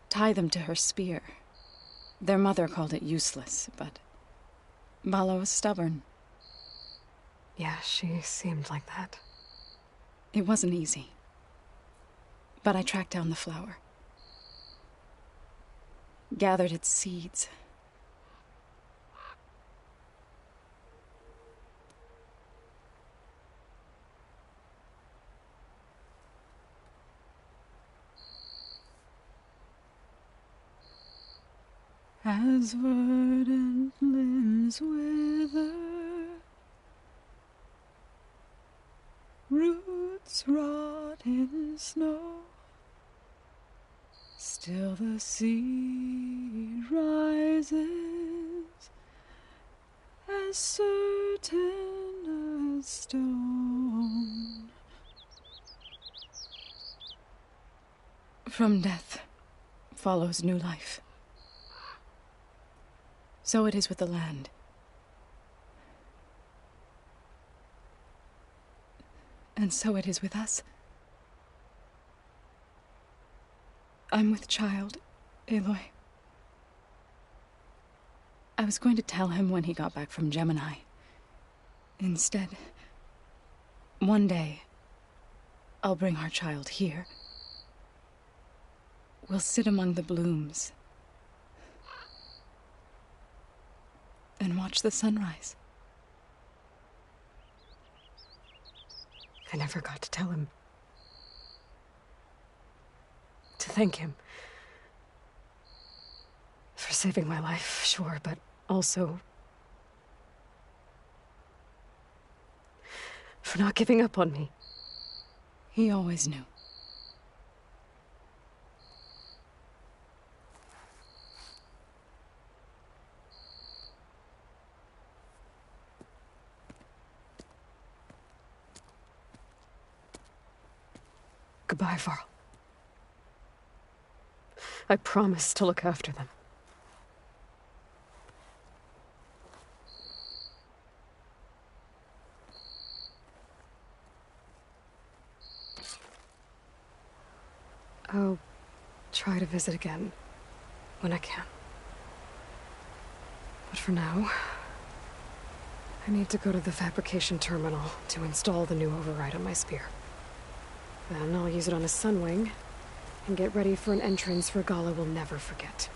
tie them to her spear. Their mother called it useless, but Bala was stubborn. Yeah, she seemed like that. It wasn't easy. But I tracked down the flower. Gathered its seeds. As verdant limbs wither, roots rot in snow, still the seed rises as certain as stone. From death follows new life. So it is with the land. And so it is with us. I'm with child, Aloy. I was going to tell him when he got back from Gemini. Instead, one day, I'll bring our child here. We'll sit among the blooms and watch the sunrise. I never got to tell him. To thank him. For saving my life, sure, but also for not giving up on me. He always knew. Goodbye, Varl. I promise to look after them. I'll try to visit again when I can. But for now, I need to go to the fabrication terminal to install the new override on my spear. Then I'll use it on a sunwing and get ready for an entrance Regala will never forget.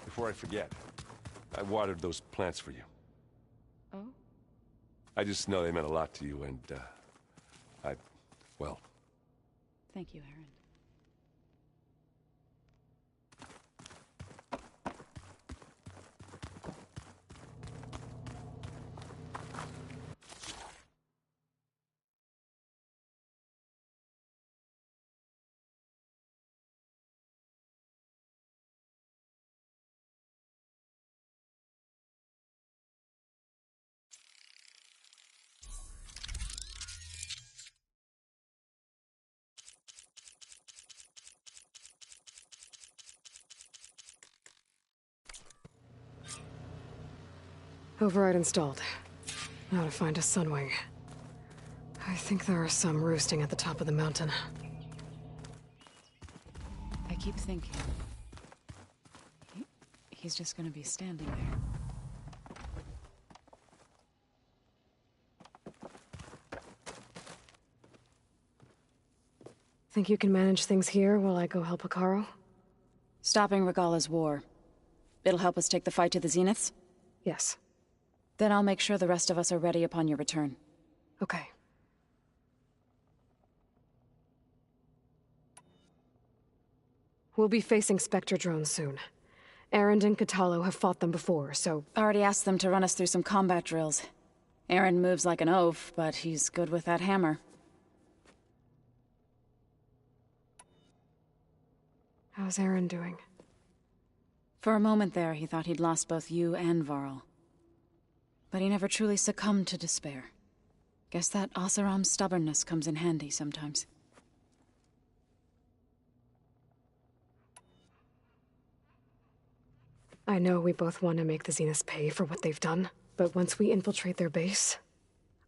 Before I forget, I watered those plants for you. Oh? I just know they meant a lot to you, and, well... Thank you, Aaron. Override installed. Now to find a sunwing. I think there are some roosting at the top of the mountain. I keep thinking... He's just gonna be standing there. Think you can manage things here while I go help Hekarro? Stopping Regala's war. It'll help us take the fight to the Zeniths? Yes. Then I'll make sure the rest of us are ready upon your return. Okay. We'll be facing Spectre drones soon. Erend and Katalo have fought them before, so... Already asked them to run us through some combat drills. Erend moves like an oaf, but he's good with that hammer. How's Erend doing? For a moment there, he thought he'd lost both you and Varl. But he never truly succumbed to despair. Guess that Oseram's stubbornness comes in handy sometimes. I know we both want to make the Zeniths pay for what they've done, but once we infiltrate their base,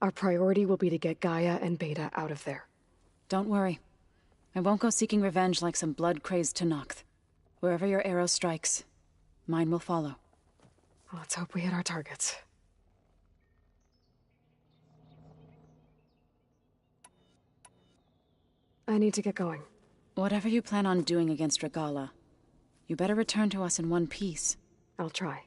our priority will be to get Gaia and Beta out of there. Don't worry. I won't go seeking revenge like some blood-crazed Tenakth. Wherever your arrow strikes, mine will follow. Let's hope we hit our targets. I need to get going. Whatever you plan on doing against Regala, you better return to us in one piece. I'll try.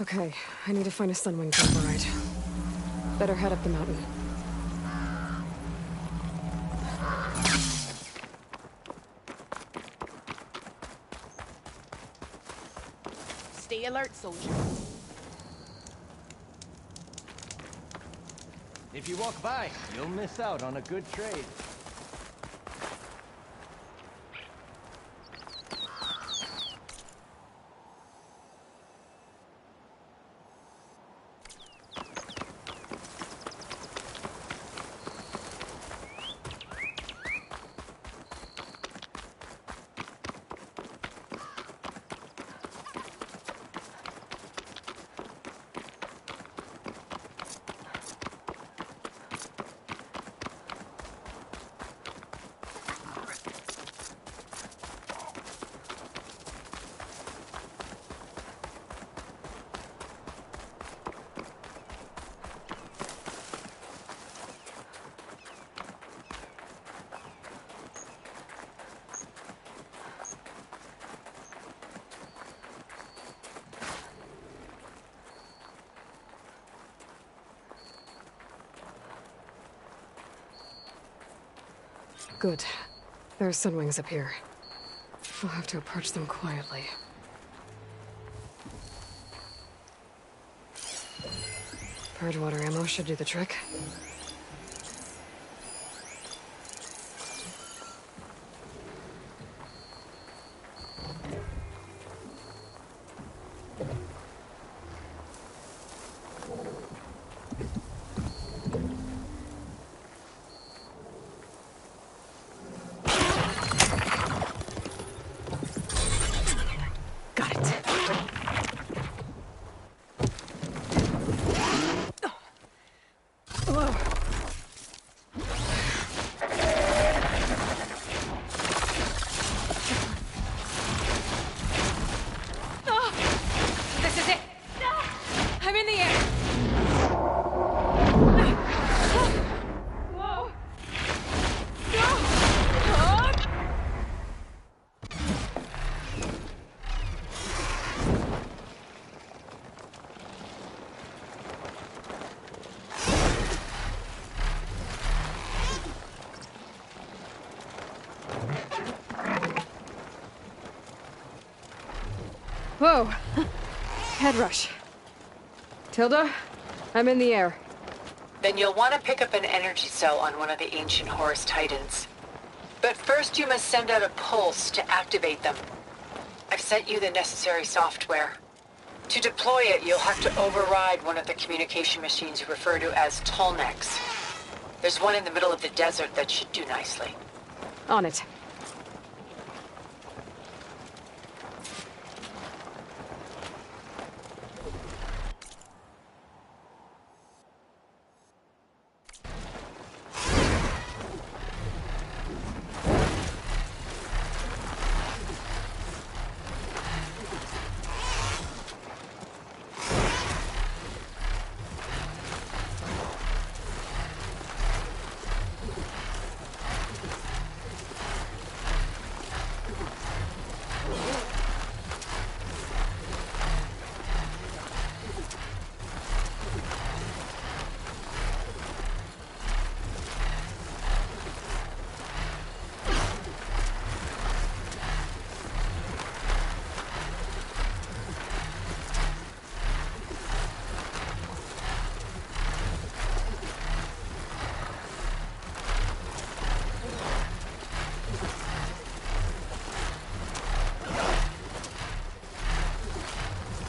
Okay, I need to find a Sunwing to override. Better head up the mountain. Stay alert, soldier. If you walk by, you'll miss out on a good trade. Good. There are Sunwings up here. I'll have to approach them quietly. Purge water ammo should do the trick. Whoa! Head rush. Tilda, I'm in the air. Then you'll want to pick up an energy cell on one of the ancient Horus Titans. But first you must send out a pulse to activate them. I've sent you the necessary software. To deploy it, you'll have to override one of the communication machines you refer to as Tolnecs. There's one in the middle of the desert that should do nicely. On it.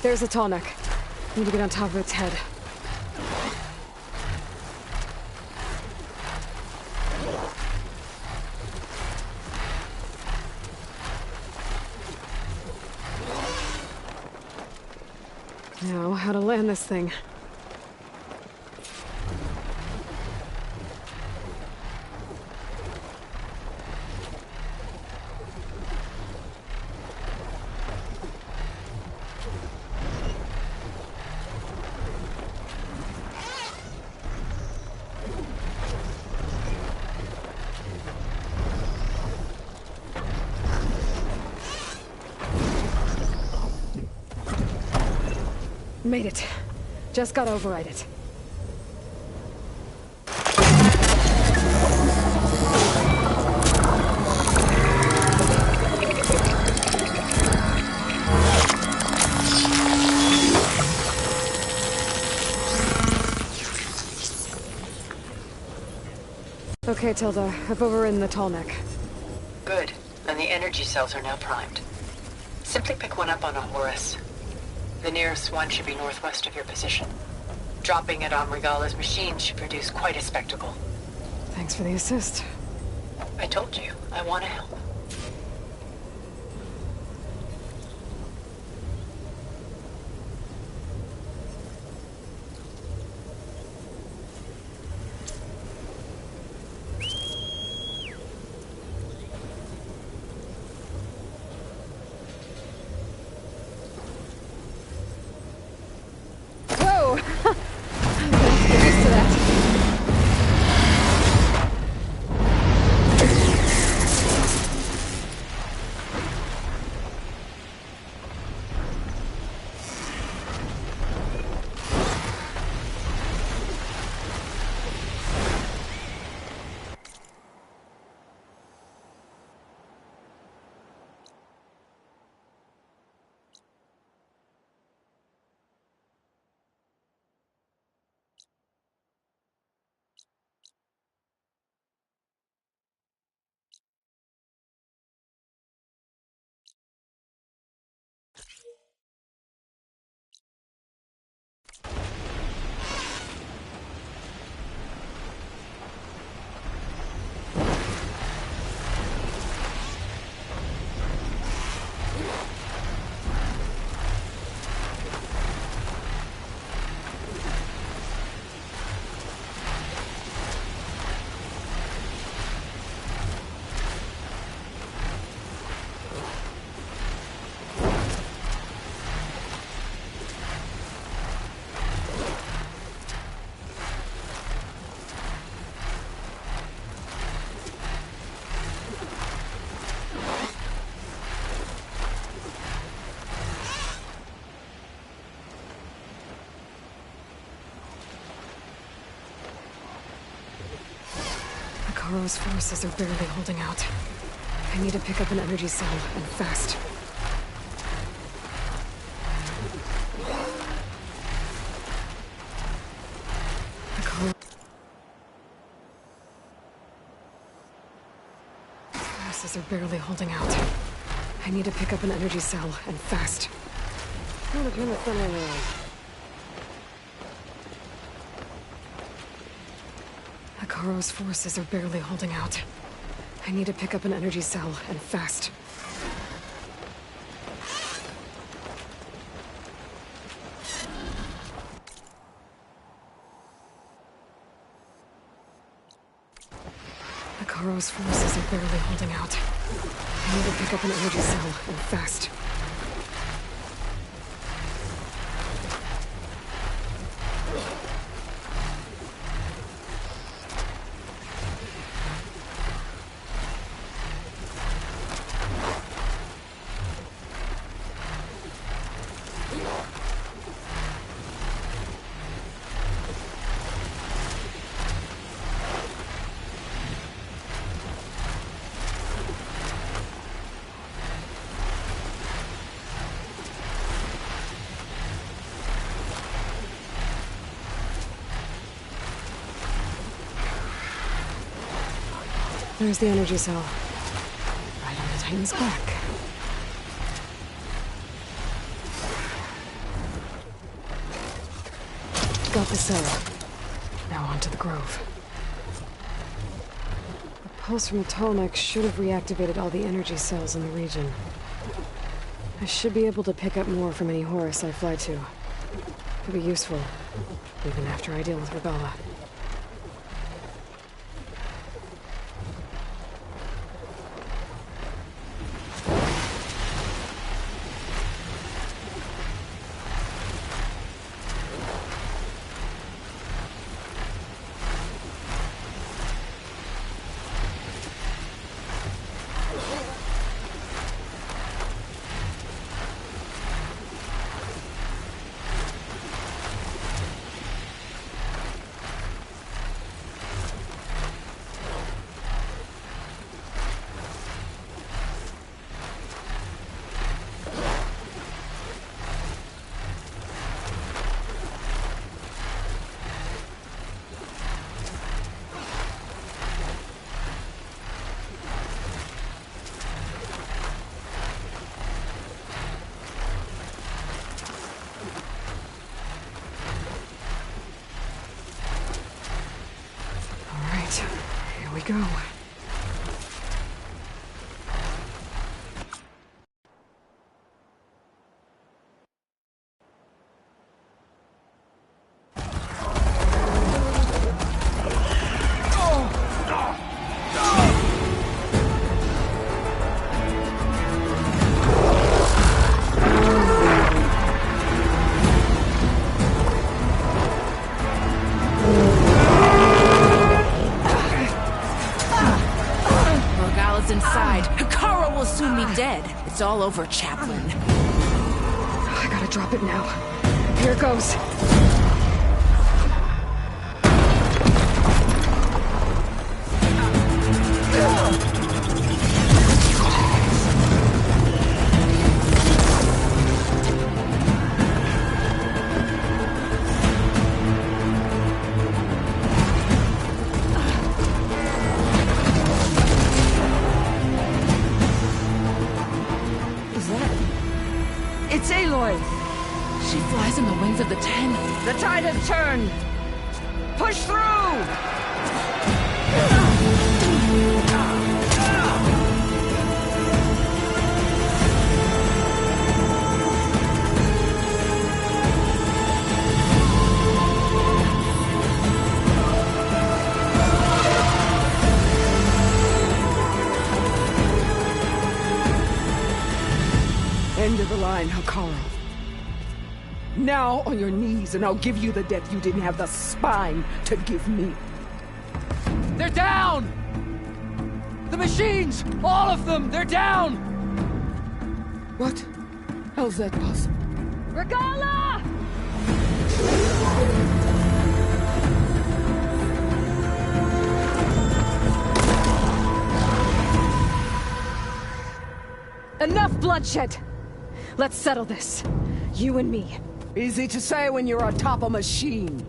There's a tall neck. Need to get on top of its head. Now, how to land this thing. Made it. Just gotta override it. Okay, Tilda. I've overridden the tall neck. Good. And the energy cells are now primed. Simply pick one up on a Horus. The nearest one should be northwest of your position. Dropping it on Regala's machine should produce quite a spectacle. Thanks for the assist. I told you, I want to help. Karo's forces are barely holding out. I need to pick up an energy cell, and fast. The forces are barely holding out. I need to pick up an energy cell, and fast. Karo's forces are barely holding out. I need to pick up an energy cell, and fast. Karo's forces are barely holding out. I need to pick up an energy cell, and fast. There's the energy cell. Right on the Titan's back. out the cell. Now on to the grove. The pulse from the tall neck should have reactivated all the energy cells in the region. I should be able to pick up more from any Horus I fly to. Could be useful, even after I deal with Regala. Here we go. It's all over, Chaplain. I gotta drop it now. Here it goes. It's Aloy! She flies in the wings of the Ten. The tide has turned! Push through! End of the line, Hikaru. Now on your knees, and I'll give you the death you didn't have the spine to give me. They're down! The machines! All of them! They're down! What? How's that possible? Regala! Enough bloodshed! Let's settle this. You and me. Easy to say when you're atop a machine.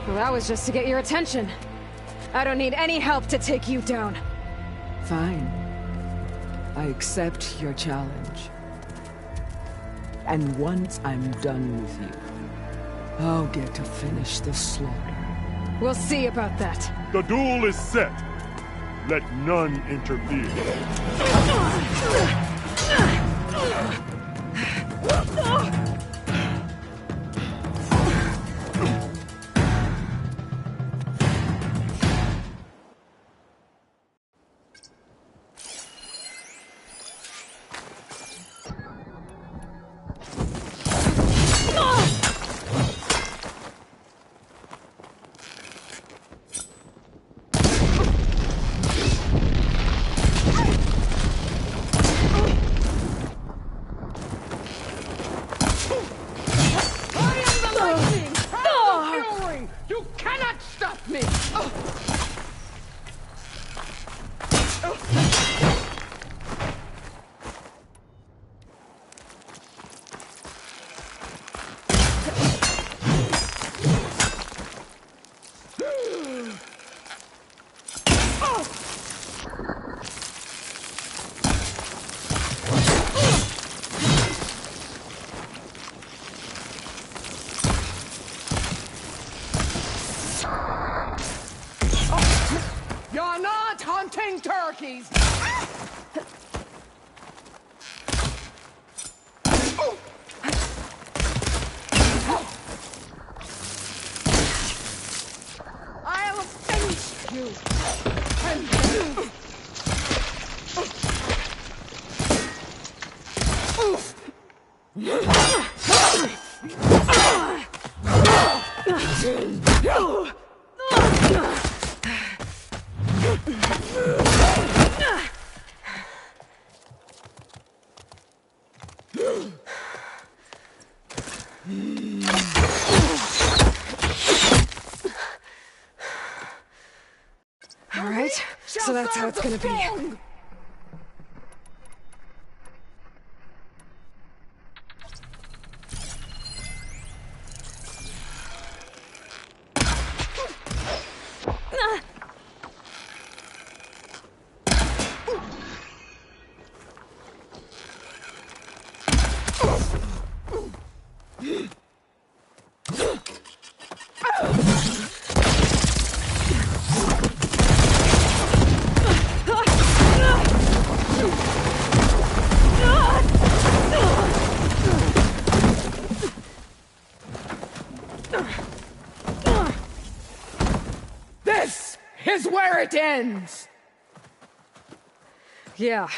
Well, that was just to get your attention. I don't need any help to take you down. Fine. I accept your challenge. And once I'm done with you, I'll get to finish the slaughter. We'll see about that. The duel is set. Let none interfere. hunting turkeys! I'll finish you! All right, so that's how it's gonna be. This is where it ends! Yeah,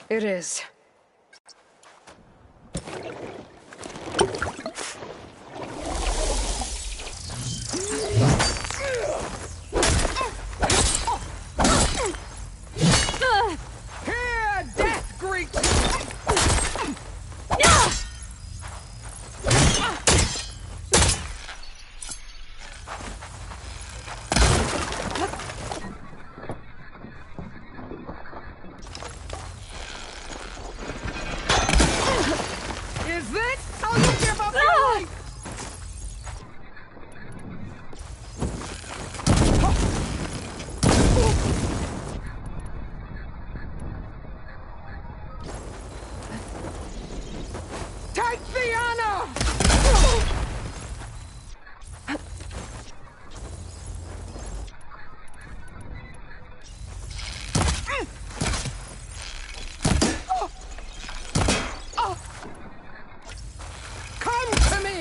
it is. Here, death greets! Is this how you give up your life? Take the honor! Come to me!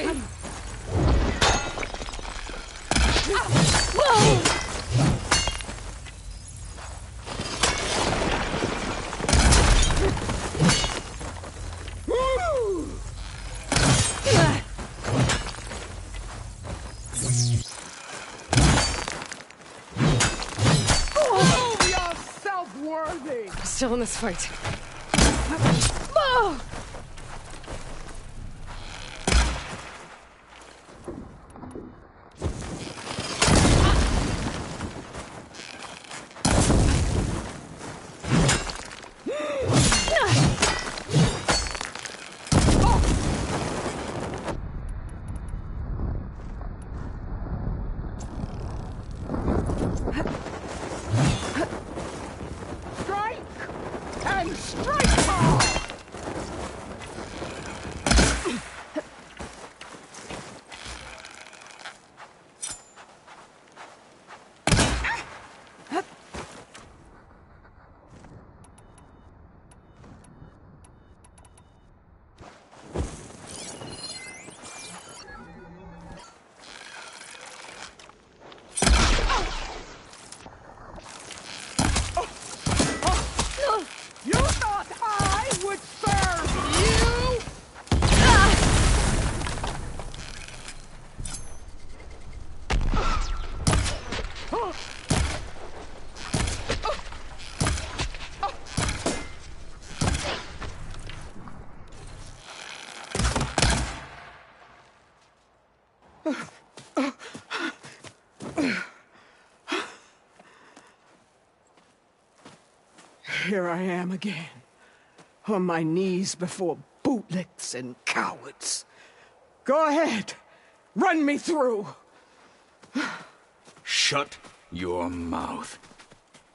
Prove yourself worthy! Still in this fight. Strike! And strike hard! You thought I would spare you? Here I am again, on my knees before bootlicks and cowards. Go ahead, run me through. Shut your mouth,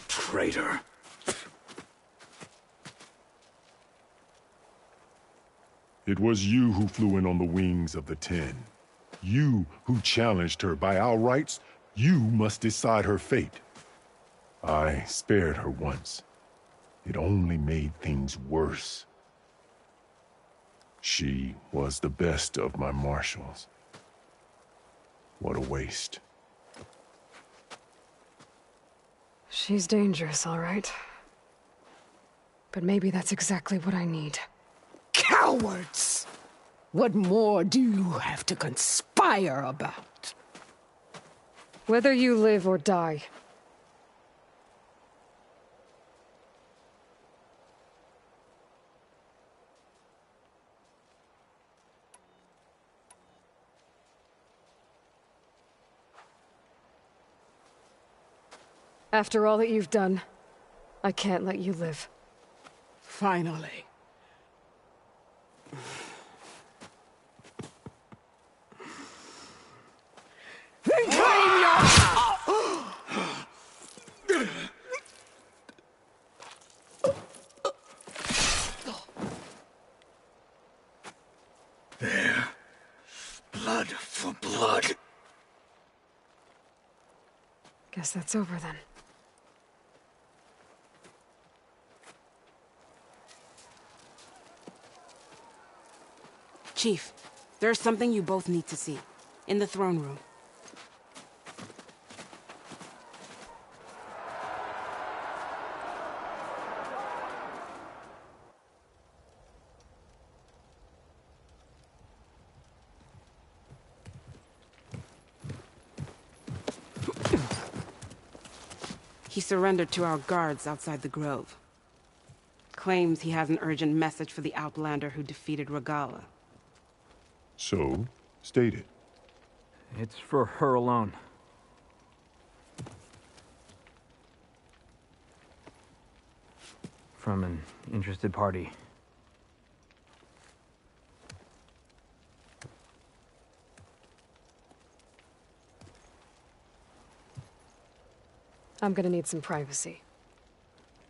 traitor. It was you who flew in on the wings of the 10. You who challenged her. By our rights, you must decide her fate. I spared her once. It only made things worse. She was the best of my marshals. What a waste. She's dangerous, all right. But maybe that's exactly what I need. Cowards! What more do you have to conspire about? Whether you live or die. After all that you've done, I can't let you live. Finally. Then claim your... There. Blood for blood. Guess that's over then. Chief, there's something you both need to see. In the throne room. He surrendered to our guards outside the grove. Claims he has an urgent message for the Outlander who defeated Regala. So, state it. It's for her alone. From an interested party. I'm gonna need some privacy.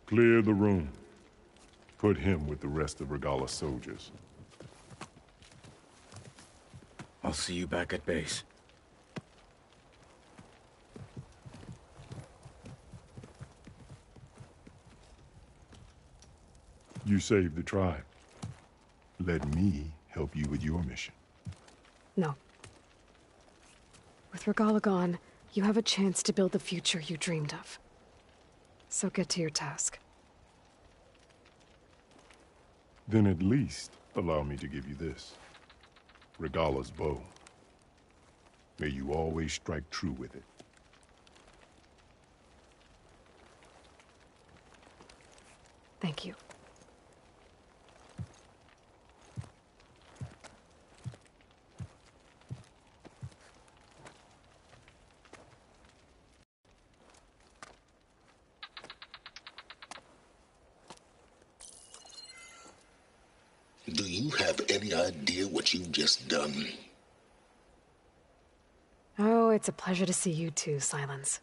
Clear the room. Put him with the rest of Regala's soldiers. I'll see you back at base. You saved the tribe. Let me help you with your mission. No. With Regala gone, you have a chance to build the future you dreamed of. So get to your task. Then at least allow me to give you this. Regala's bow. May you always strike true with it. Thank you. Do you have any idea what you've just done? Oh, it's a pleasure to see you too, Silence.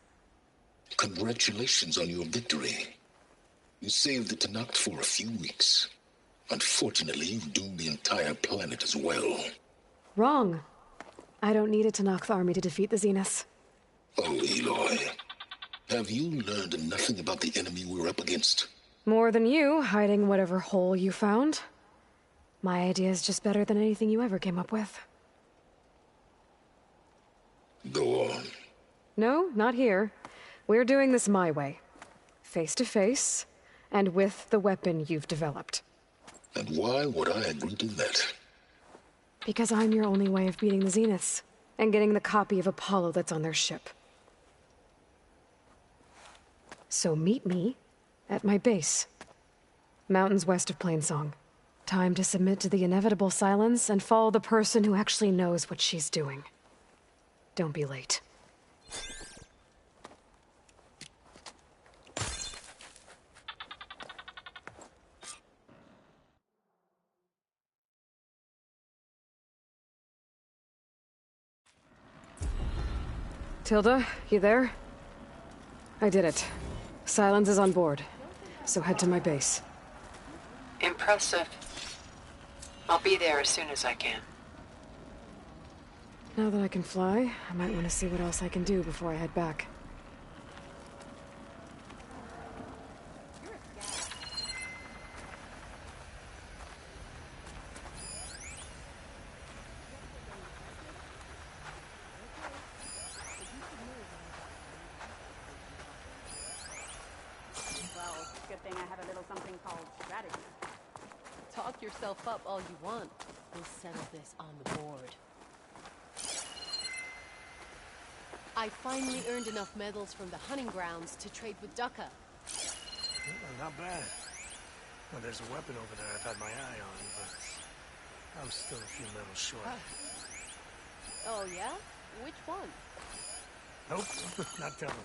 Congratulations on your victory. You saved the Tenakth for a few weeks. Unfortunately, you've doomed the entire planet as well. Wrong. I don't need a Tenakth army to defeat the Zeniths. Oh, Aloy. Have you learned nothing about the enemy we're up against? More than you, hiding whatever hole you found. My idea is just better than anything you ever came up with. Go on. No, not here. We're doing this my way. Face to face, and with the weapon you've developed. And why would I agree to that? Because I'm your only way of beating the Zeniths, and getting the copy of Apollo that's on their ship. So meet me at my base. Mountains west of Plainsong. Time to submit to the inevitable silence and follow the person who actually knows what she's doing. Don't be late. Tilda, you there? I did it. Silence is on board, so head to my base. Impressive. I'll be there as soon as I can. Now that I can fly, I might want to see what else I can do before I head back. Good thing I have a little something called strategy. Talk yourself up all you want. We'll settle this on the board. I finally earned enough medals from the hunting grounds to trade with Ducka. Not bad. Well, there's a weapon over there I've had my eye on, but I'm still a few medals short. Oh, yeah? Which one? Nope, not telling.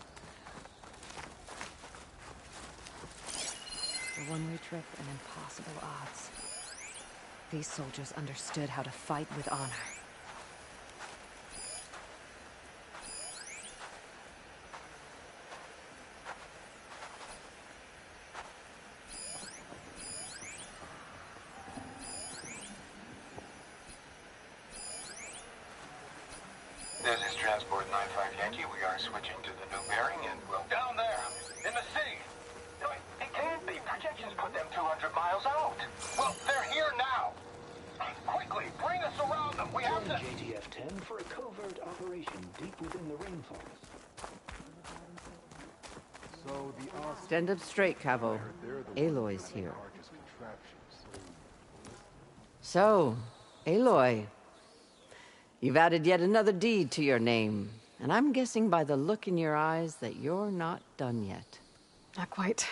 A one-way trip and impossible odds. These soldiers understood how to fight with honor. This is Transport 95 Yankee. We are switching to the new bearing and we'll... Down there, in the city. No, it can't be. Projections put them 200 miles out. Well, they're here now. Quickly, bring us around them. We have to... JTF-10 for a covert operation deep within the rainforest. So stand up straight, Cavo. Aloy's here. So, Aloy. You've added yet another deed to your name, and I'm guessing by the look in your eyes that you're not done yet. Not quite.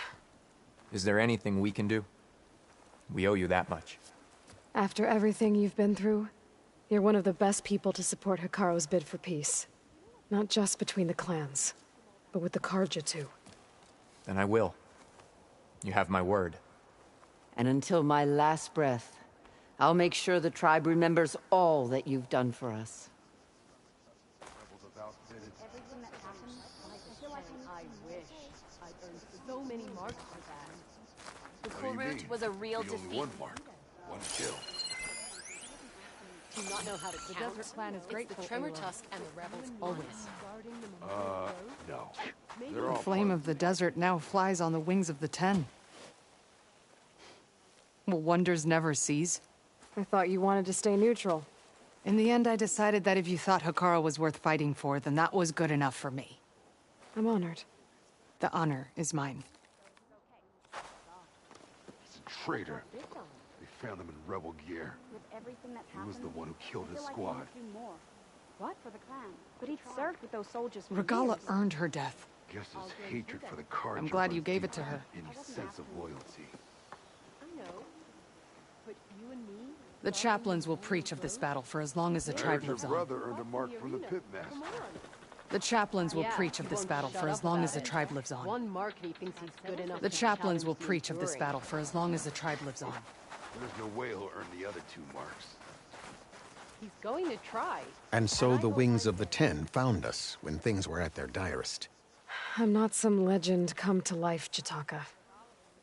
Is there anything we can do? We owe you that much. After everything you've been through, you're one of the best people to support Hikaru's bid for peace. Not just between the clans, but with the Carja too. Then I will. You have my word. And until my last breath, I'll make sure the tribe remembers all that you've done for us. I wish I'd earned so many marks for that. The Kurut was a real defeat. One mark, one kill. Do not know how to count. The Desert Clan is It's grateful, the Tremor Aloy. Tusk and the Rebels Always. No. The flame of the desert now flies on the wings of the Ten. Will wonders never cease? I thought you wanted to stay neutral. In the end, I decided that if you thought Hikaru was worth fighting for, then that was good enough for me. I'm honored. The honor is mine. He's a traitor. They found him in rebel gear. He was the one who killed his squad. What? For the clan. But he'd served with those soldiers for Regala years. earned her death. Guess his hatred for the Carja I'm glad you runs gave it to deeper her. than any sense of loyalty. I know. But you and me... The chaplains will preach of this battle for as long as the tribe lives on. Your brother earned a mark from the pitmaster. The chaplains will Yeah, preach of he this won't battle shut for up as long about as the it. tribe lives on. One mark and he thinks he's good enough The to chaplains will challenge preach of this Missouri. battle for as long as the tribe lives on. There's no way he'll earn the other 2 marks. He's going to try. And so the Wings of the Ten found us when things were at their direst. I'm not some legend come to life, Jataka.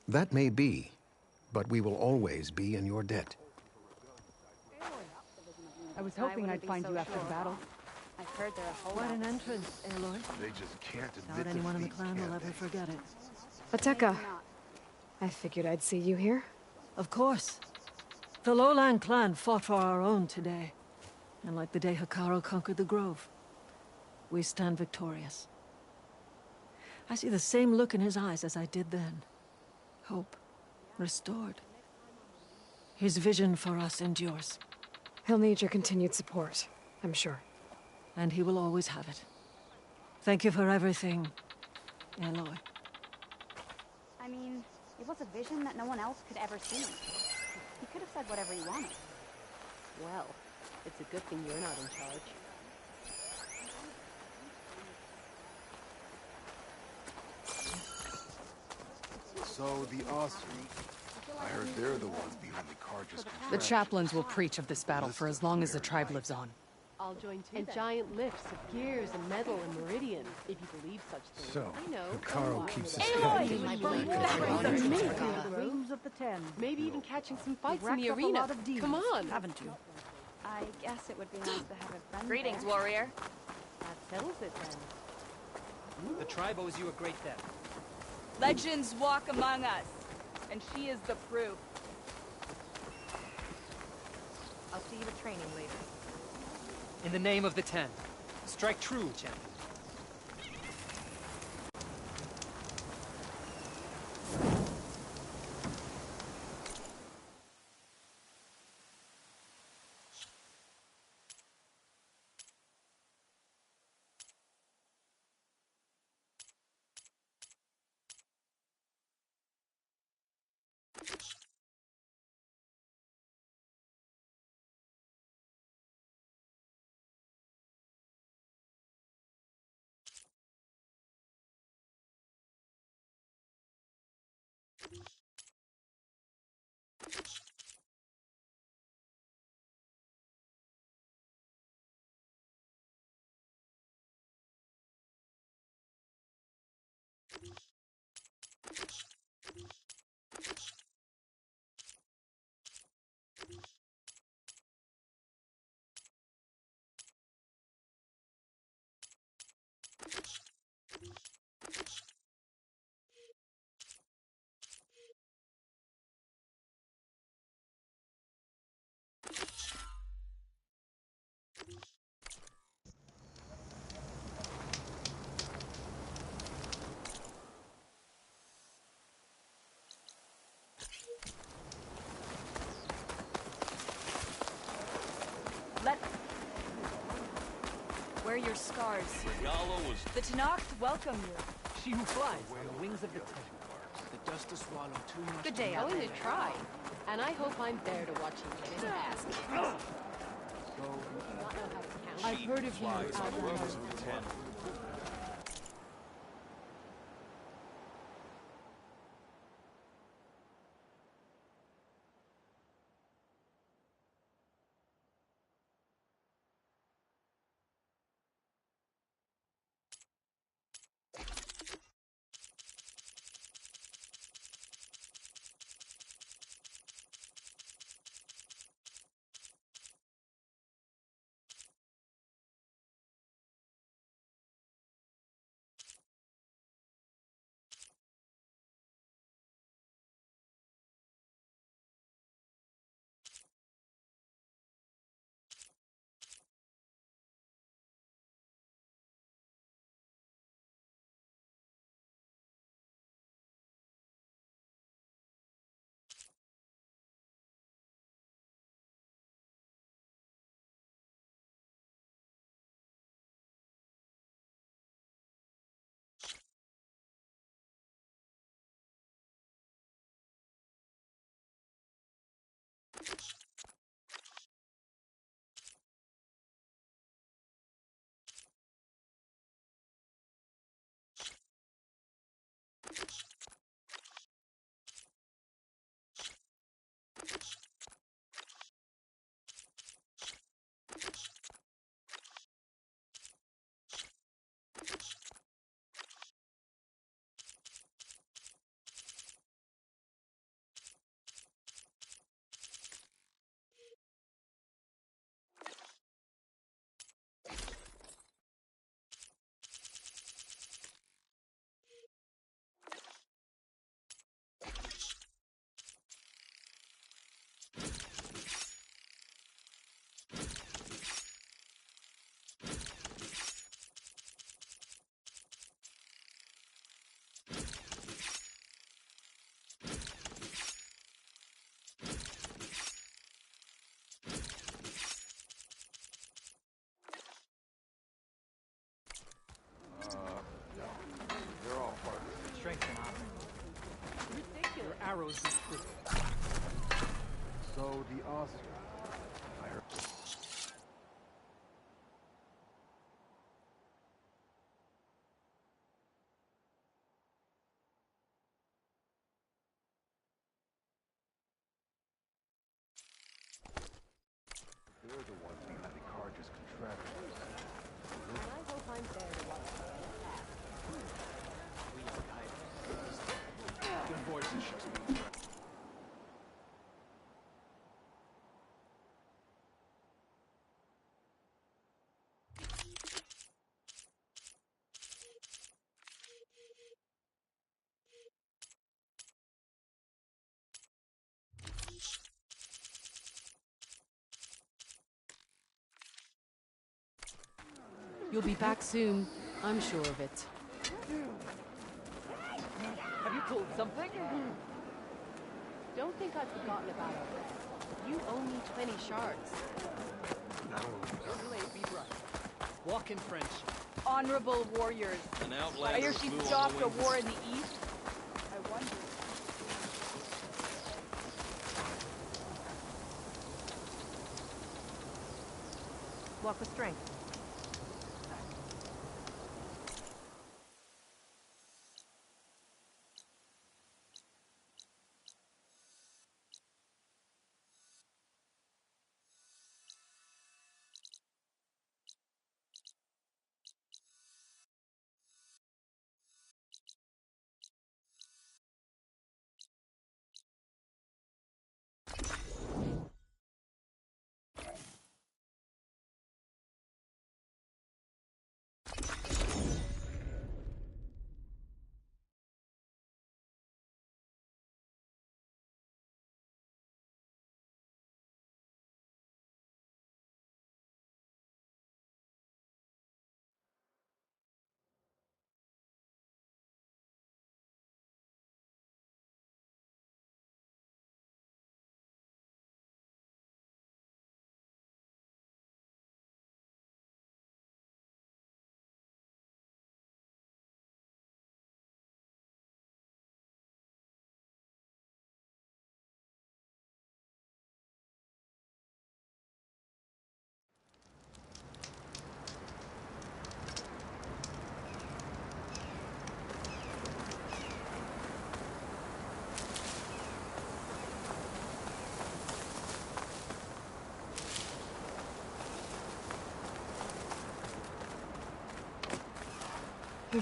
That may be, but we will always be in your debt. I was hoping I'd find you after the battle. I've heard there are Quite an holdouts. entrance, Aloy. They just can't admit Doubt anyone in the defeat, clan will can ever they? forget it. Ateka. I figured I'd see you here. Of course. The Lowland clan fought for our own today. And like the day Hikaru conquered the Grove, we stand victorious. I see the same look in his eyes as I did then. Hope. Restored. His vision for us endures. He'll need your continued support, I'm sure. And he will always have it. Thank you for everything, Aloy. I mean, it was a vision that no one else could ever see. He could have said whatever he wanted. Well, it's a good thing you're not in charge. So the Osri, I heard they're the ones behind the Carja's The contraption. chaplains will preach of this battle for as long as the tribe lives on. I'll join too. And giant lifts of gears and metal and meridian, if you believe such things. So, I know. Hikaru keeps his Aloy! faith. My Bring belief back is the honor to meat. Regala. Rooms of the Ten. Maybe even catching some fights in Racked the up a arena. lot of deeds, Come on. haven't you? I guess it would be nice to have a friend Greetings, there. warrior. That settles it then. The tribe owes you a great debt. Legends walk among us, and she is the proof. I'll see you at training later. In the name of the Ten, strike true, champion. Wear your scars. Regalo was... The Tenakth welcome you. She who flies on the wings of the Titan. The dust to swallow too much. Good day, Going to Outlander. try. And I hope I'm there to watch you get his ass kicked. Do you not know how to count? I've heard of you, Flies on the Outlander. wings of the Ten. They're all part of it. Strength and honor. Ridiculous. Your arrows be true. So the Oscar. I heard. They're the ones behind the Carter's contraptions. And I hope I'm there to watch you get his ass kicked. Good voices, Shakespeare. You'll be back soon. I'm sure of it. Have you pulled something? Don't think I've forgotten about it. You owe me 20 shards. Delay be right. Walk in friendship. Honorable warriors. An I outlander hear she flew on stopped the a wings. war in the east. I wonder. Walk with strength.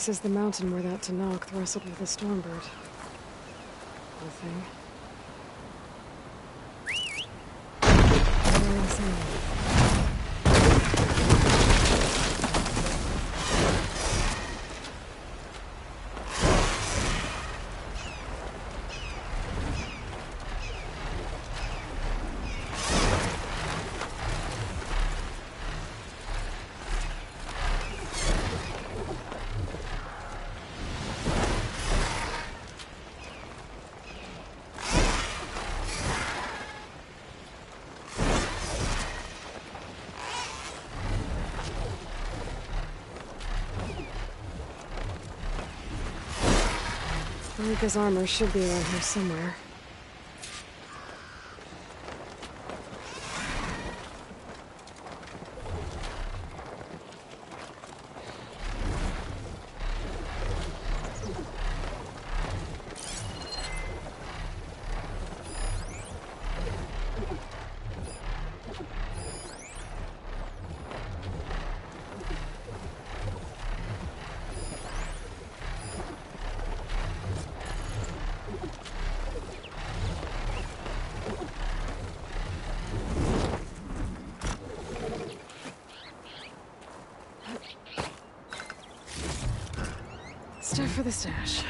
This is the mountain where that Tanakh wrestled with the Stormbird. Poor thing. Very insane. Marika's armor should be around here somewhere. Stuff for the stash.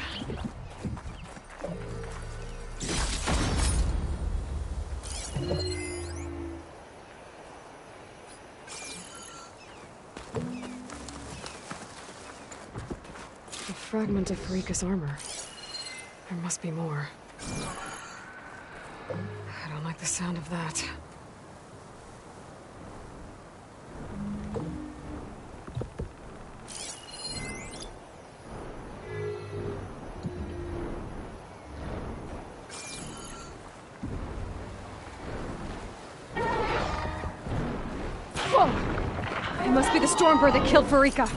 A fragment of Marika's armor. There must be more. I don't like the sound of that. Whoa! It must be the Stormbird that killed Marika.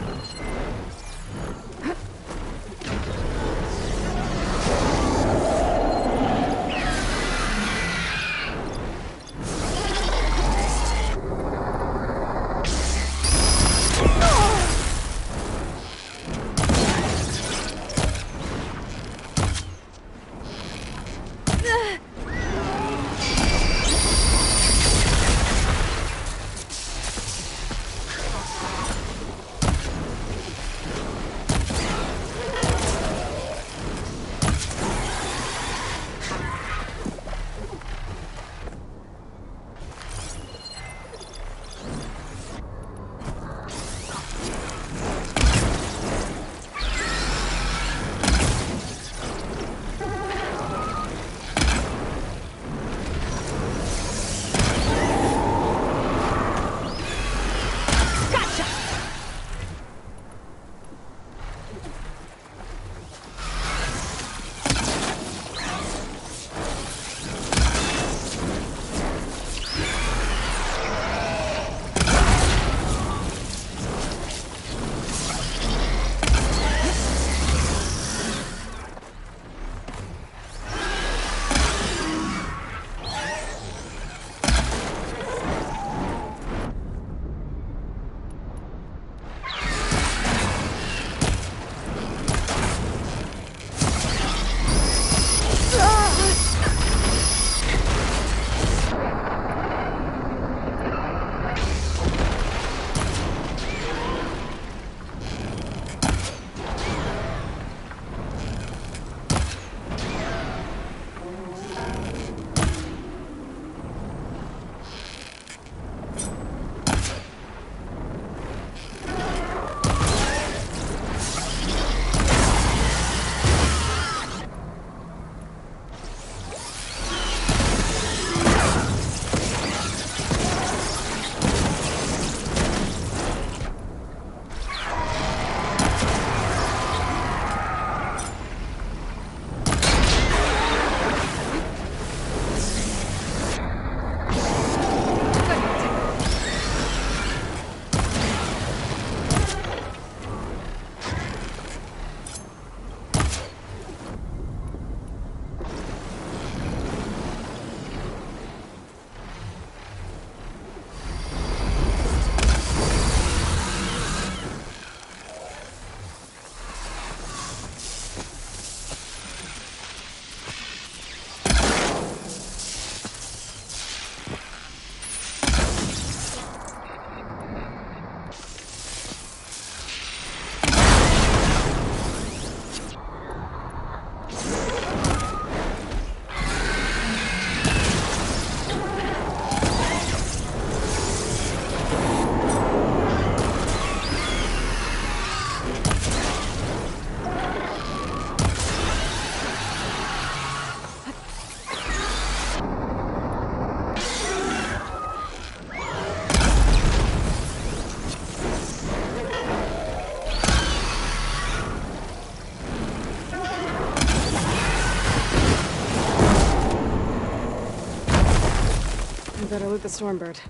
better loot the Stormbird.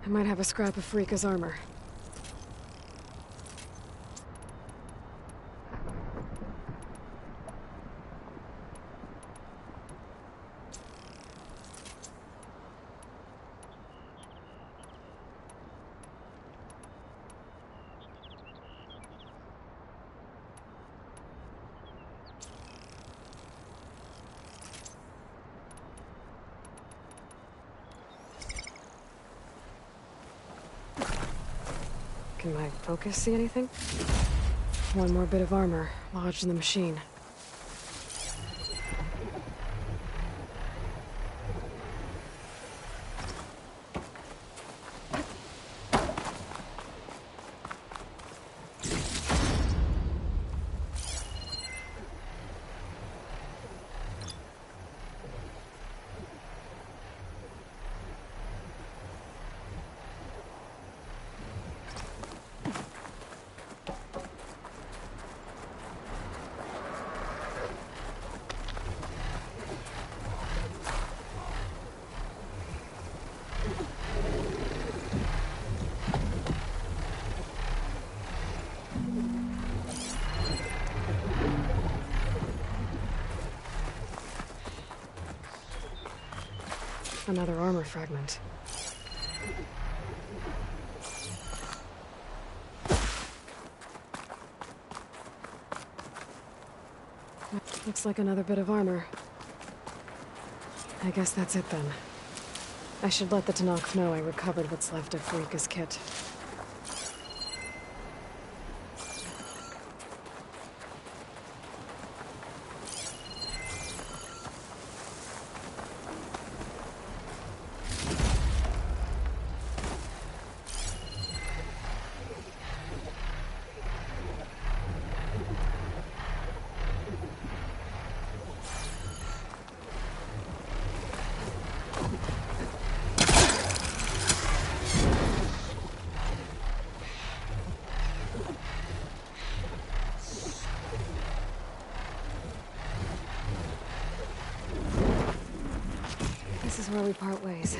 I might have a scrap of Freeka's armor. Can my focus see anything? One more bit of armor lodged in the machine. Another armor fragment. Looks like another bit of armor. I guess that's it then. I should let the Tanakh know I recovered what's left of Freeka's kit. This is where we part ways.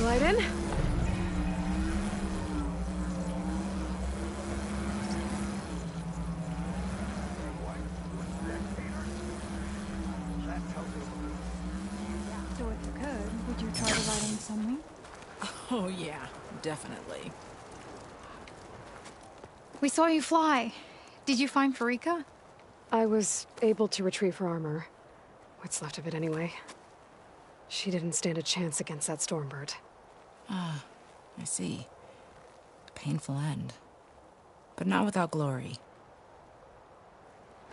Glide in. So if you could, would you try to ride on the Sunwing? Oh, yeah, definitely. We saw you fly. Did you find Farika? I was able to retrieve her armor. What's left of it anyway. She didn't stand a chance against that Stormbird. Ah, I see. Painful end. But not without glory.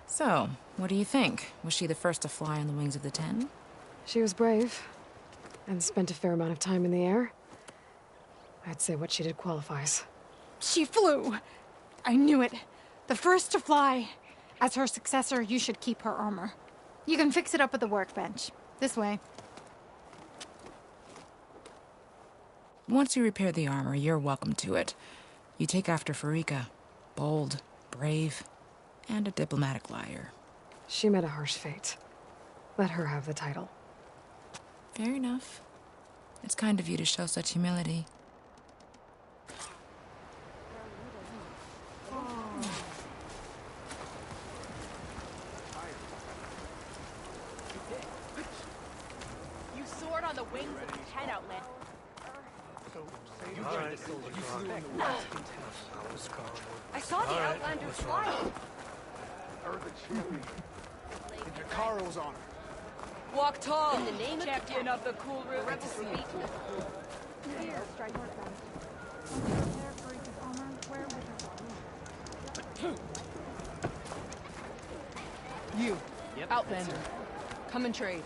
So, what do you think? Was she the first to fly on the wings of the Ten? She was brave, and spent a fair amount of time in the air. I'd say what she did qualifies. She flew! I knew it. The first to fly. As her successor, you should keep her armor. You can fix it up at the workbench. This way. Once you repair the armor, you're welcome to it. You take after Farika. Bold, brave, and a diplomatic liar. She met a harsh fate. Let her have the title. Fair enough. It's kind of you to show such humility. You soared on the wings of the Ten Outlet. I saw the Outlanders flying. Heard the champion. And Jakaro's on her. Walk tall. In the name champion of the cool room. Rebels were beaten. Here, strike workbench. Once you repair Farika's armor, where with her body? You. Yep. Outlander. Come and trade.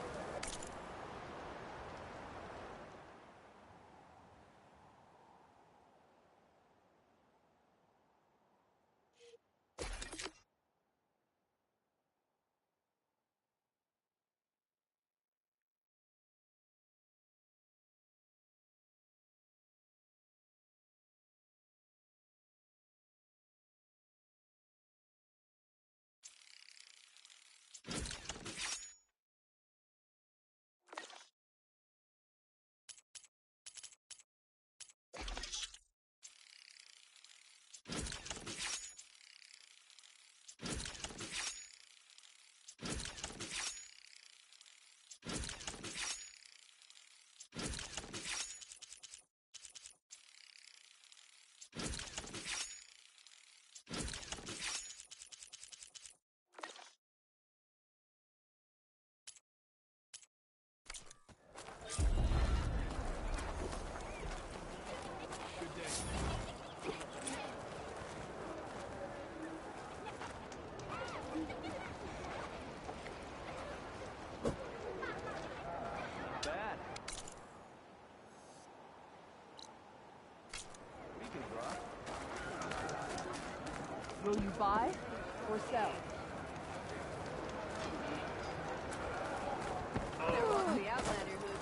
Will you buy or sell? There was the Outlander who was...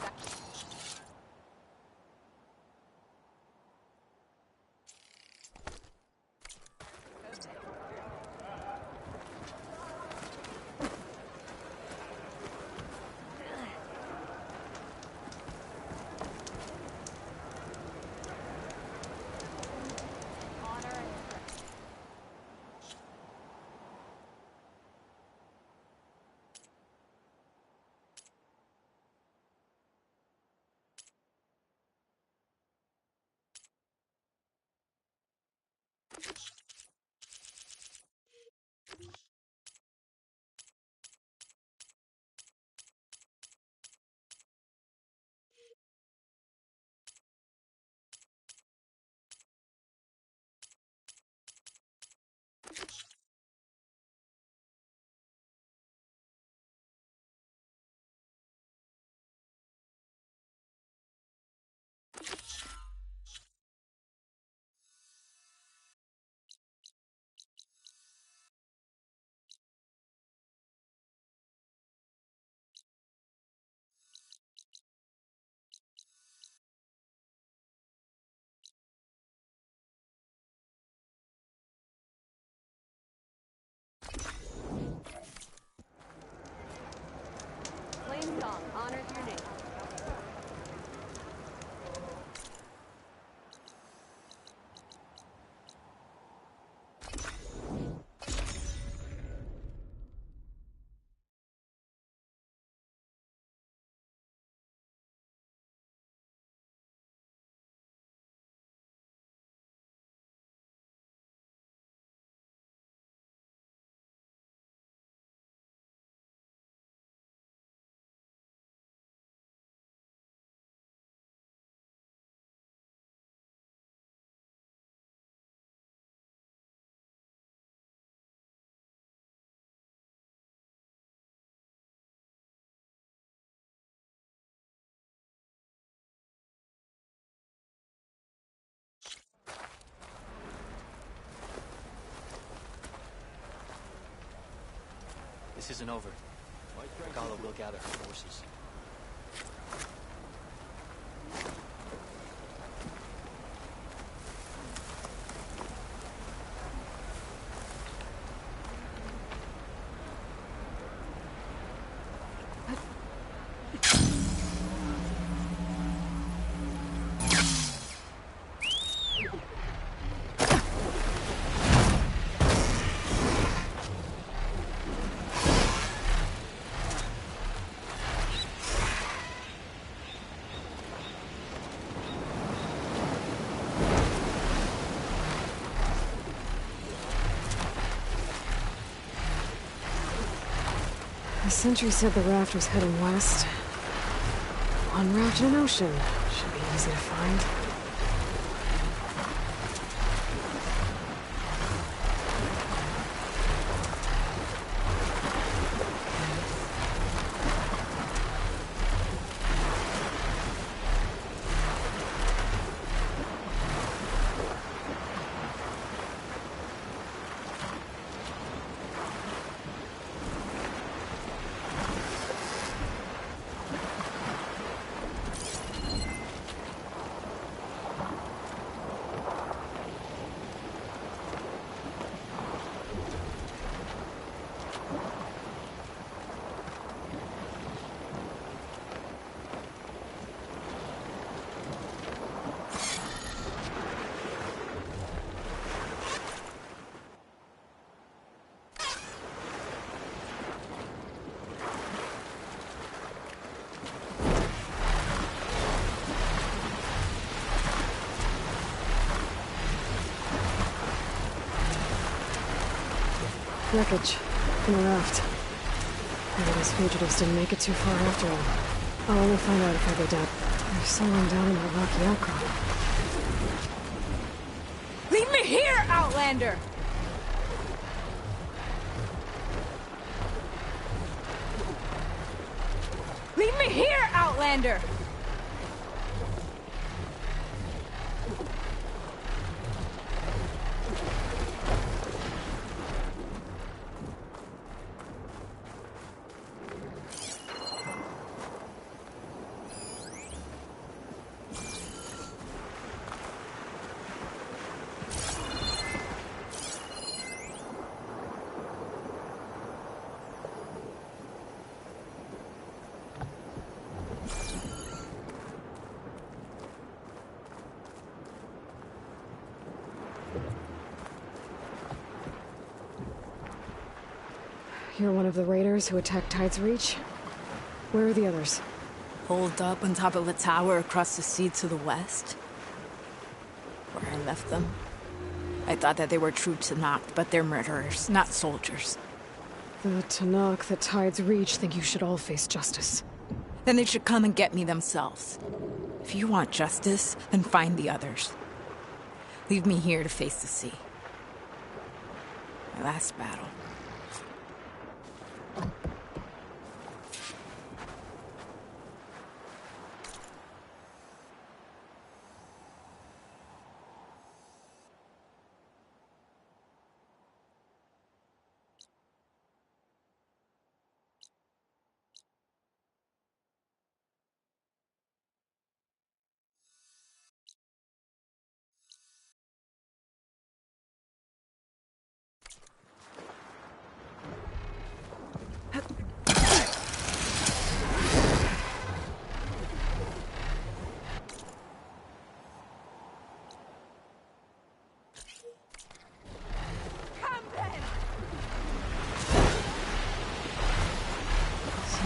This isn't over. Regala will gather her forces. The sentry said the raft was heading west. One raft in an ocean. Should be easy to find. Wreckage from the raft. Maybe those fugitives didn't make it too far after all. I'll only find out if I go down. They're slowing down in that rocky outcrop. Leave me here, Outlander! Leave me here, Outlander! You're one of the raiders who attacked Tide's Reach? Where are the others? Holed up on top of a tower across the sea to the west. Where I left them. I thought that they were true Tanakh, but they're murderers, not soldiers. The Tanakh that Tide's Reach think you should all face justice. Then they should come and get me themselves. If you want justice, then find the others. Leave me here to face the sea. My last battle.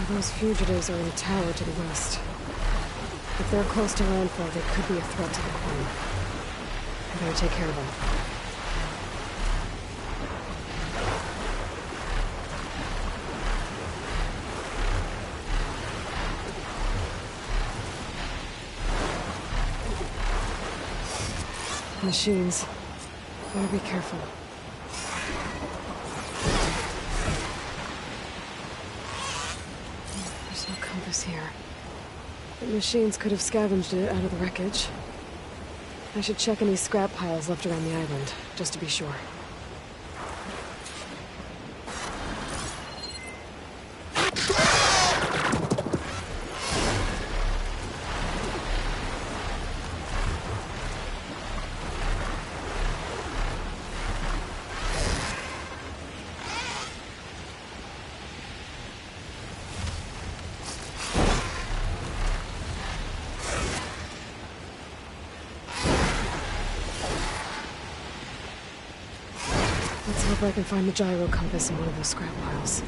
Those fugitives are in a tower to the west. If they're close to landfall, they could be a threat to the Queen. I better take care of them. Machines. Better be careful. There's no compass here. The machines could have scavenged it out of the wreckage. I should check any scrap piles left around the island, just to be sure. hope I can find the gyro compass in one of those scrap piles.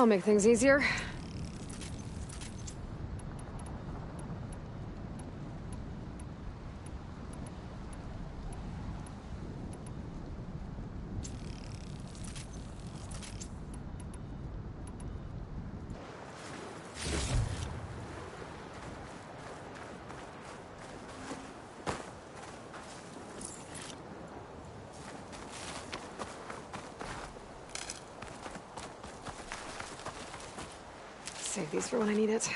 That'll make things easier. Save these for when I need it.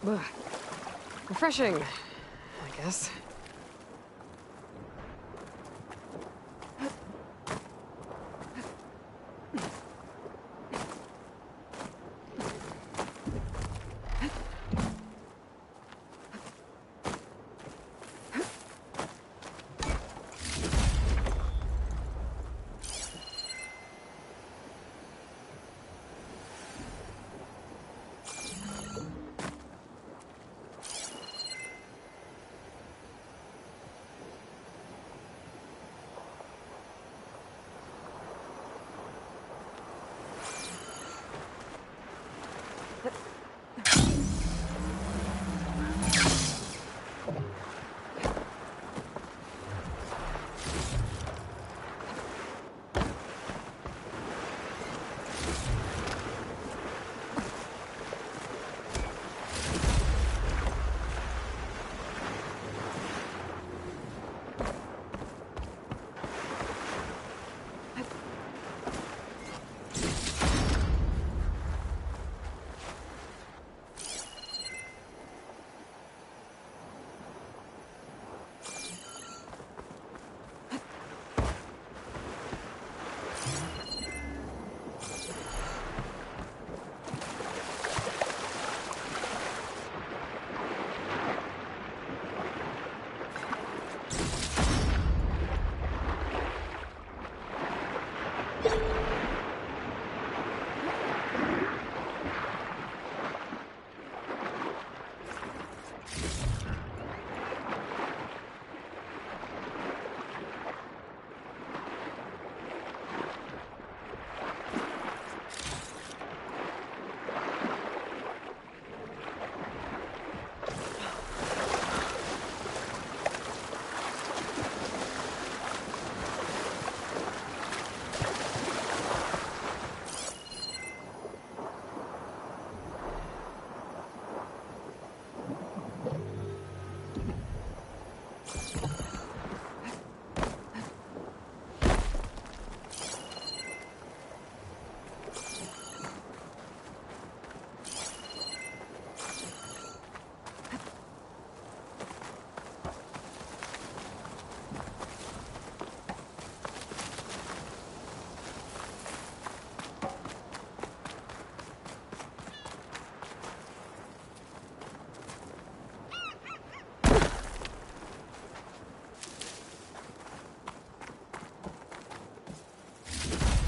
Ugh. Refreshing, I guess.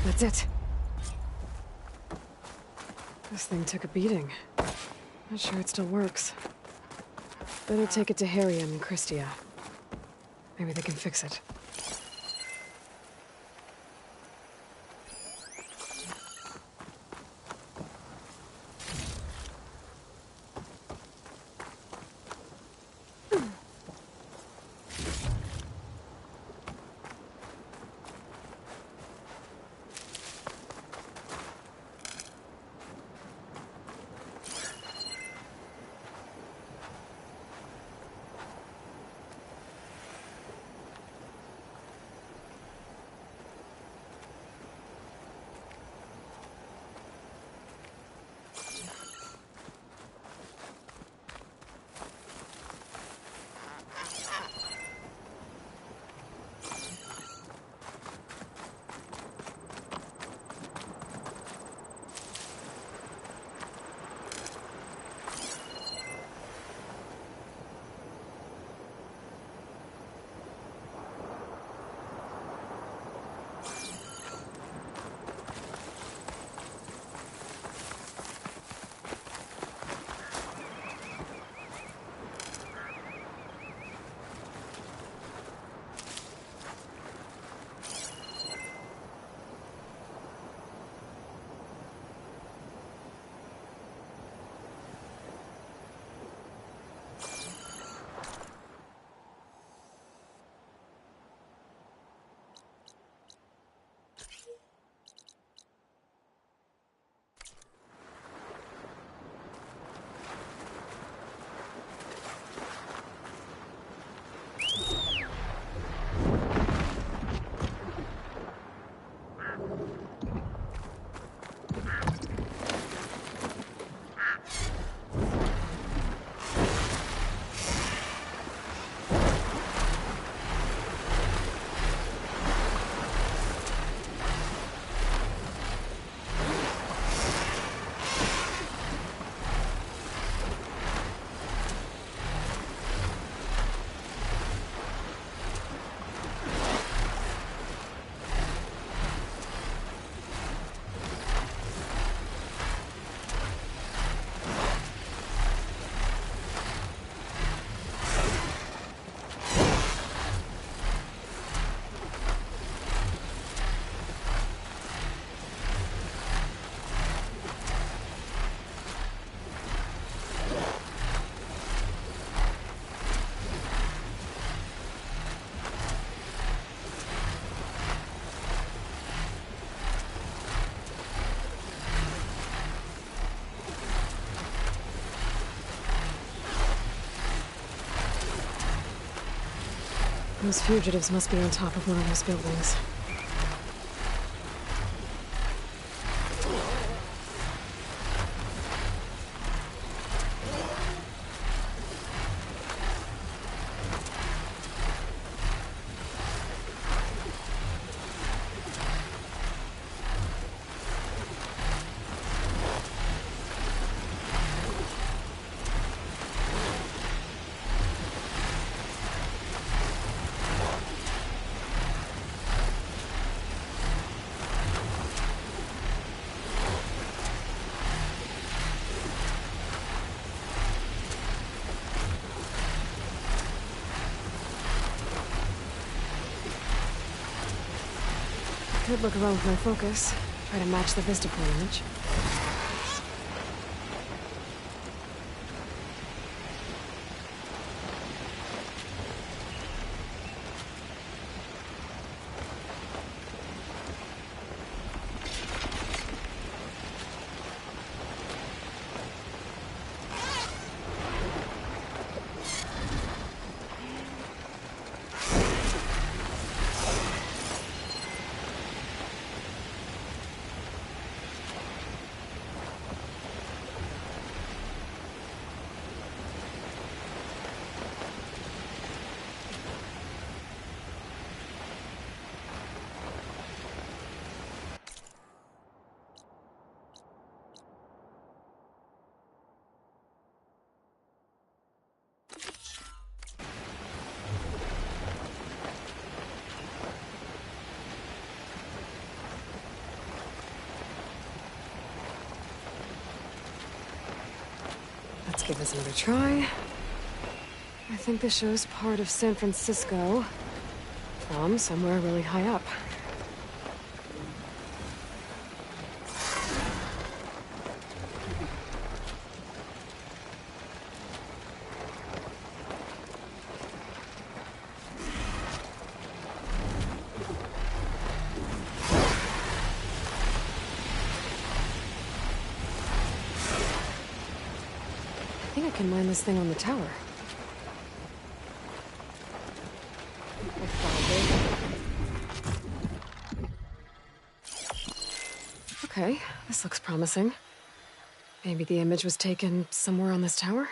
That's it. This thing took a beating. Not sure it still works. Better take it to Harriam and Christia. Maybe they can fix it. Those fugitives must be on top of one of those buildings. Could look around with my focus. Try to match the vista point image. Let's give this another try. I think this shows part of San Francisco from somewhere really high up. I think I can mine this thing on the tower. Okay, this looks promising. Maybe the image was taken somewhere on this tower?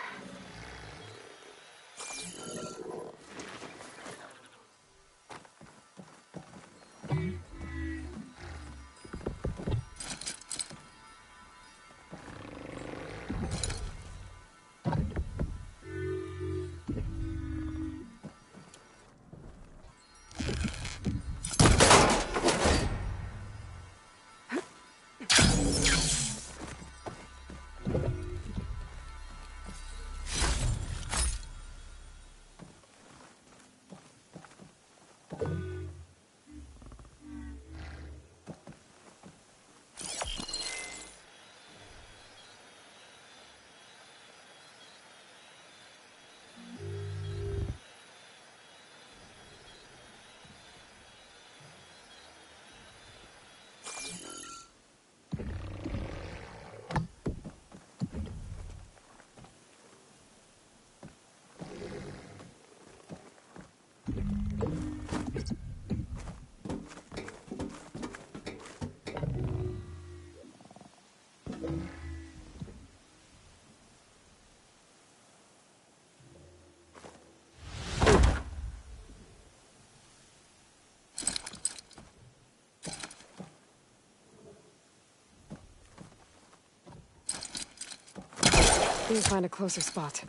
Need to find a closer spot.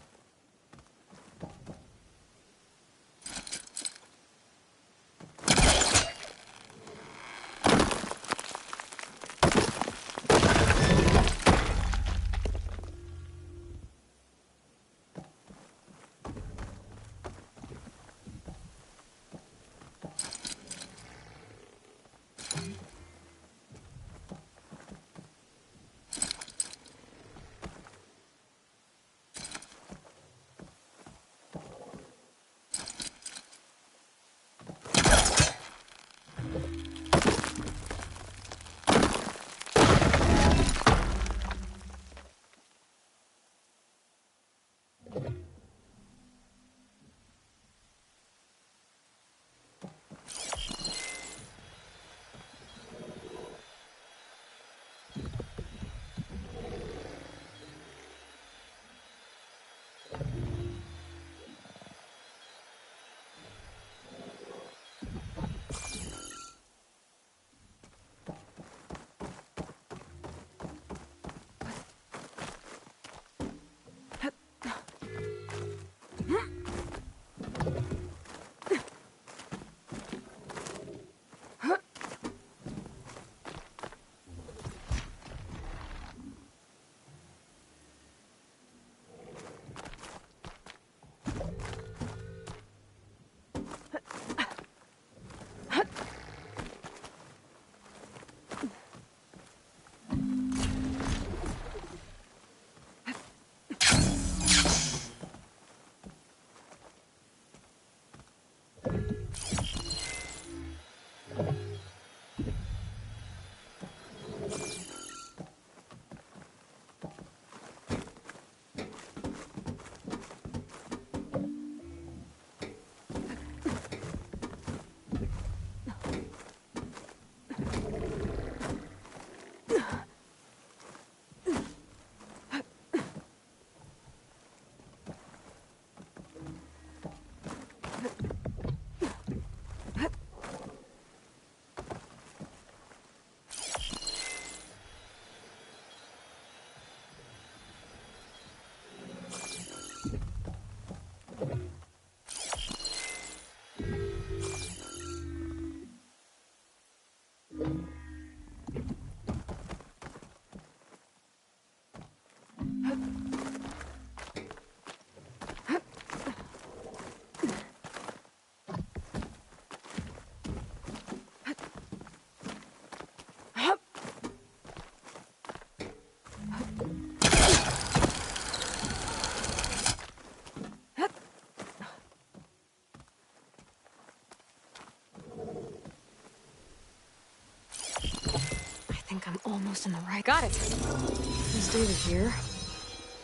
almost in the right. Got it. There's data here.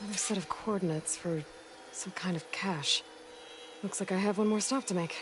Another set of coordinates for some kind of cache. Looks like I have one more stop to make.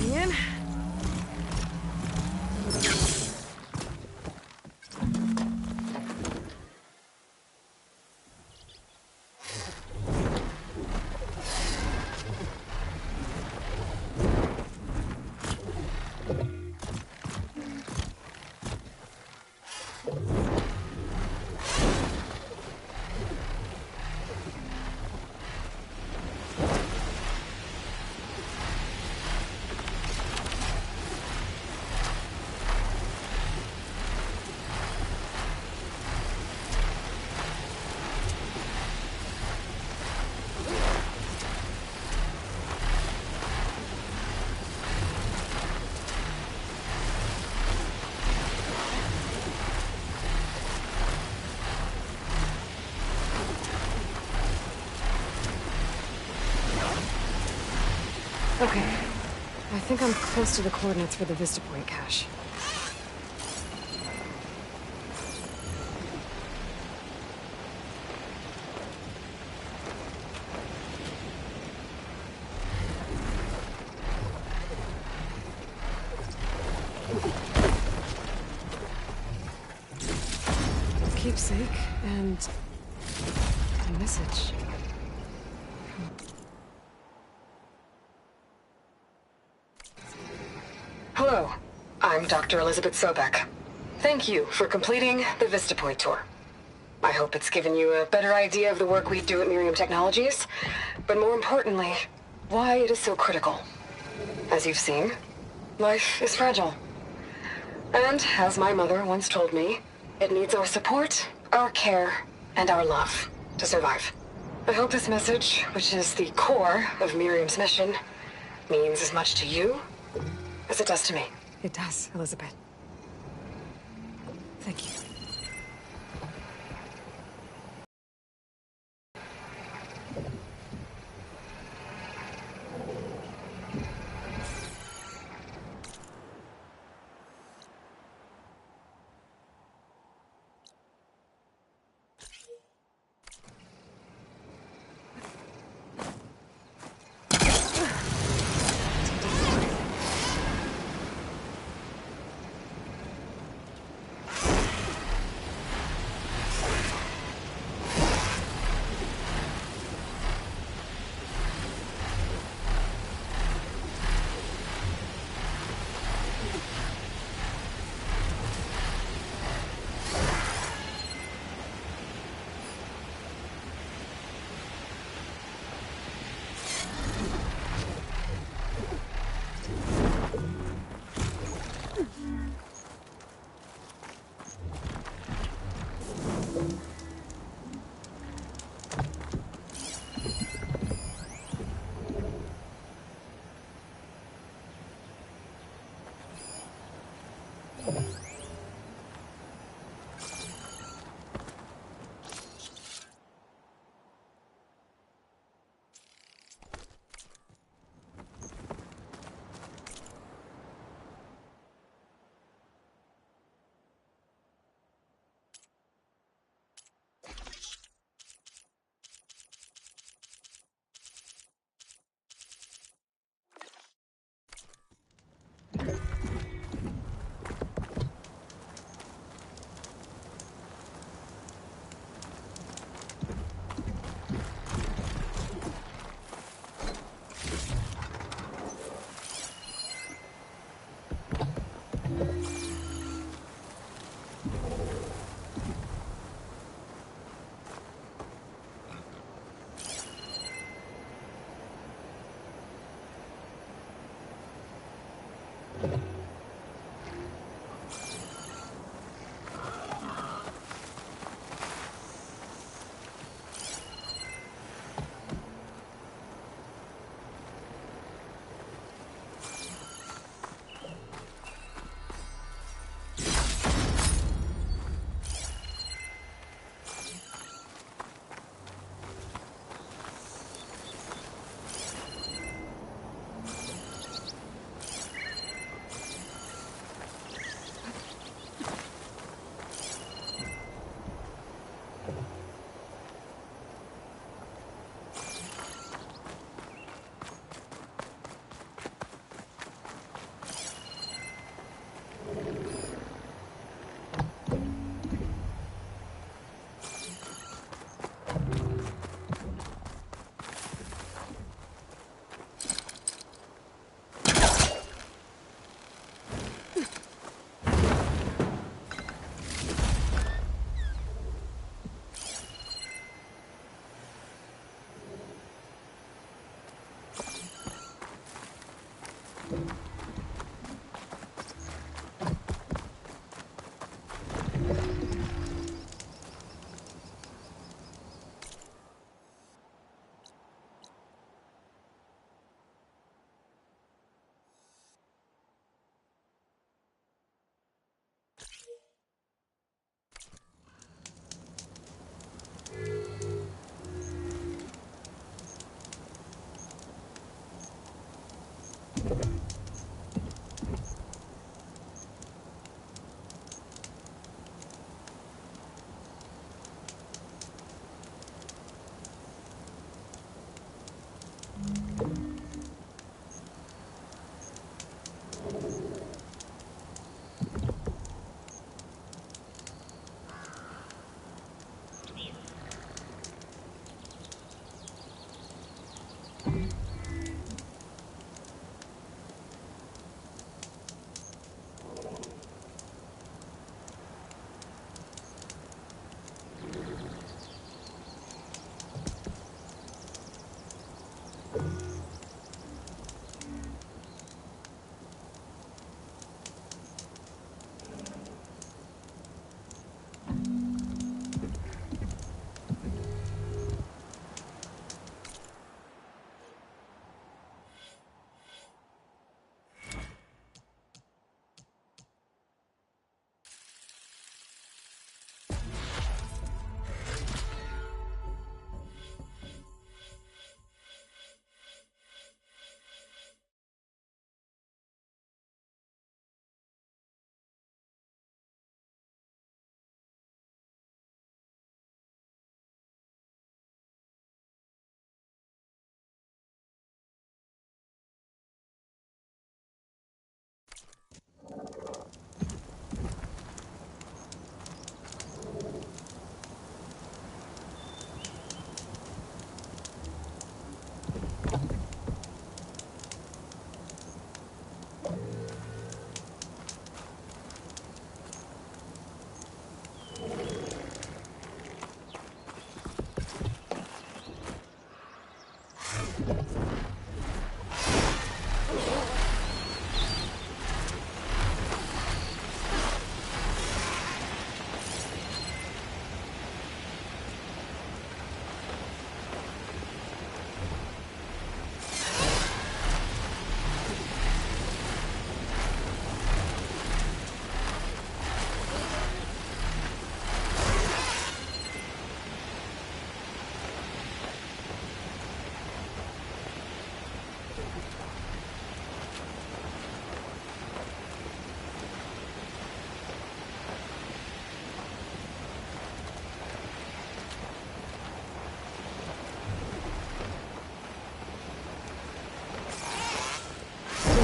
In. Okay. I think I'm close to the coordinates for the Vista Point cache. Keepsake and a message. Hello, I'm Dr. Elizabeth Sobek. Thank you for completing the Vista Point tour. I hope it's given you a better idea of the work we do at Miriam Technologies, but more importantly, why it is so critical. As you've seen, life is fragile. And, as my mother once told me, it needs our support, our care, and our love to survive. I hope this message, which is the core of Miriam's mission, means as much to you as it does to me. It does, Elizabeth. Thank you.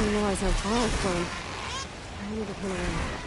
didn't realize how far I've flown. I need to pull around.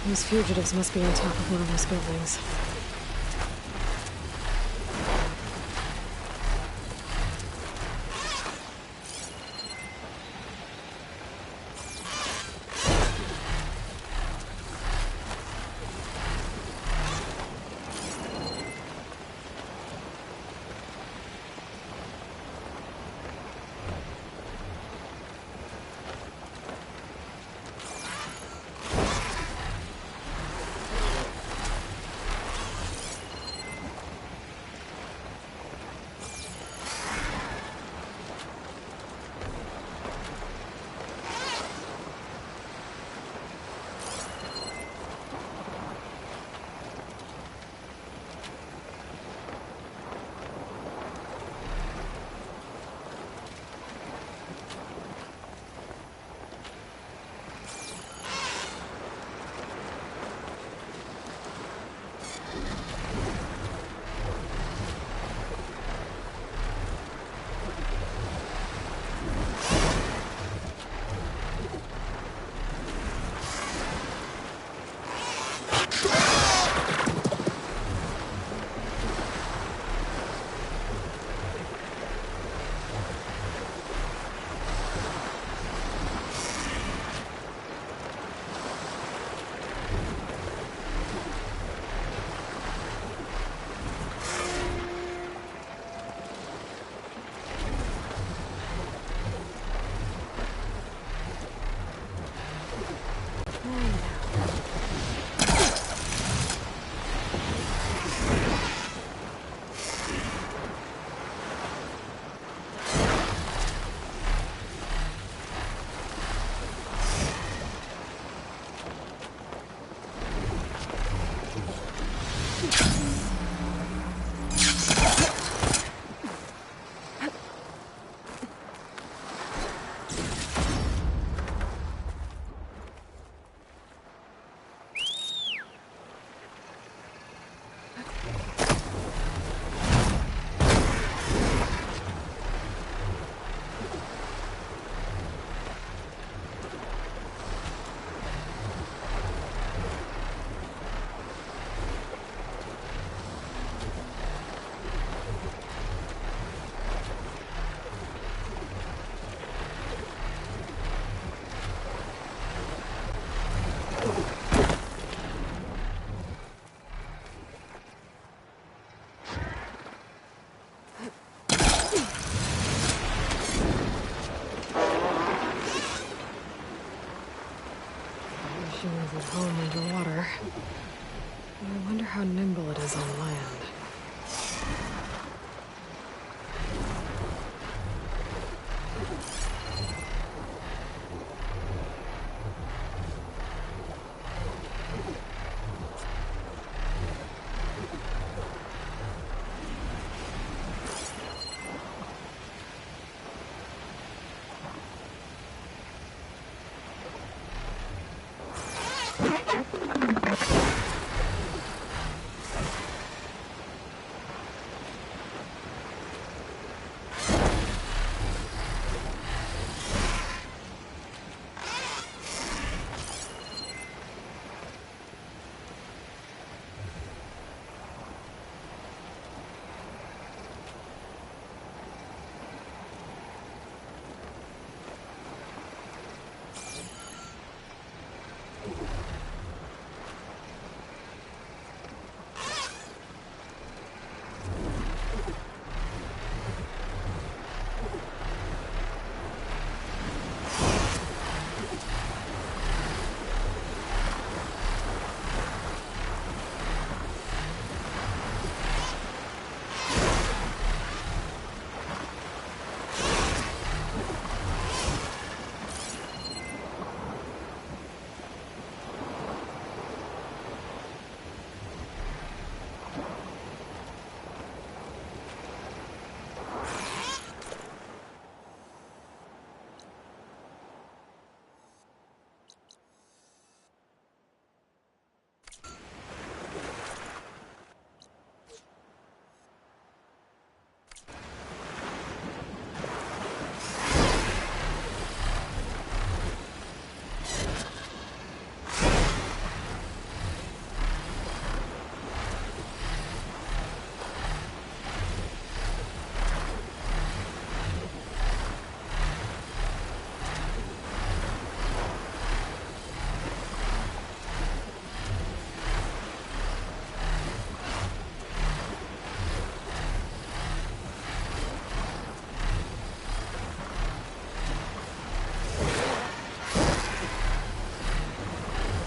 Those fugitives must be on top of one of those buildings. Machine's at home underwater. I wonder how nimble it is on land.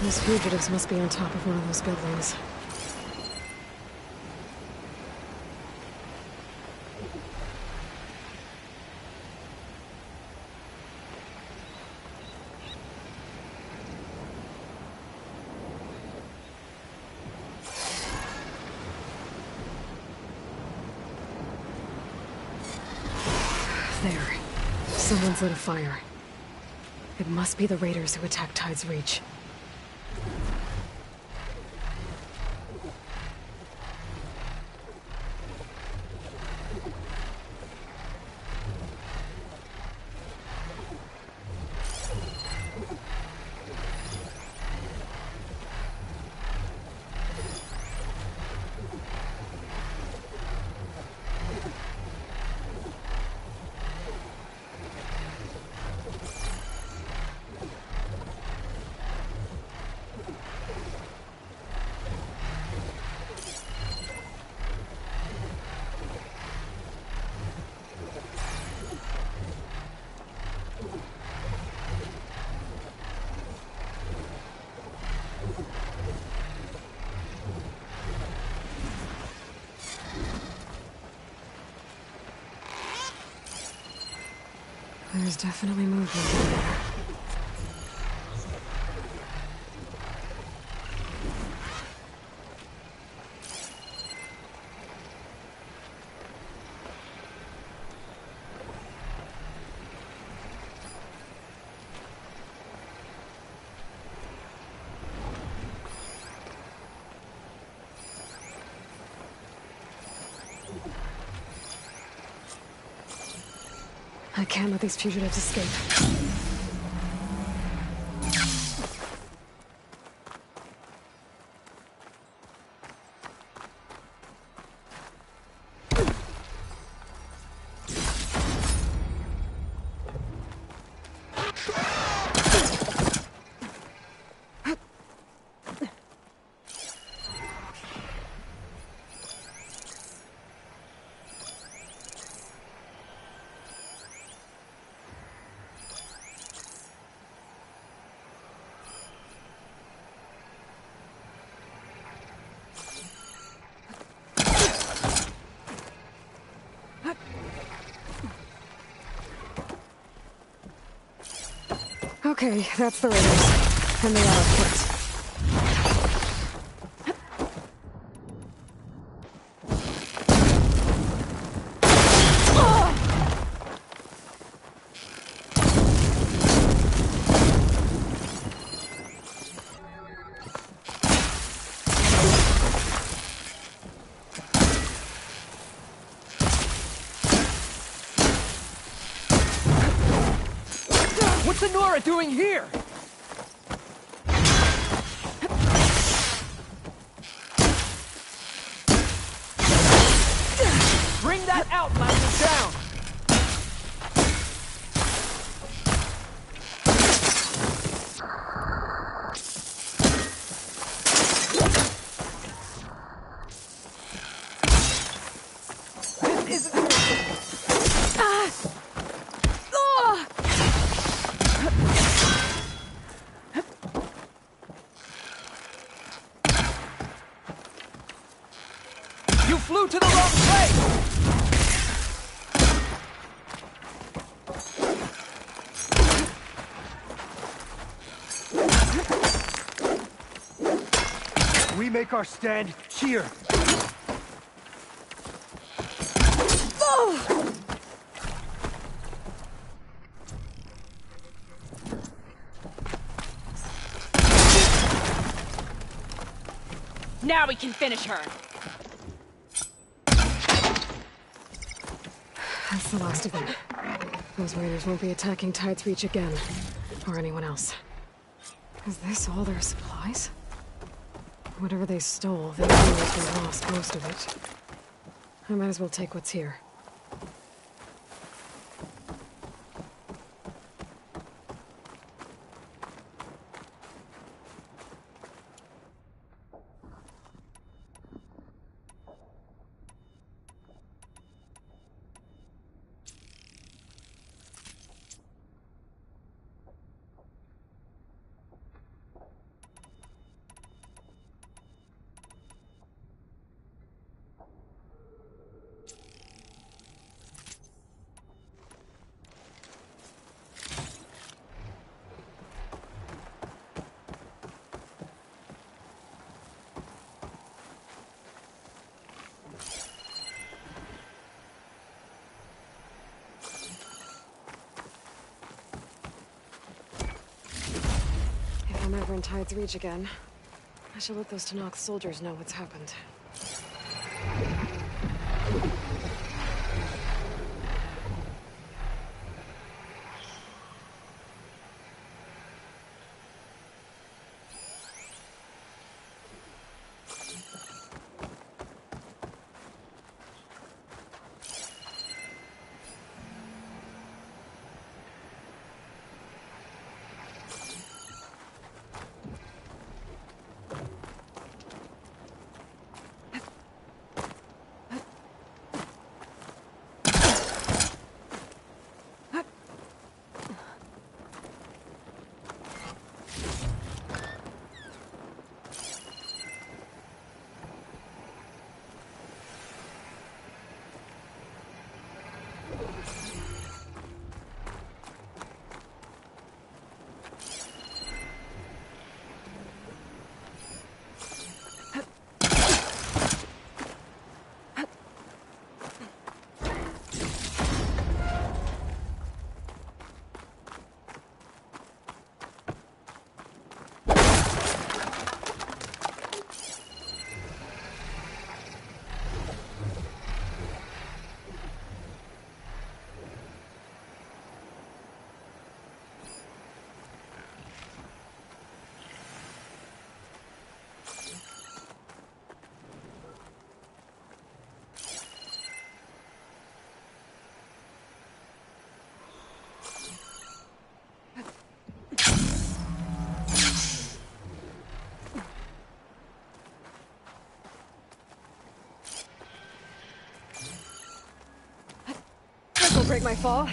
Those fugitives must be on top of one of those buildings. There. Someone's lit a fire. It must be the raiders who attacked Tide's Reach. There's definitely movement in there. I can't let these fugitives escape. Okay, that's the raiders. And they are equipped. What's Honora doing here? Bring that out, Lightning down! This isn't... You flew to the wrong place! We make our stand here. Now we can finish her. That's the last of them. Those raiders won't be attacking Tide's Reach again. Or anyone else. Is this all their supplies? Whatever they stole, they knew they lost most of it. I might as well take what's here. we're in Tide's Reach again. I shall let those Tenakth soldiers know what's happened. This'll break my fall.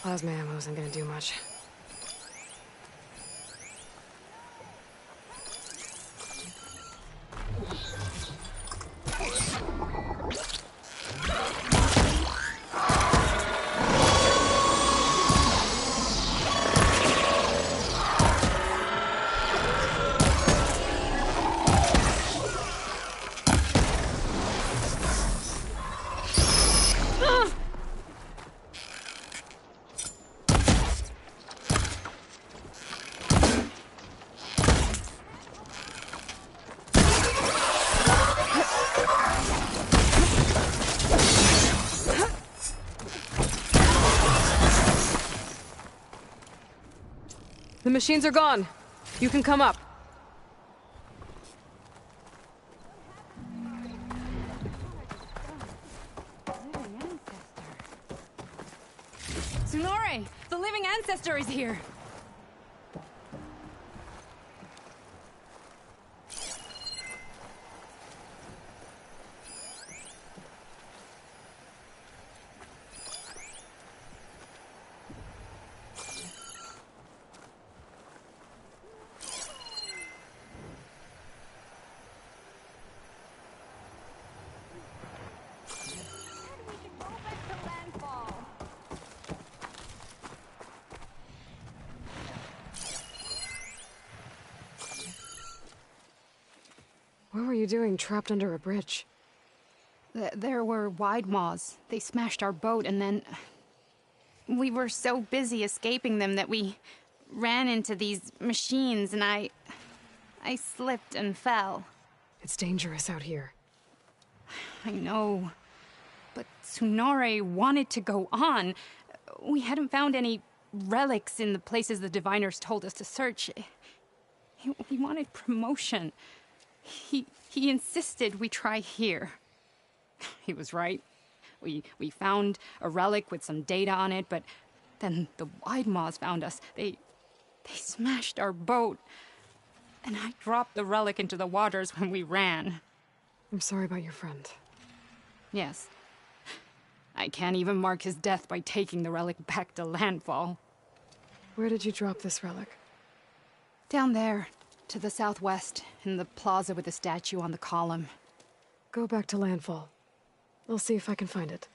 Plasma ammo isn't gonna do much. The machines are gone. You can come up. Sunore! The living ancestor is here! What were you doing trapped under a bridge? There were wide maws. They smashed our boat, and then... We were so busy escaping them that we ran into these machines, and I slipped and fell. It's dangerous out here. I know. But Tsunare wanted to go on. We hadn't found any relics in the places the diviners told us to search. He wanted promotion. He insisted we try here. He was right. We found a relic with some data on it, but then the Wide Maws found us. They smashed our boat, and I dropped the relic into the waters when we ran. I'm sorry about your friend. Yes. I can't even mark his death by taking the relic back to landfall. Where did you drop this relic? Down there, to the southwest, in the plaza with the statue on the column. Go back to landfall. I'll see if I can find it.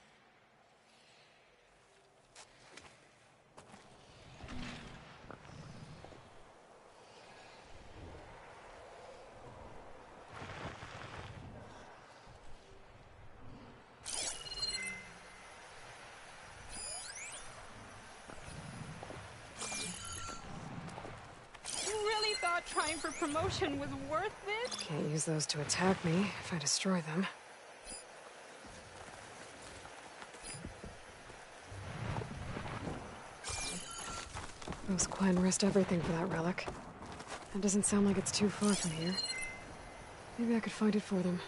You really thought trying for promotion was worth it? Can't use those to attack me if I destroy them. Those Quen risked everything for that relic. That doesn't sound like it's too far from here. Maybe I could find it for them.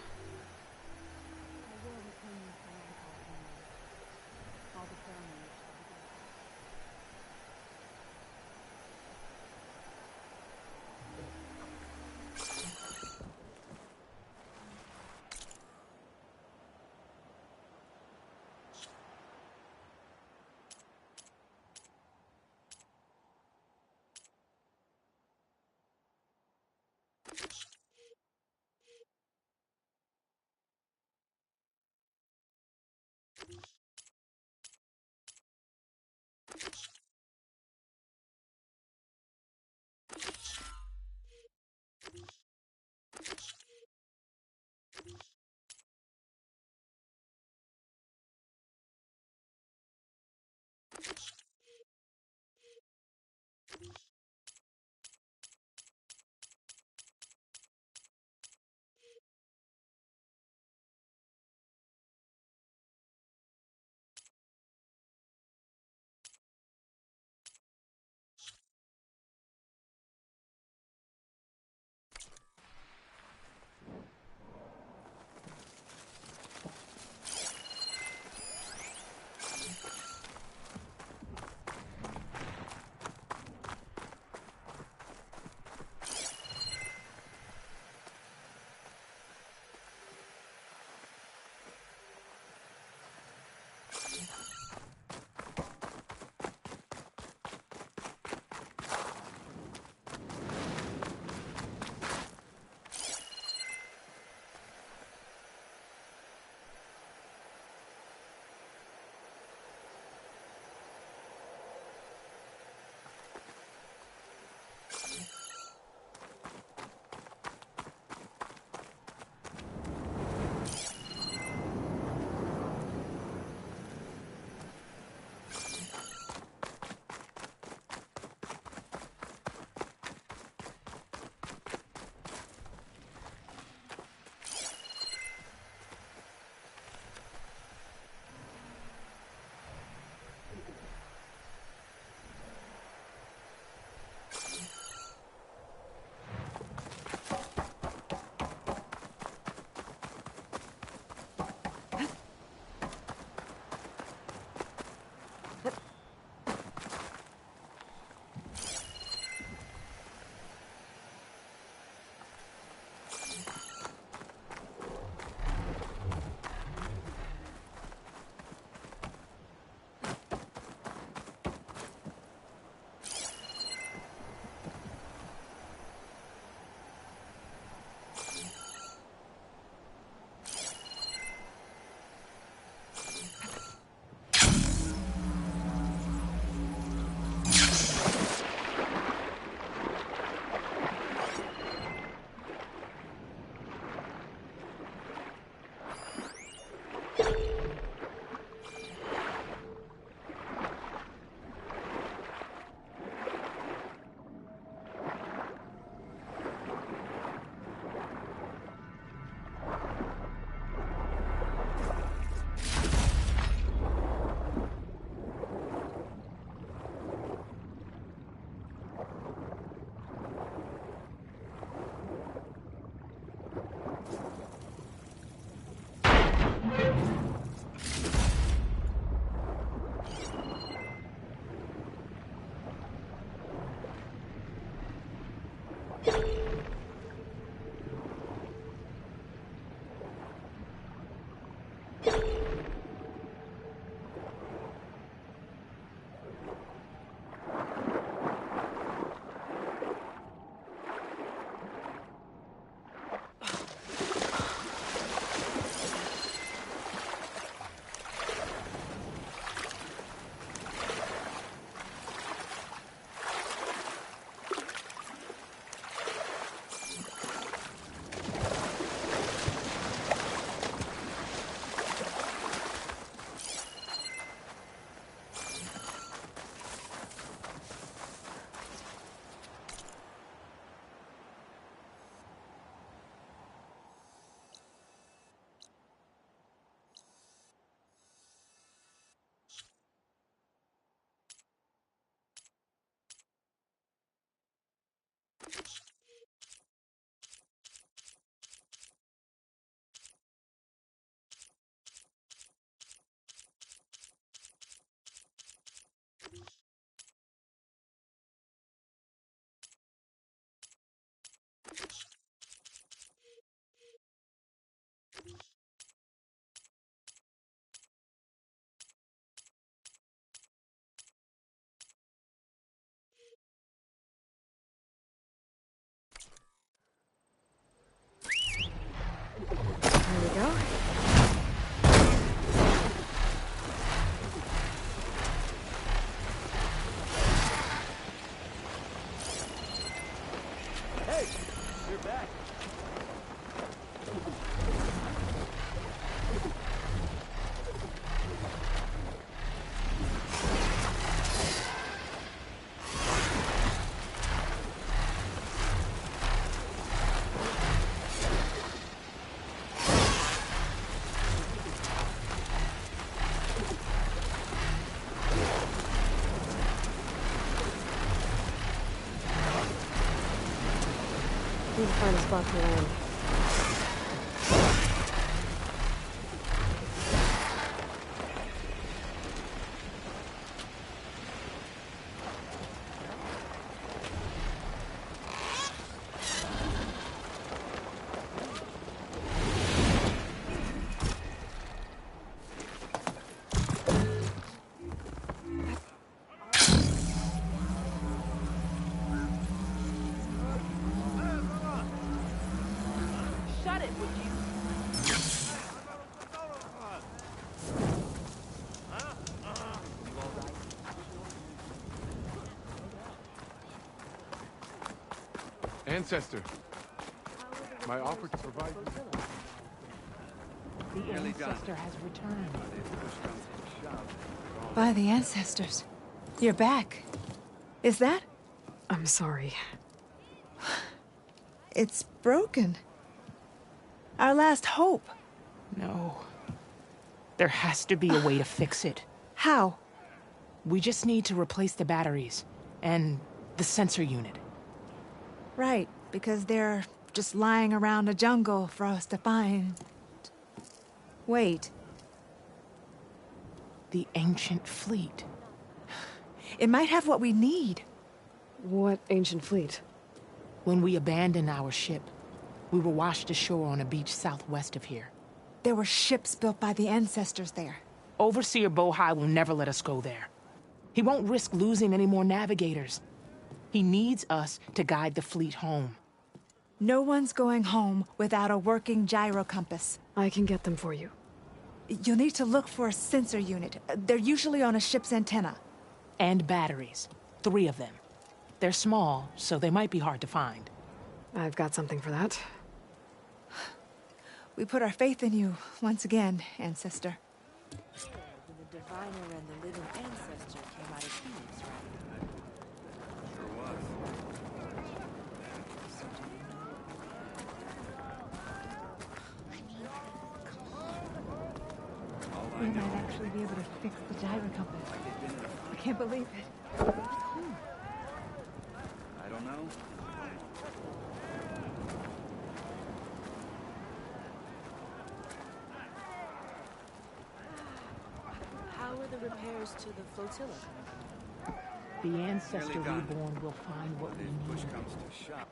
Need to find a spot to land. Shut it, would you? Ancestor, my offer to provide you. The ancestor has returned. By the ancestors. You're back. Is that? I'm sorry. It's broken. Our last hope. No. There has to be a way to fix it. How? We just need to replace the batteries and the sensor unit. Right, because they're just lying around a jungle for us to find. Wait. The ancient fleet. It might have what we need. What ancient fleet? When we abandoned our ship, we were washed ashore on a beach southwest of here. There were ships built by the ancestors there. Overseer Bohai will never let us go there. He won't risk losing any more navigators. He needs us to guide the fleet home. No one's going home without a working gyro compass. I can get them for you. You'll need to look for a sensor unit. They're usually on a ship's antenna. And batteries. 3 of them. They're small, so they might be hard to find. I've got something for that. We put our faith in you once again, Ancestor. When the diviner and the living ancestor came out of Phoenix, right? Sure was. So do you know? We might actually be able to fix the gyro compass. I can't believe it. I don't know. How are the repairs to the flotilla coming? The ancestor reborn will find what we need. Push comes to shove.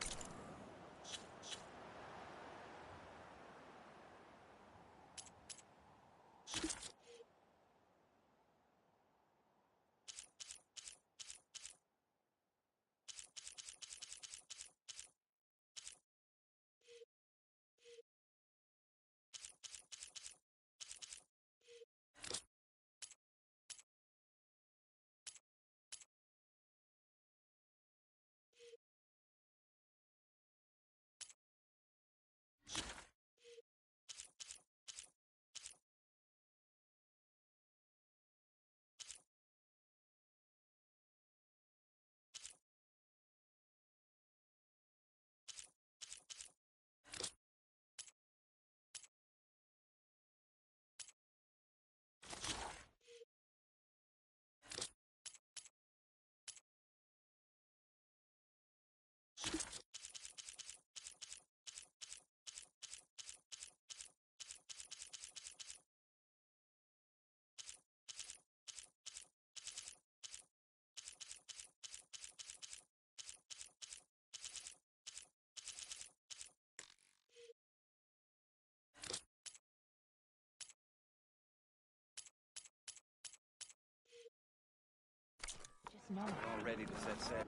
Just know. All ready to set sail.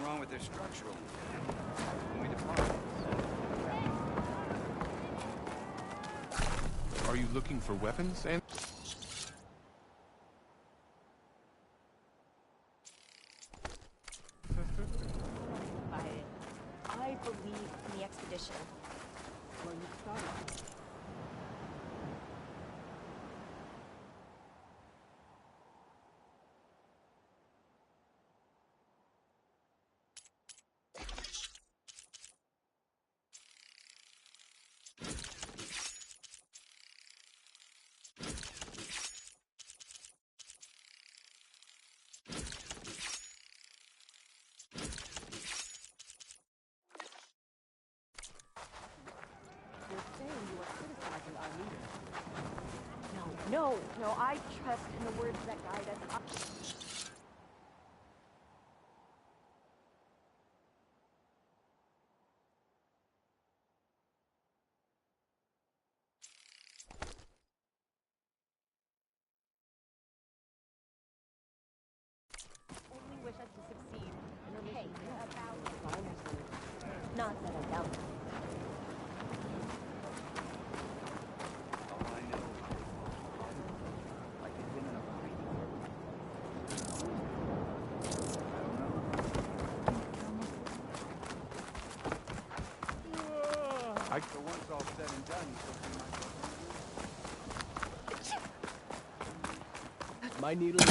wrong with their structural. When we depart. Are you looking for weapons, and? I believe in the expedition. Well, you started. No, I trust in the words that guide us. Only wish us to succeed. Hey, about not that I doubt it. So once all said and done, my needle is...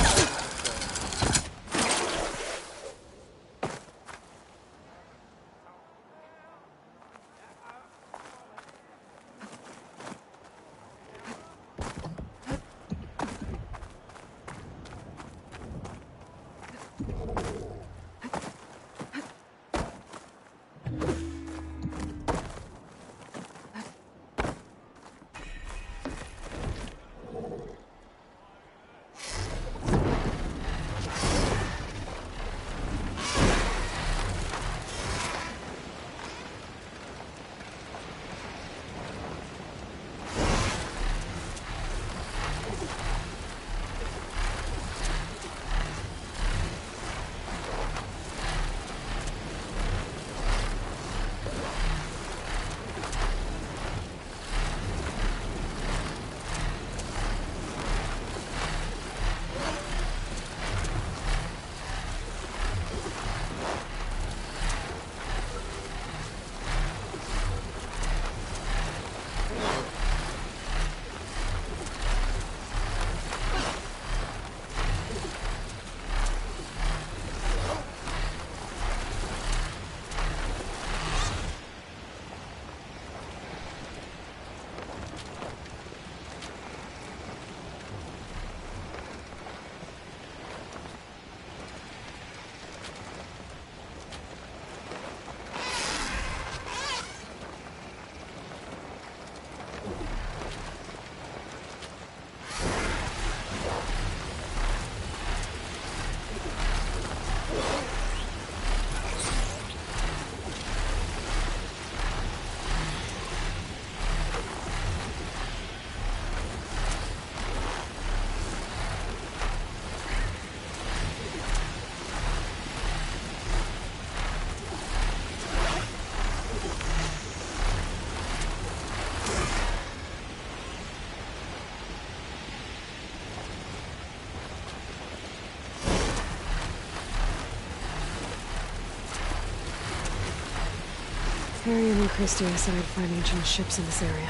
Harrium and Christie said I'd find ancient ships in this area.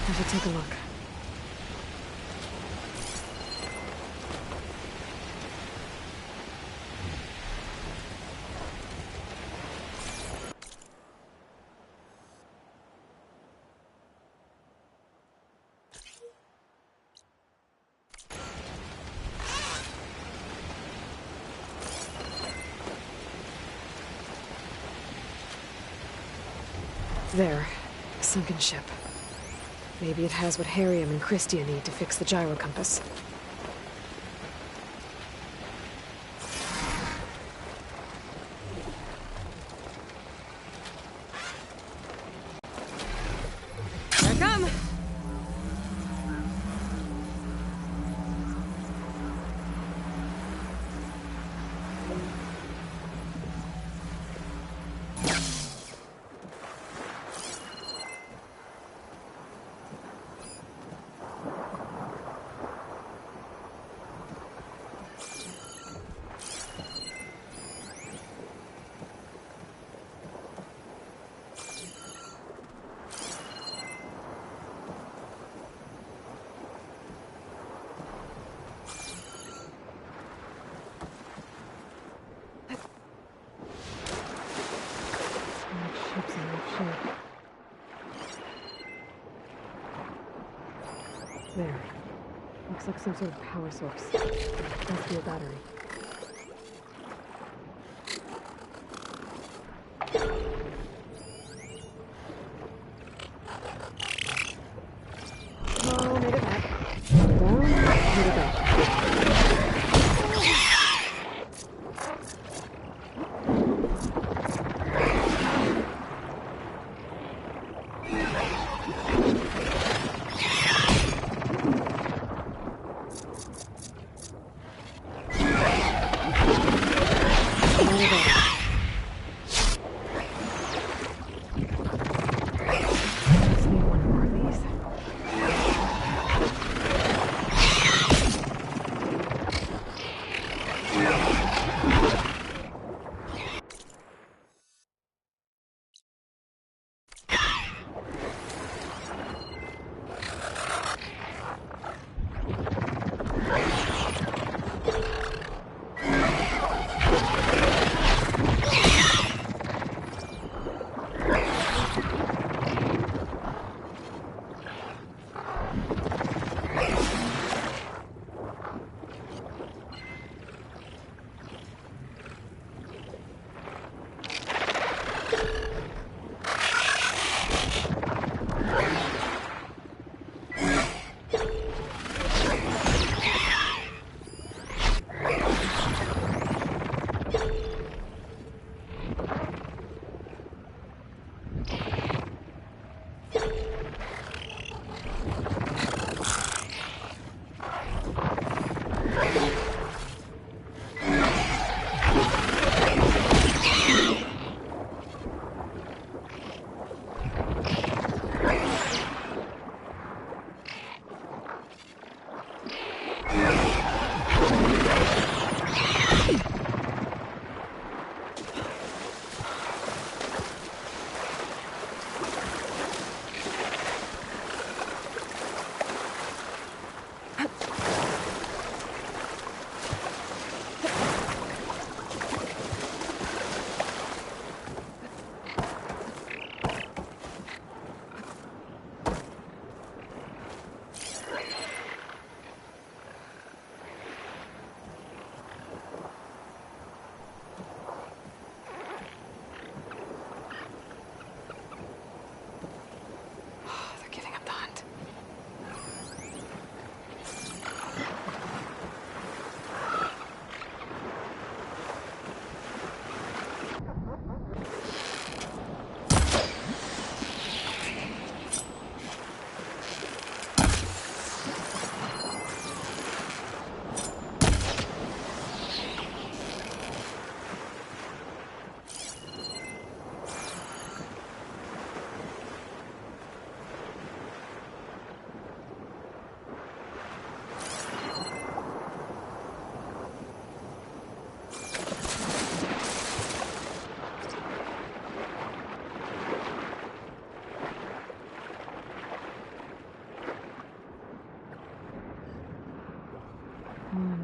I should take a look. There. A sunken ship. Maybe it has what Harrium and Christia need to fix the gyro compass. Here I come! There. Looks like some sort of power source. Must be a battery. Oh, made it back. Down, made it back.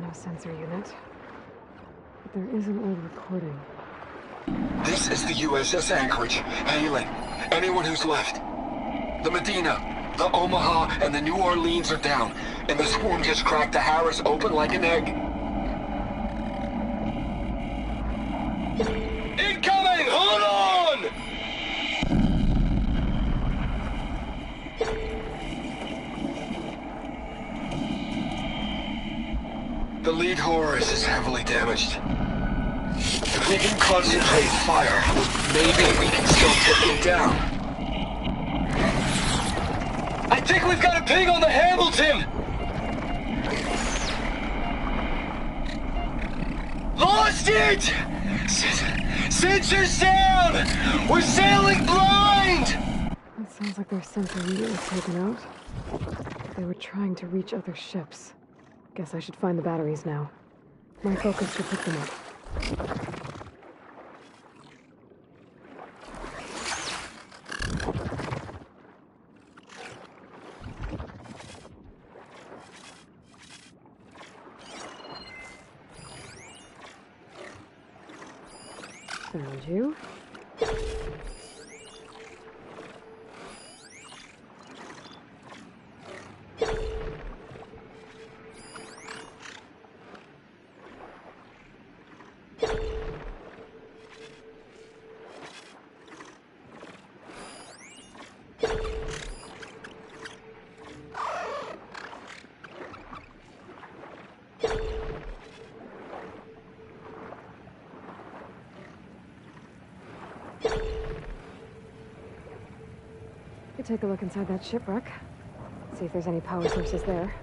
No sensor unit. But there is an old recording. This is the USS Anchorage. Hailing. Anyone who's left. The Medina, the Omaha, and the New Orleans are down, and the swarm just cracked the Harris open like an egg. Incoming! Hold on! The lead Horus is heavily damaged. If we can concentrate fire, maybe we can still take him down. I think we've got a ping on the Hamilton! Lost it! Sensors down! We're sailing blind! It sounds like their sensor unit was taken out. They were trying to reach other ships. Guess I should find the batteries now. My focus should pick them up. Found you. Could take a look inside that shipwreck. See if there's any power sources there.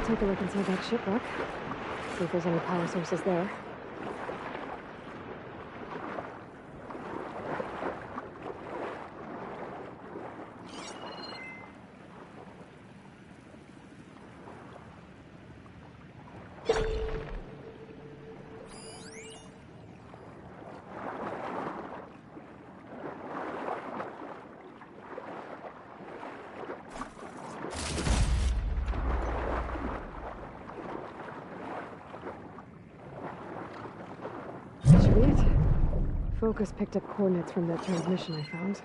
Take a look inside that shipwreck. See if there's any power sources there. Focus picked up coordinates from that transmission I found.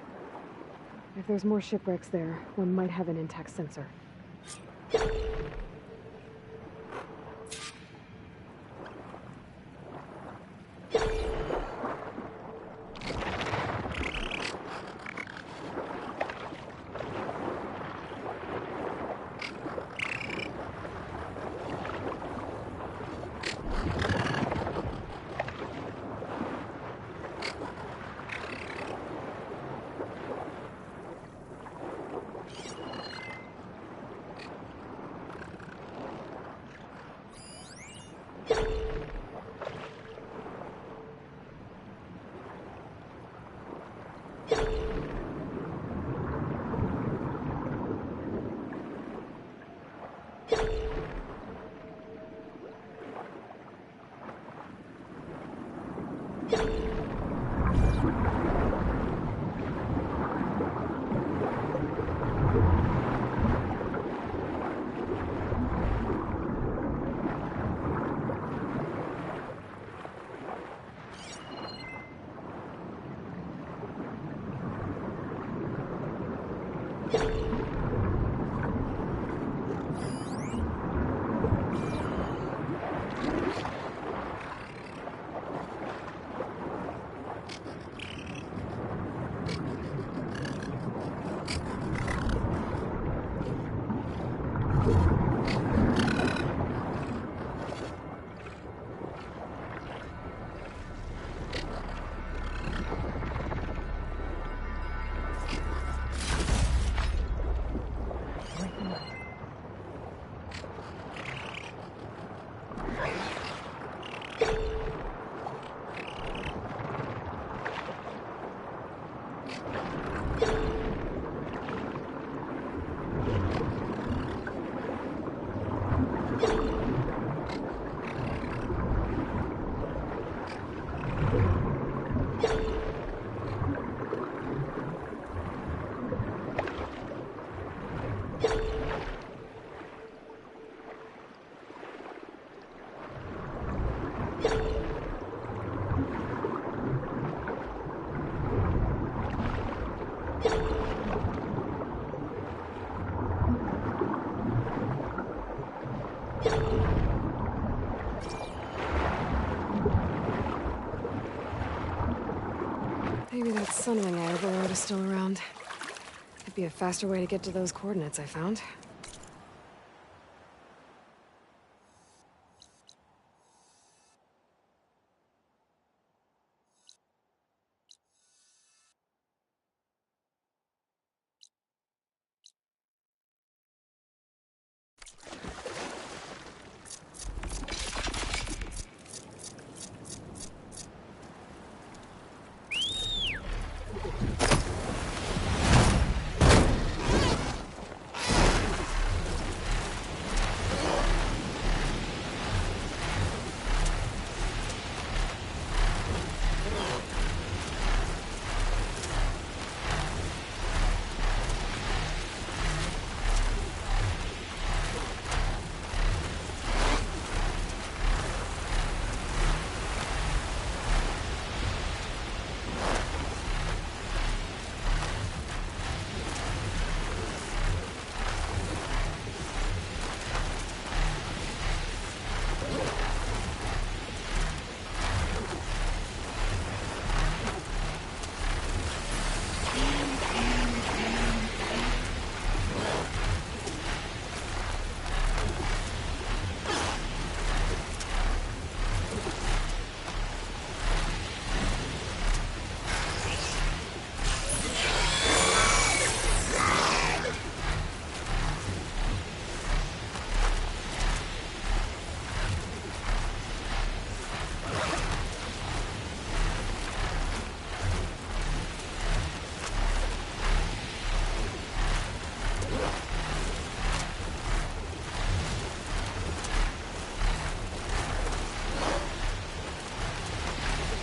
If there's more shipwrecks there, one might have an intact sensor. Maybe that sunring I overrode is still around. Could be a faster way to get to those coordinates I found.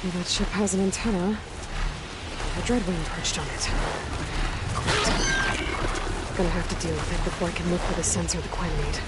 Maybe that ship has an antenna. A dreadwing perched on it. Great. Gonna have to deal with it before I can look for the sensor the Quen need.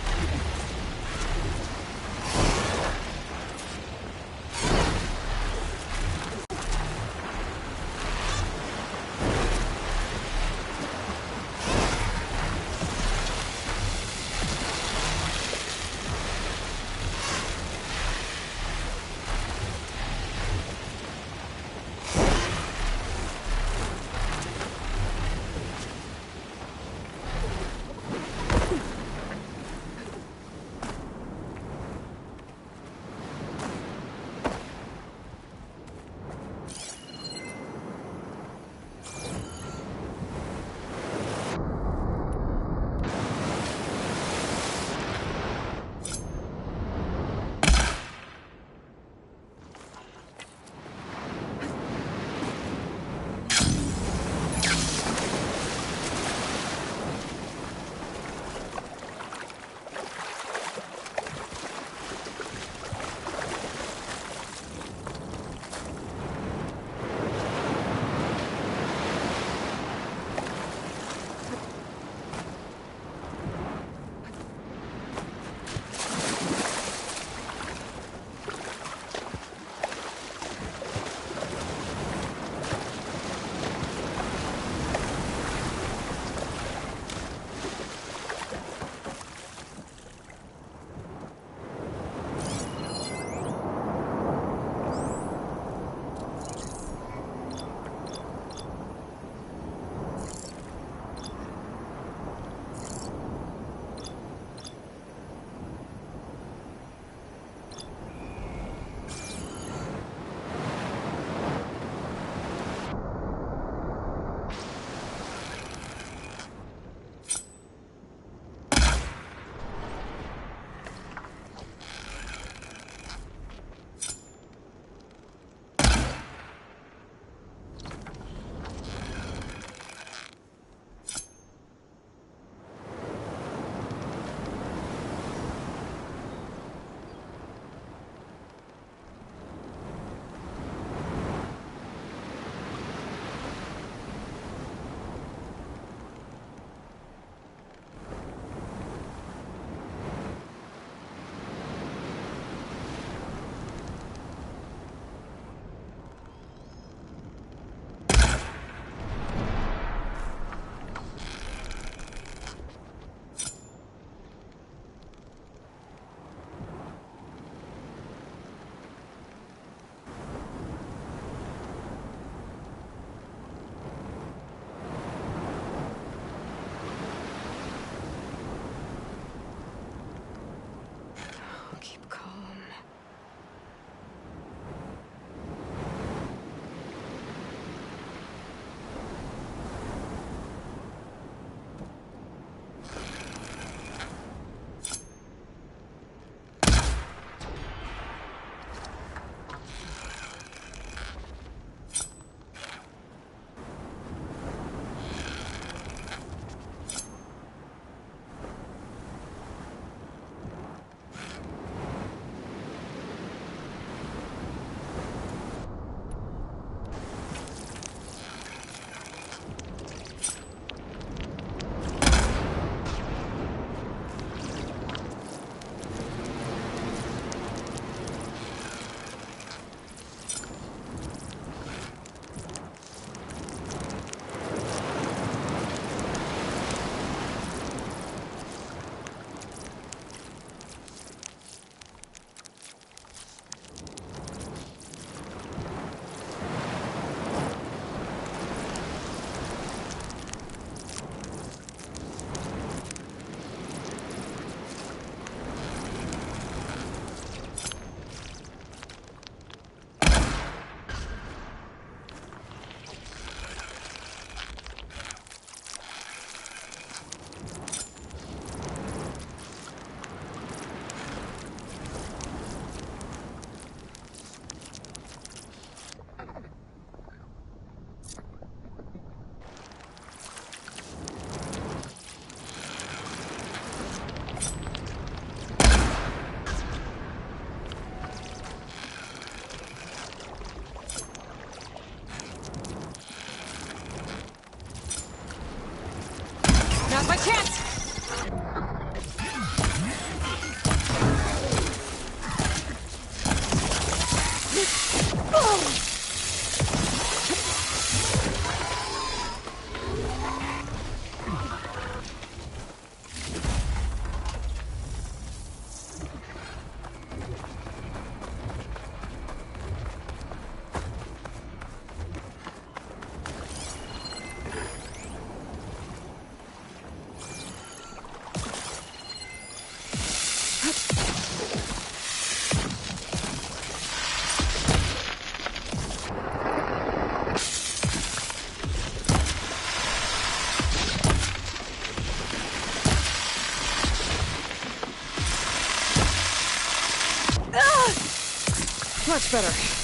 chance! Much better.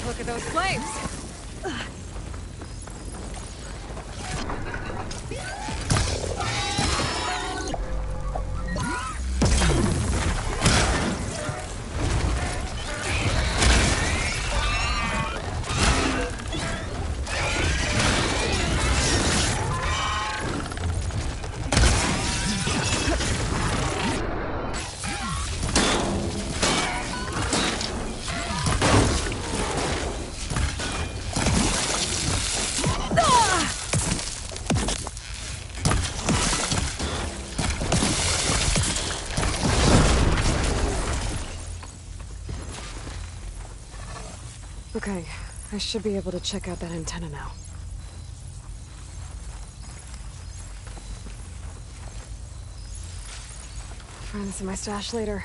Look at those flames! Okay, I should be able to check out that antenna now. Find this in my stash later.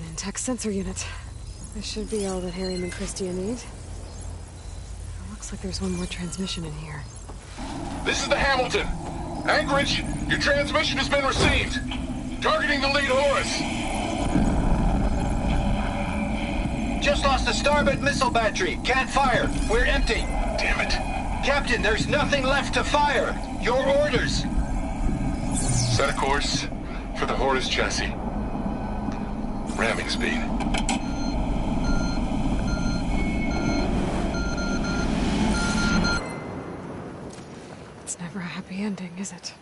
An intact sensor unit. This should be all that Harry and Christia need. Looks like there's one more transmission in here. This is the Hamilton. Anchorage, your transmission has been received. Targeting the lead Horus. Just lost the starboard missile battery. Can't fire. We're empty. Damn it. Captain, there's nothing left to fire. Your orders. Set a course for the Horus chassis. Ramming speed. It's never a happy ending, is it?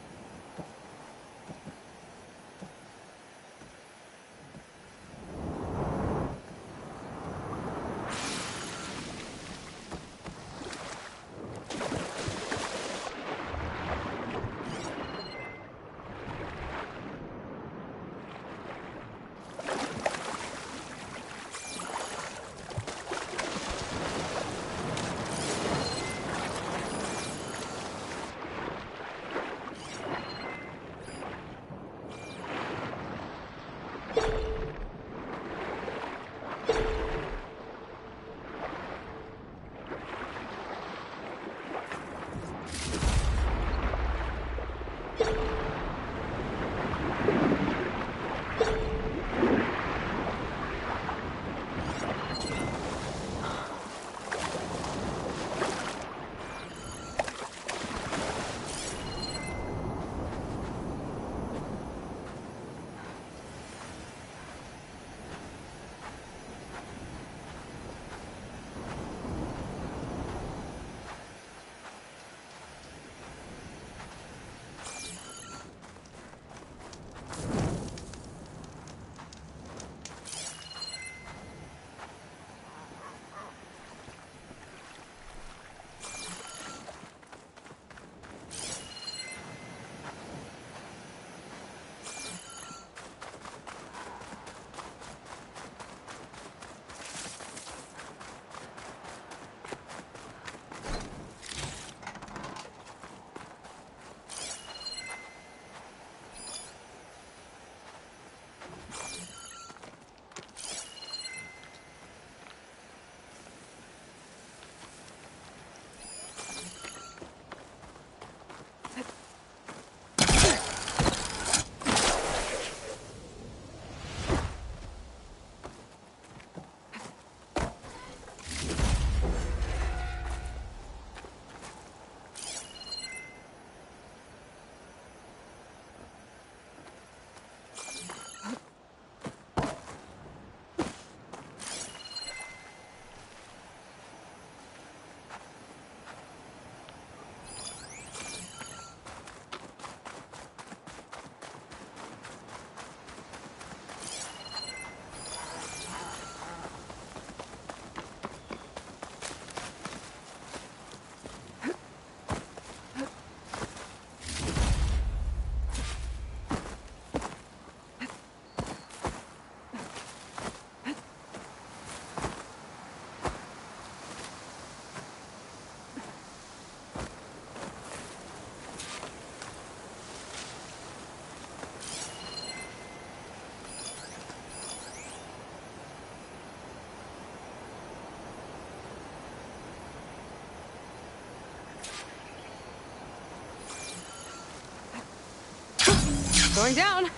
Going down.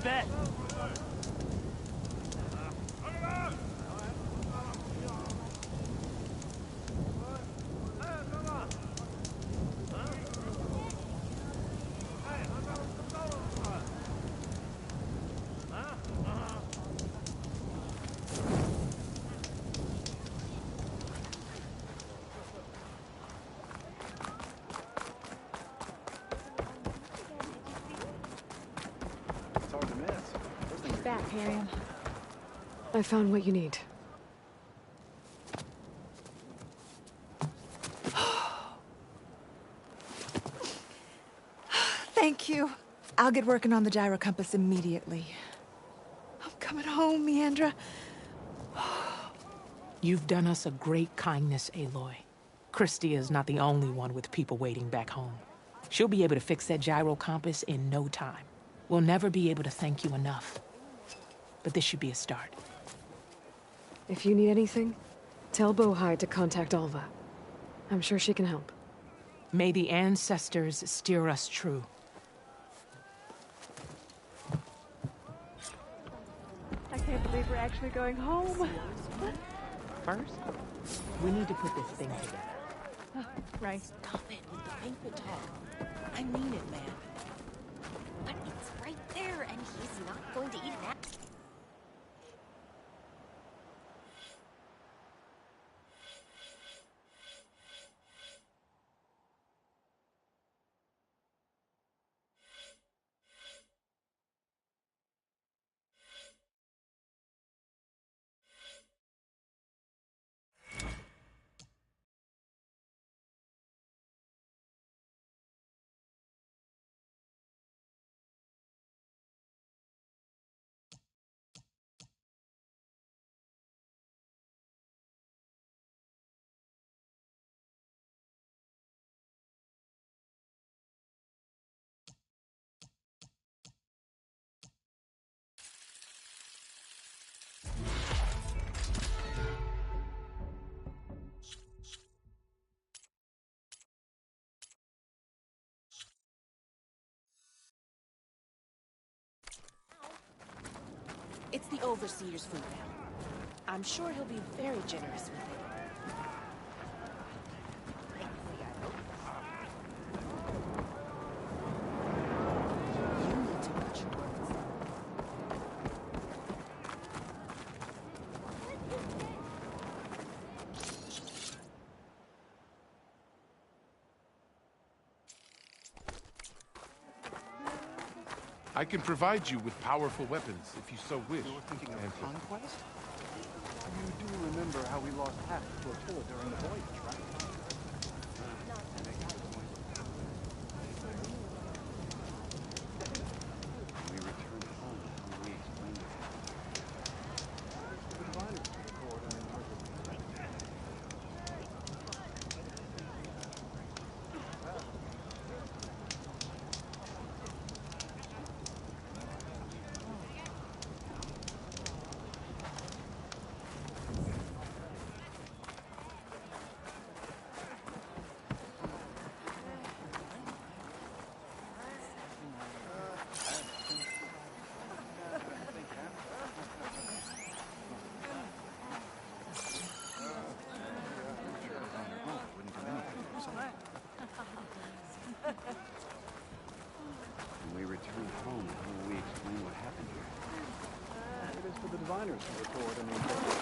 bet. It's hard to miss. Those things are Back, Miriam. I found what you need. Thank you. I'll get working on the gyro compass immediately. I'm coming home, Meandra. You've done us a great kindness, Aloy. Christy is not the only one with people waiting back home. She'll be able to fix that gyro compass in no time. We'll never be able to thank you enough. But this should be a start. If you need anything, tell Bohai to contact Alva. I'm sure she can help. May the ancestors steer us true. I can't believe we're actually going home. First, we need to put this thing together. Right. Stop it with the banquet talk. I mean it, man. But it's right there, and he's not going to eat that. It's the Overseer's food now. I'm sure he'll be very generous with it. You need to watch your words. I can provide you with powerful weapons if you so wish. You were thinking of Emperor. conquest? You do remember how we lost half the flotilla during the voyage, right? When we returned home, we explained it. The diviners took the cord and interpreted it. When we returned home, how will we explain what happened here? It is for the diviners to record and interpret.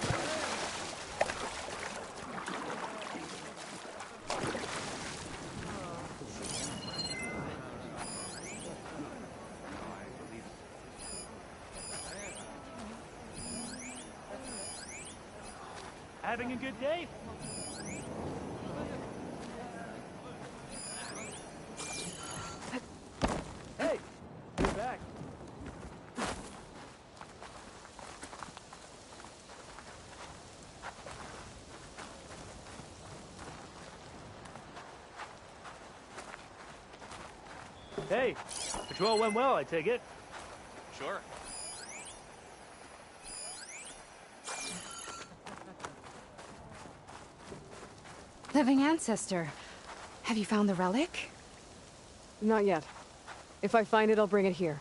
Having a good day? Hey, you're back. Hey, patrol went well, I take it. Sure. Living ancestor. Have you found the relic? Not yet. If I find it, I'll bring it here.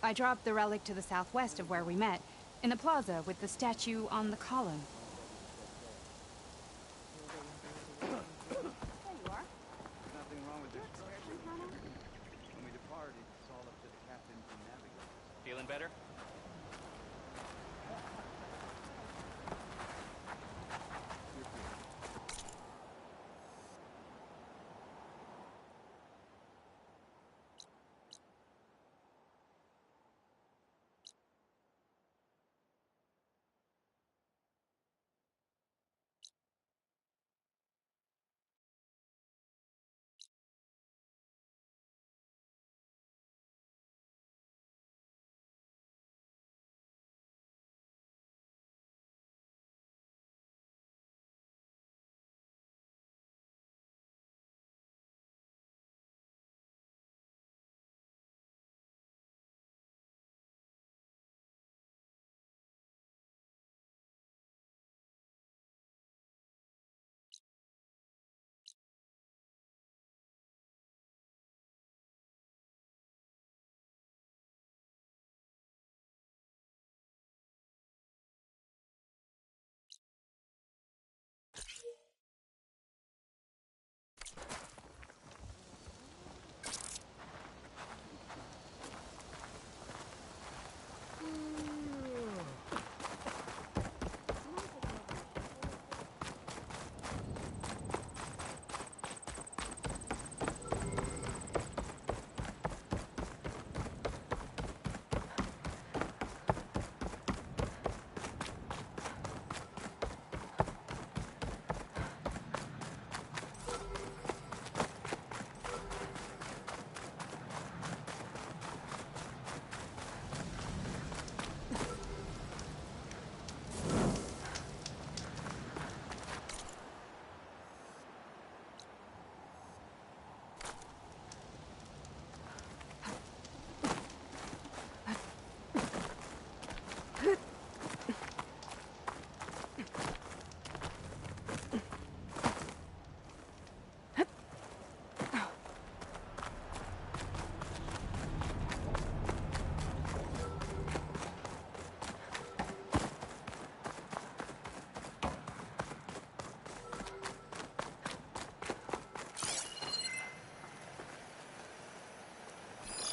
I dropped the relic to the southwest of where we met, in the plaza with the statue on the column. There you are. Nothing wrong with this structure. When we depart, it's all up to the captains and navigators. Feeling better?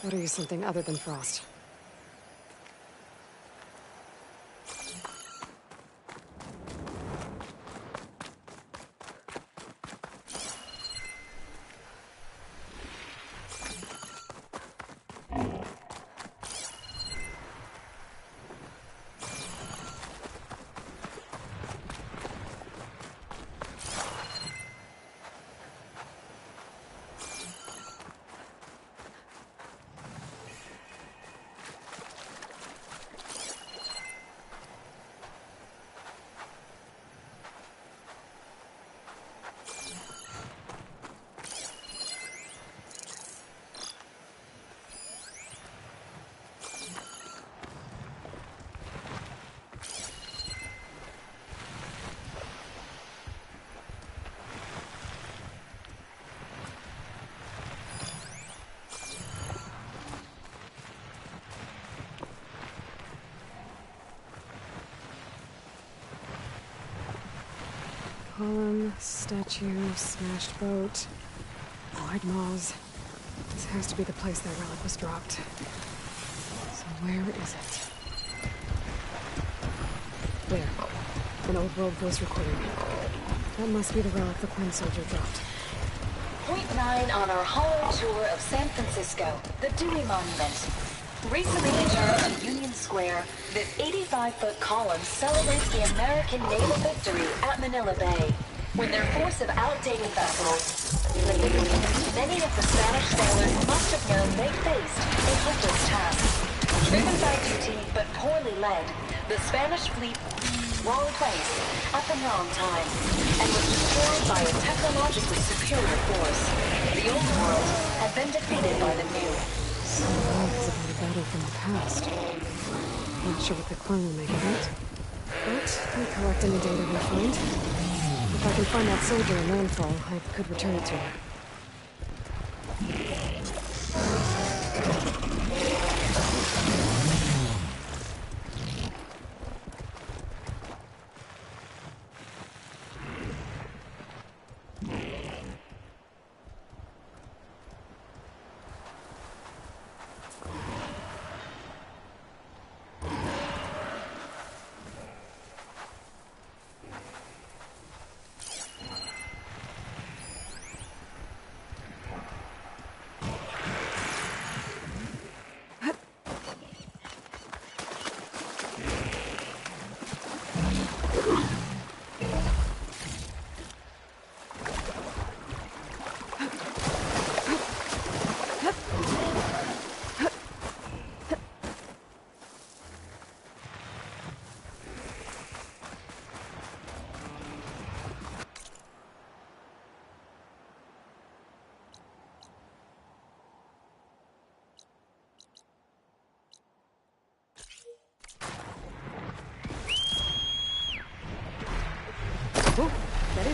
What are you, something other than Frost? Column, statue, smashed boat, wide maws. This has to be the place that relic was dropped. So where is it? There. An old world voice recording. That must be the relic the Quinn soldier dropped. Point 9 on our hollow tour of San Francisco, the Dewey Monument. Recently returned to Union Square, this 85-foot column celebrates the American naval victory at Manila Bay, when their force of outdated vessels. Many of the Spanish sailors must have known they faced a hopeless task. Driven by duty but poorly led, the Spanish fleet wrong place at the wrong time, and was destroyed by a technologically superior force. The old world had been defeated by the new. So it's about a battle from the past. Not sure what the clone will make of it. But we'll collect any data we find. If I can find that soldier in landfall, I could return it to her.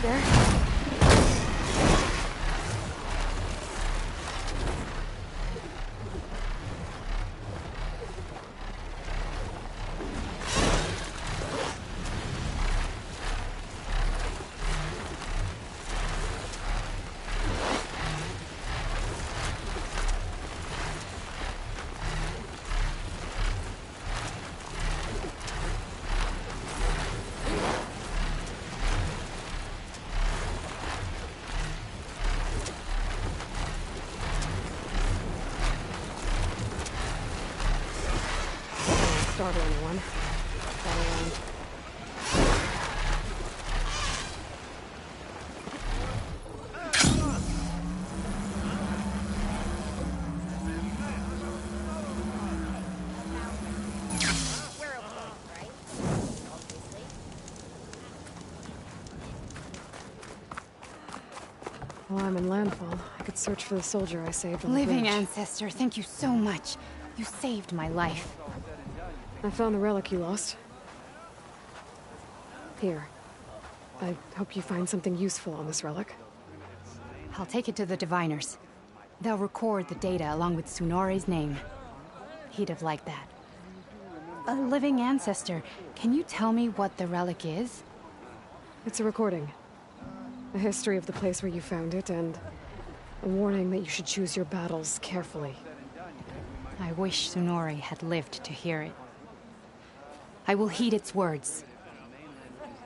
there. Startle anyone. All around. We're okay, right? Obviously. While I'm in landfall, I could search for the soldier I saved on the Living bridge. ancestor, thank you so much. You saved my life. I found the relic you lost. Here. I hope you find something useful on this relic. I'll take it to the diviners. They'll record the data along with Tsunore's name. He'd have liked that. A living ancestor, can you tell me what the relic is? It's a recording. A history of the place where you found it, and a warning that you should choose your battles carefully. I wish Tsunore had lived to hear it. I will heed its words.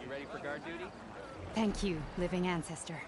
You ready for guard duty? Thank you, living ancestor.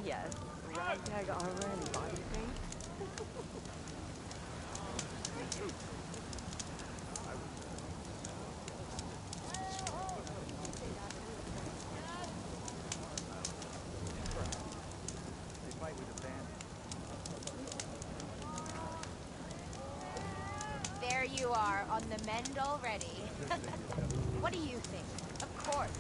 Yes, ragtag armor and body paint. There you are, on the mend already. What do you think? Of course,